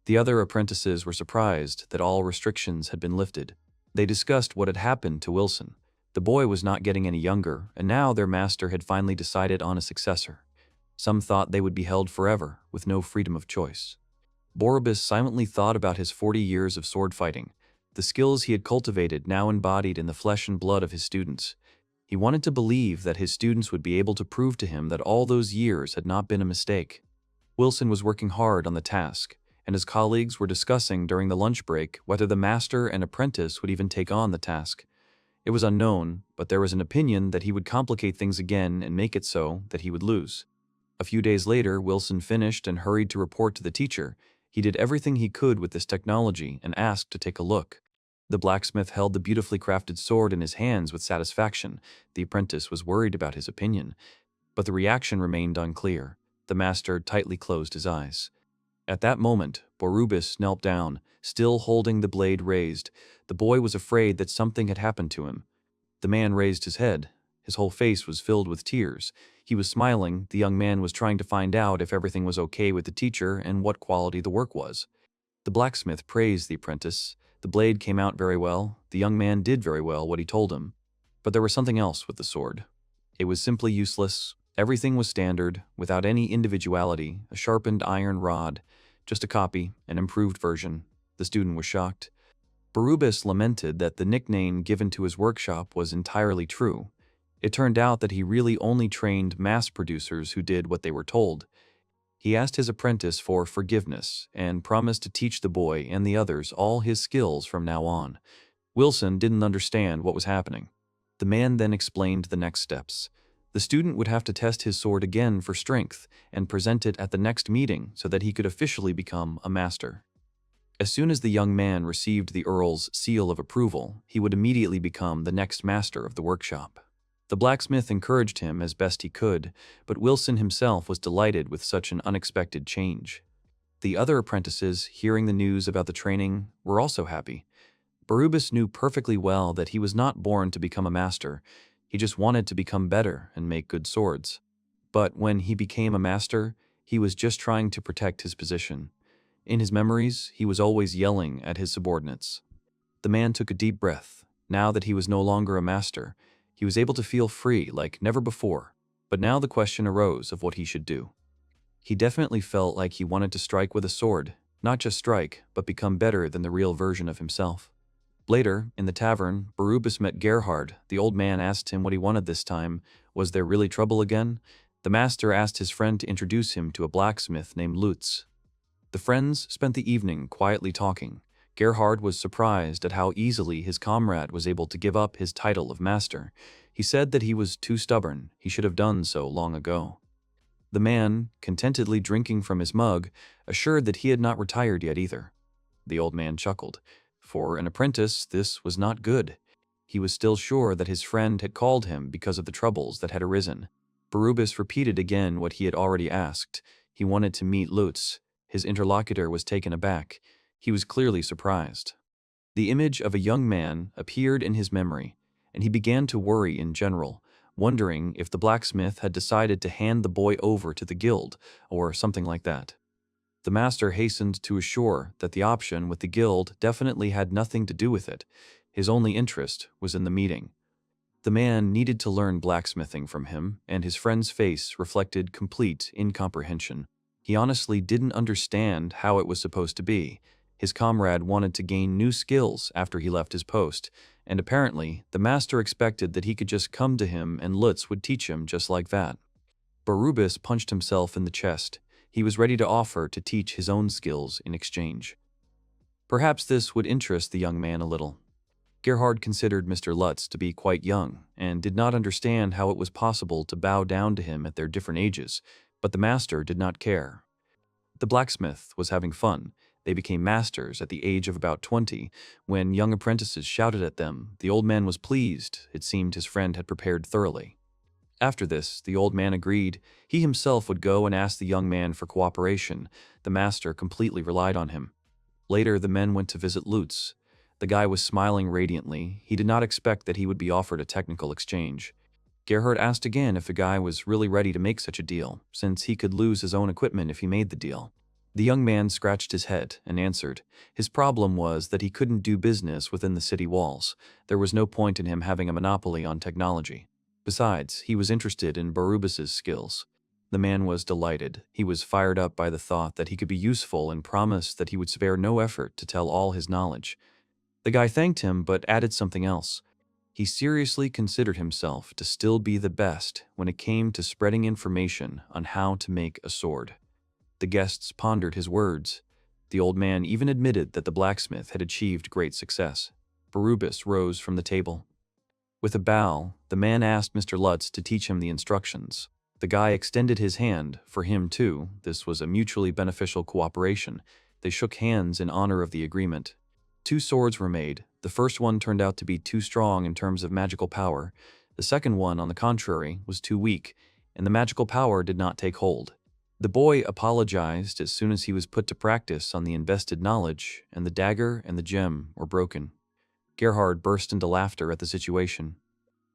The other apprentices were surprised that all restrictions had been lifted. They discussed what had happened to Wilson. The boy was not getting any younger, and now their master had finally decided on a successor. Some thought they would be held forever, with no freedom of choice. Borubis silently thought about his 40 years of sword fighting, the skills he had cultivated now embodied in the flesh and blood of his students. He wanted to believe that his students would be able to prove to him that all those years had not been a mistake. Wilson was working hard on the task, and his colleagues were discussing during the lunch break whether the master and apprentice would even take on the task. It was unknown, but there was an opinion that he would complicate things again and make it so that he would lose. A few days later, Wilson finished and hurried to report to the teacher. He did everything he could with this technology and asked to take a look. The blacksmith held the beautifully crafted sword in his hands with satisfaction. The apprentice was worried about his opinion, but the reaction remained unclear. The master tightly closed his eyes. At that moment, Borubis knelt down, still holding the blade raised. The boy was afraid that something had happened to him. The man raised his head. His whole face was filled with tears. He was smiling. The young man was trying to find out if everything was okay with the teacher and what quality the work was. The blacksmith praised the apprentice. The blade came out very well. The young man did very well what he told him. But there was something else with the sword. It was simply useless. Everything was standard, without any individuality, a sharpened iron rod, just a copy, an improved version. The student was shocked. Borubis lamented that the nickname given to his workshop was entirely true. It turned out that he really only trained mass producers who did what they were told. He asked his apprentice for forgiveness and promised to teach the boy and the others all his skills from now on. Wilson didn't understand what was happening. The man then explained the next steps. The student would have to test his sword again for strength and present it at the next meeting so that he could officially become a master. As soon as the young man received the Earl's seal of approval, he would immediately become the next master of the workshop. The blacksmith encouraged him as best he could, but Wilson himself was delighted with such an unexpected change. The other apprentices, hearing the news about the training, were also happy. Borubis knew perfectly well that he was not born to become a master. He just wanted to become better and make good swords. But when he became a master, he was just trying to protect his position. In his memories, he was always yelling at his subordinates. The man took a deep breath. Now that he was no longer a master, he was able to feel free like never before. But now the question arose of what he should do. He definitely felt like he wanted to strike with a sword, not just strike, but become better than the real version of himself. Later, in the tavern, Borubis met Gerhard. The old man asked him what he wanted this time. Was there really trouble again? The master asked his friend to introduce him to a blacksmith named Rutz. The friends spent the evening quietly talking. Gerhard was surprised at how easily his comrade was able to give up his title of master. He said that he was too stubborn. He should have done so long ago. The man, contentedly drinking from his mug, assured that he had not retired yet either. The old man chuckled. For an apprentice, this was not good. He was still sure that his friend had called him because of the troubles that had arisen. Borubis repeated again what he had already asked. He wanted to meet Rutz. His interlocutor was taken aback. He was clearly surprised. The image of a young man appeared in his memory, and he began to worry in general, wondering if the blacksmith had decided to hand the boy over to the guild, or something like that. The master hastened to assure that the option with the guild definitely had nothing to do with it. His only interest was in the meeting. The man needed to learn blacksmithing from him, and his friend's face reflected complete incomprehension. He honestly didn't understand how it was supposed to be. His comrade wanted to gain new skills after he left his post, and apparently the master expected that he could just come to him and Rutz would teach him just like that. Borubis punched himself in the chest. He was ready to offer to teach his own skills in exchange. Perhaps this would interest the young man a little. Gerhard considered Mr. Lutz to be quite young, and did not understand how it was possible to bow down to him at their different ages, but the master did not care. The blacksmith was having fun. They became masters at the age of about 20. When young apprentices shouted at them, the old man was pleased. It seemed his friend had prepared thoroughly. After this, the old man agreed. He himself would go and ask the young man for cooperation. The master completely relied on him. Later, the men went to visit Rutz. The guy was smiling radiantly. He did not expect that he would be offered a technical exchange. Gerhard asked again if the guy was really ready to make such a deal, since he could lose his own equipment if he made the deal. The young man scratched his head and answered. His problem was that he couldn't do business within the city walls. There was no point in him having a monopoly on technology. Besides, he was interested in Borubis's skills. The man was delighted. He was fired up by the thought that he could be useful and promised that he would spare no effort to tell all his knowledge. The guy thanked him but added something else. He seriously considered himself to still be the best when it came to spreading information on how to make a sword. The guests pondered his words. The old man even admitted that the blacksmith had achieved great success. Barubus rose from the table. With a bow, the man asked Mr. Lutz to teach him the instructions. The guy extended his hand, for him too. This was a mutually beneficial cooperation. They shook hands in honor of the agreement. 2 swords were made. The first one turned out to be too strong in terms of magical power. The second one, on the contrary, was too weak, and the magical power did not take hold. The boy apologized as soon as he was put to practice on the invested knowledge, and the dagger and the gem were broken. Gerhard burst into laughter at the situation.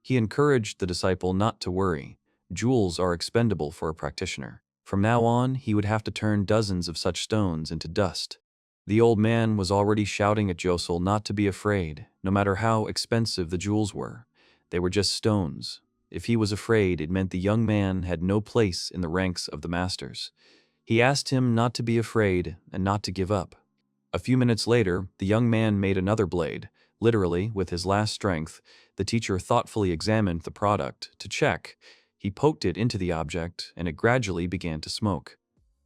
He encouraged the disciple not to worry. Jewels are expendable for a practitioner. From now on, he would have to turn dozens of such stones into dust. The old man was already shouting at Josel not to be afraid, no matter how expensive the jewels were. They were just stones. If he was afraid, it meant the young man had no place in the ranks of the masters. He asked him not to be afraid and not to give up. A few minutes later, the young man made another blade. Literally, with his last strength, the teacher thoughtfully examined the product to check. He poked it into the object, and it gradually began to smoke.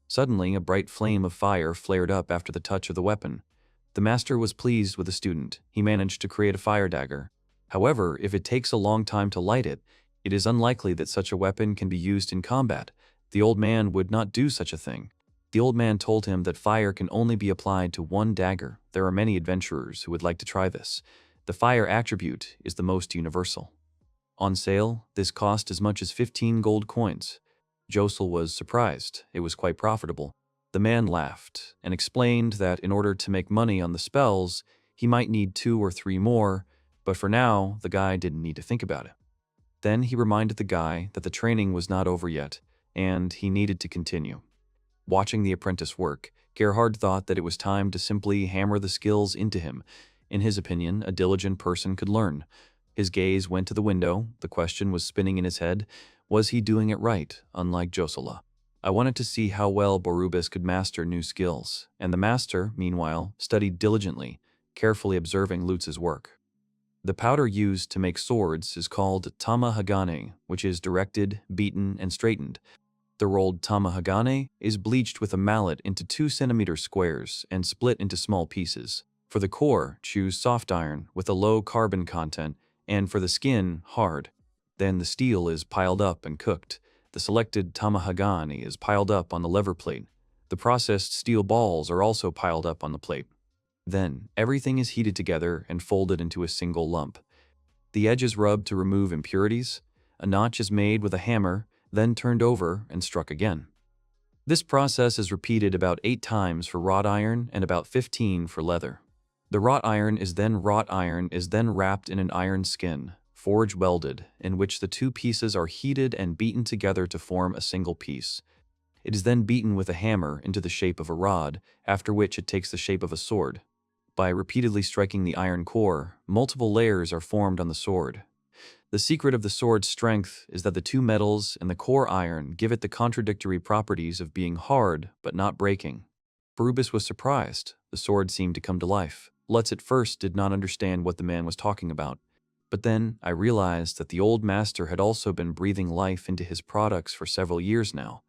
Suddenly, a bright flame of fire flared up after the touch of the weapon. The master was pleased with the student. He managed to create a fire dagger. However, if it takes a long time to light it, it is unlikely that such a weapon can be used in combat. The old man would not do such a thing. The old man told him that fire can only be applied to one dagger. There are many adventurers who would like to try this. The fire attribute is the most universal. On sale, this cost as much as 15 gold coins. Josel was surprised. It was quite profitable. The man laughed and explained that in order to make money on the spells, he might need 2 or 3 more, but for now, the guy didn't need to think about it. Then he reminded the guy that the training was not over yet, and he needed to continue. Watching the apprentice work, Gerhard thought that it was time to simply hammer the skills into him. In his opinion, a diligent person could learn. His gaze went to the window. The question was spinning in his head. Was he doing it right, unlike Josela? I wanted to see how well Barubus could master new skills, and the master, meanwhile, studied diligently, carefully observing Lutz's work. The powder used to make swords is called tamahagane, which is directed, beaten, and straightened. The rolled tamahagane is bleached with a mallet into 2-centimeter squares and split into small pieces. For the core, choose soft iron with a low carbon content, and for the skin, hard. Then the steel is piled up and cooked. The selected tamahagane is piled up on the lever plate. The processed steel balls are also piled up on the plate. Then, everything is heated together and folded into a single lump. The edge is rubbed to remove impurities. A notch is made with a hammer, then turned over and struck again. This process is repeated about 8 times for wrought iron and about 15 for leather. The wrought iron is then wrapped in an iron skin, forge welded, in which the 2 pieces are heated and beaten together to form a single piece. It is then beaten with a hammer into the shape of a rod, after which it takes the shape of a sword. By repeatedly striking the iron core, multiple layers are formed on the sword. The secret of the sword's strength is that the 2 metals and the core iron give it the contradictory properties of being hard but not breaking. Barubus was surprised. The sword seemed to come to life. Lutz at first did not understand what the man was talking about. But then I realized that the old master had also been breathing life into his products for several years now.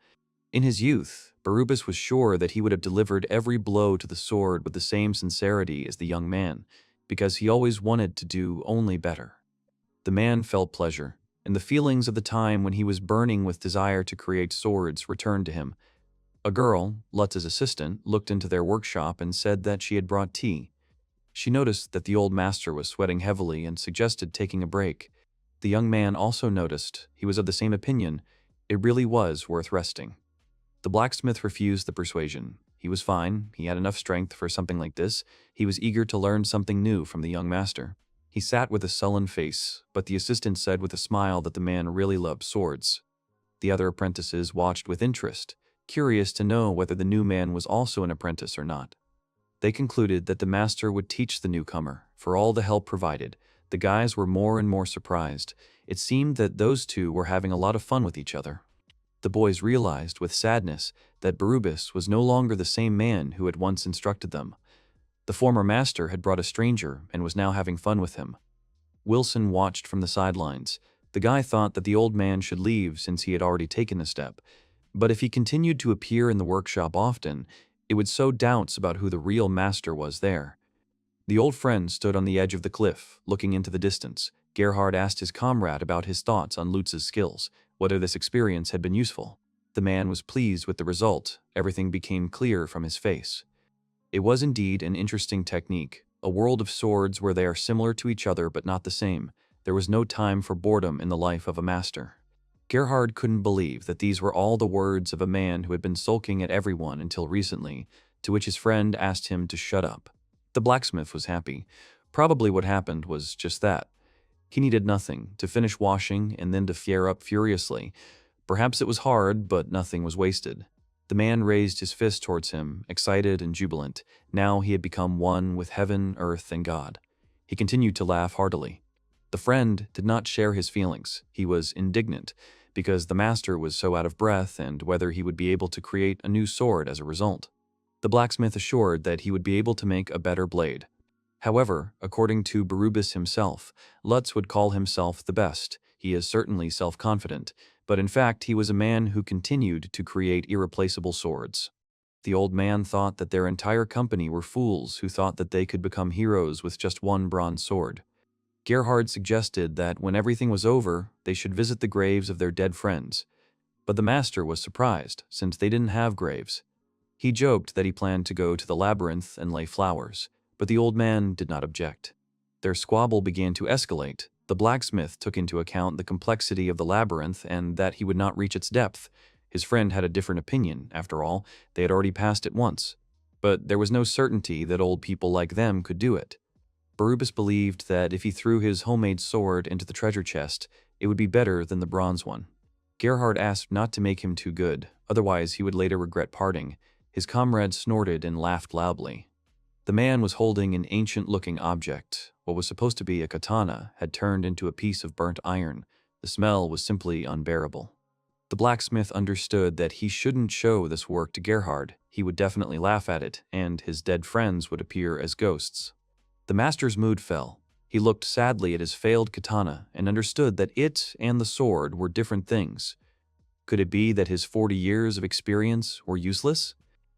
In his youth, Barubus was sure that he would have delivered every blow to the sword with the same sincerity as the young man, because he always wanted to do only better. The man felt pleasure, and the feelings of the time when he was burning with desire to create swords returned to him. A girl, Lutz's assistant, looked into their workshop and said that she had brought tea. She noticed that the old master was sweating heavily and suggested taking a break. The young man also noticed. He was of the same opinion. It really was worth resting. The blacksmith refused the persuasion. He was fine. He had enough strength for something like this. He was eager to learn something new from the young master. He sat with a sullen face, but the assistant said with a smile that the man really loved swords. The other apprentices watched with interest, curious to know whether the new man was also an apprentice or not. They concluded that the master would teach the newcomer, for all the help provided. The guys were more and more surprised. It seemed that those 2 were having a lot of fun with each other. The boys realized with sadness that Barubus was no longer the same man who had once instructed them. The former master had brought a stranger and was now having fun with him. Wilson watched from the sidelines. The guy thought that the old man should leave since he had already taken a step. But if he continued to appear in the workshop often, it would sow doubts about who the real master was there. The old friend stood on the edge of the cliff, looking into the distance. Gerhard asked his comrade about his thoughts on Lutz's skills, whether this experience had been useful. The man was pleased with the result. Everything became clear from his face. It was indeed an interesting technique, a world of swords where they are similar to each other but not the same. There was no time for boredom in the life of a master. Gerhard couldn't believe that these were all the words of a man who had been sulking at everyone until recently, to which his friend asked him to shut up. The blacksmith was happy. Probably what happened was just that. He needed nothing, to finish washing and then to flare up furiously. Perhaps it was hard, but nothing was wasted. The man raised his fist towards him, excited and jubilant. Now he had become one with heaven, earth, and God. He continued to laugh heartily. The friend did not share his feelings. He was indignant, because the master was so out of breath and whether he would be able to create a new sword as a result. The blacksmith assured that he would be able to make a better blade. However, according to Barubis himself, Lutz would call himself the best. He is certainly self-confident, but in fact he was a man who continued to create irreplaceable swords. The old man thought that their entire company were fools who thought that they could become heroes with just one bronze sword. Gerhard suggested that when everything was over, they should visit the graves of their dead friends. But the master was surprised, since they didn't have graves. He joked that he planned to go to the labyrinth and lay flowers, but the old man did not object. Their squabble began to escalate. The blacksmith took into account the complexity of the labyrinth and that he would not reach its depth. His friend had a different opinion. After all, they had already passed it once. But there was no certainty that old people like them could do it. Barubis believed that if he threw his homemade sword into the treasure chest, it would be better than the bronze one. Gerhard asked not to make him too good, otherwise he would later regret parting. His comrade snorted and laughed loudly. The man was holding an ancient-looking object. What was supposed to be a katana had turned into a piece of burnt iron. The smell was simply unbearable. The blacksmith understood that he shouldn't show this work to Gerhard. He would definitely laugh at it, and his dead friends would appear as ghosts. The master's mood fell. He looked sadly at his failed katana and understood that it and the sword were different things. Could it be that his 40 years of experience were useless?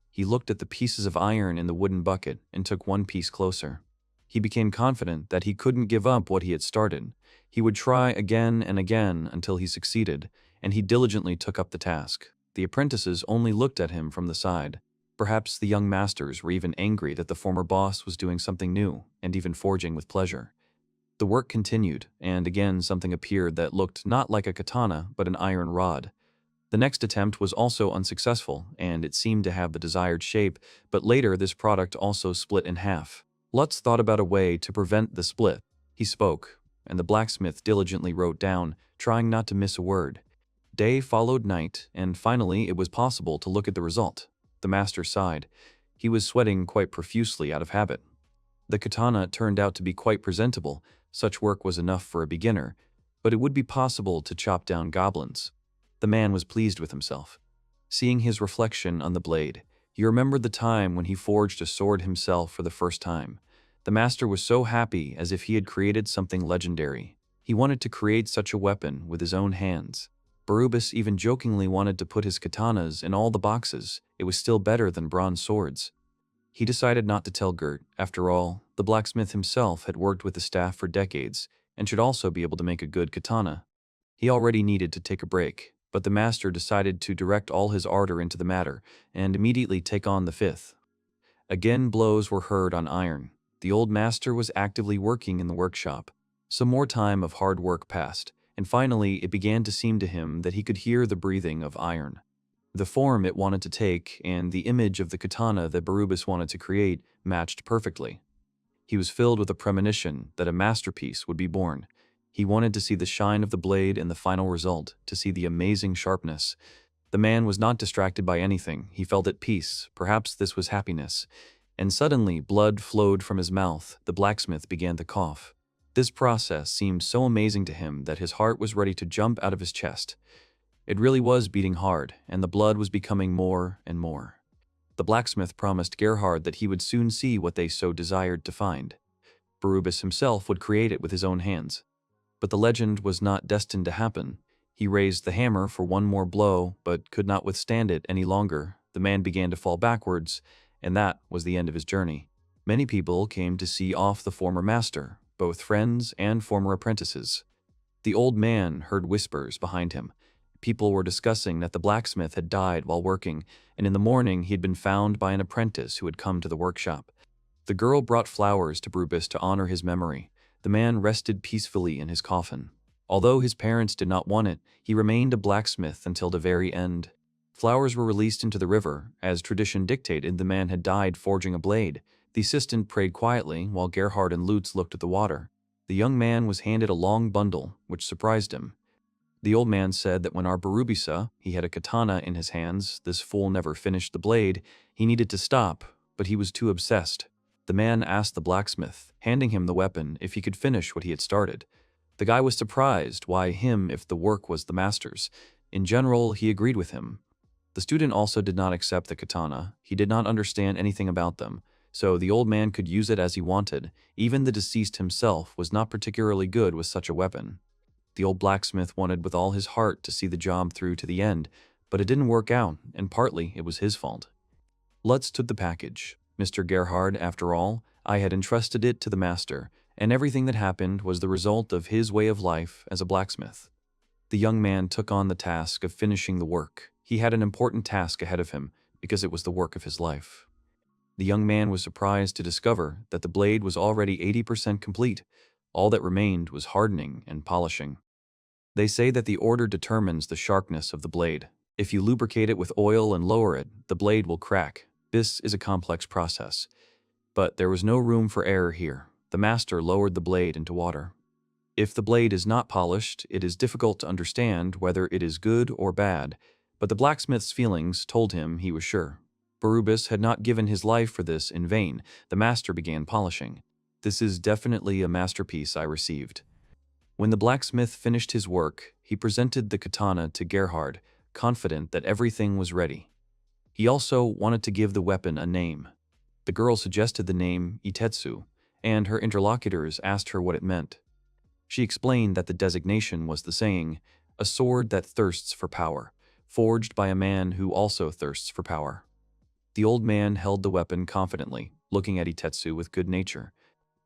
He looked at the pieces of iron in the wooden bucket and took one piece closer. He became confident that he couldn't give up what he had started. He would try again and again until he succeeded, and he diligently took up the task. The apprentices only looked at him from the side. Perhaps the young masters were even angry that the former boss was doing something new, and even forging with pleasure. The work continued, and again something appeared that looked not like a katana, but an iron rod. The next attempt was also unsuccessful, and it seemed to have the desired shape, but later this product also split in half. Lutz thought about a way to prevent the split. He spoke, and the blacksmith diligently wrote down, trying not to miss a word. Day followed night, and finally it was possible to look at the result. The master sighed. He was sweating quite profusely out of habit. The katana turned out to be quite presentable. Such work was enough for a beginner, but it would be possible to chop down goblins. The man was pleased with himself. Seeing his reflection on the blade, he remembered the time when he forged a sword himself for the first time. The master was so happy as if he had created something legendary. He wanted to create such a weapon with his own hands. Barubis even jokingly wanted to put his katanas in all the boxes. It was still better than bronze swords. He decided not to tell Gert. After all, the blacksmith himself had worked with the staff for decades and should also be able to make a good katana. He already needed to take a break, but the master decided to direct all his ardor into the matter and immediately take on the fifth. Again blows were heard on iron. The old master was actively working in the workshop. Some more time of hard work passed, and finally it began to seem to him that he could hear the breathing of iron. The form it wanted to take and the image of the katana that Barubis wanted to create matched perfectly. He was filled with a premonition that a masterpiece would be born. He wanted to see the shine of the blade and the final result, to see the amazing sharpness. The man was not distracted by anything. He felt at peace. Perhaps this was happiness. And suddenly blood flowed from his mouth. The blacksmith began to cough. This process seemed so amazing to him that his heart was ready to jump out of his chest. It really was beating hard, and the blood was becoming more and more. The blacksmith promised Gerhard that he would soon see what they so desired to find. Barubis himself would create it with his own hands. But the legend was not destined to happen. He raised the hammer for one more blow, but could not withstand it any longer. The man began to fall backwards, and that was the end of his journey. Many people came to see off the former master, both friends and former apprentices. The old man heard whispers behind him. People were discussing that the blacksmith had died while working, and in the morning he had been found by an apprentice who had come to the workshop. The girl brought flowers to Barubis to honor his memory. The man rested peacefully in his coffin. Although his parents did not want it, he remained a blacksmith until the very end. Flowers were released into the river. As tradition dictated, the man had died forging a blade. The assistant prayed quietly while Gerhard and Lutz looked at the water. The young man was handed a long bundle, which surprised him. The old man said that when our Barubisa, he had a katana in his hands, this fool never finished the blade. He needed to stop, but he was too obsessed. The man asked the blacksmith, handing him the weapon, if he could finish what he had started. The guy was surprised, why him if the work was the master's. In general, he agreed with him. The student also did not accept the katana. He did not understand anything about them, so the old man could use it as he wanted. Even the deceased himself was not particularly good with such a weapon. The old blacksmith wanted with all his heart to see the job through to the end, but it didn't work out, and partly it was his fault. Lutz took the package. Mr. Gerhard, after all, I had entrusted it to the master, and everything that happened was the result of his way of life as a blacksmith. The young man took on the task of finishing the work. He had an important task ahead of him, because it was the work of his life. The young man was surprised to discover that the blade was already 80% complete. All that remained was hardening and polishing. They say that the order determines the sharpness of the blade. If you lubricate it with oil and lower it, the blade will crack. This is a complex process. But there was no room for error here. The master lowered the blade into water. If the blade is not polished, it is difficult to understand whether it is good or bad, but the blacksmith's feelings told him he was sure. Barubis had not given his life for this in vain. The master began polishing. This is definitely a masterpiece I received. When the blacksmith finished his work, he presented the katana to Gerhard, confident that everything was ready. He also wanted to give the weapon a name. The girl suggested the name Itetsu, and her interlocutors asked her what it meant. She explained that the designation was the saying, "A sword that thirsts for power, forged by a man who also thirsts for power." The old man held the weapon confidently, looking at Itetsu with good nature.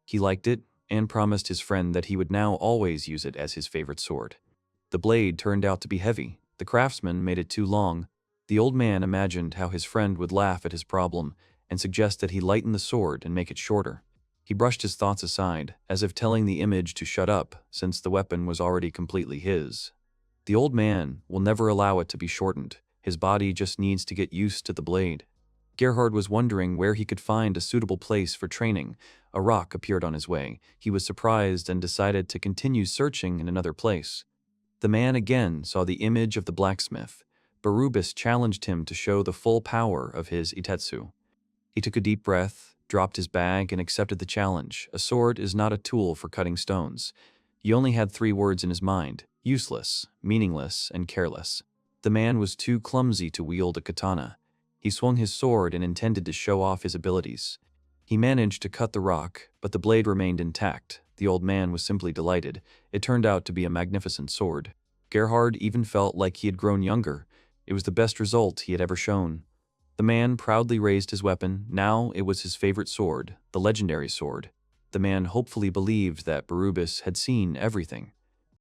He liked it and promised his friend that he would now always use it as his favorite sword. The blade turned out to be heavy. The craftsman made it too long. The old man imagined how his friend would laugh at his problem and suggest that he lighten the sword and make it shorter. He brushed his thoughts aside, as if telling the image to shut up, since the weapon was already completely his. The old man will never allow it to be shortened. His body just needs to get used to the blade. Gerhard was wondering where he could find a suitable place for training. A rock appeared on his way. He was surprised and decided to continue searching in another place. The man again saw the image of the blacksmith. Barubis challenged him to show the full power of his Itetsu. He took a deep breath, dropped his bag, and accepted the challenge. A sword is not a tool for cutting stones. He only had 3 words in his mind: useless, meaningless, and careless. The man was too clumsy to wield a katana. He swung his sword and intended to show off his abilities. He managed to cut the rock, but the blade remained intact. The old man was simply delighted. It turned out to be a magnificent sword. Gerhard even felt like he had grown younger. It was the best result he had ever shown. The man proudly raised his weapon. Now it was his favorite sword, the legendary sword. The man hopefully believed that Barubis had seen everything.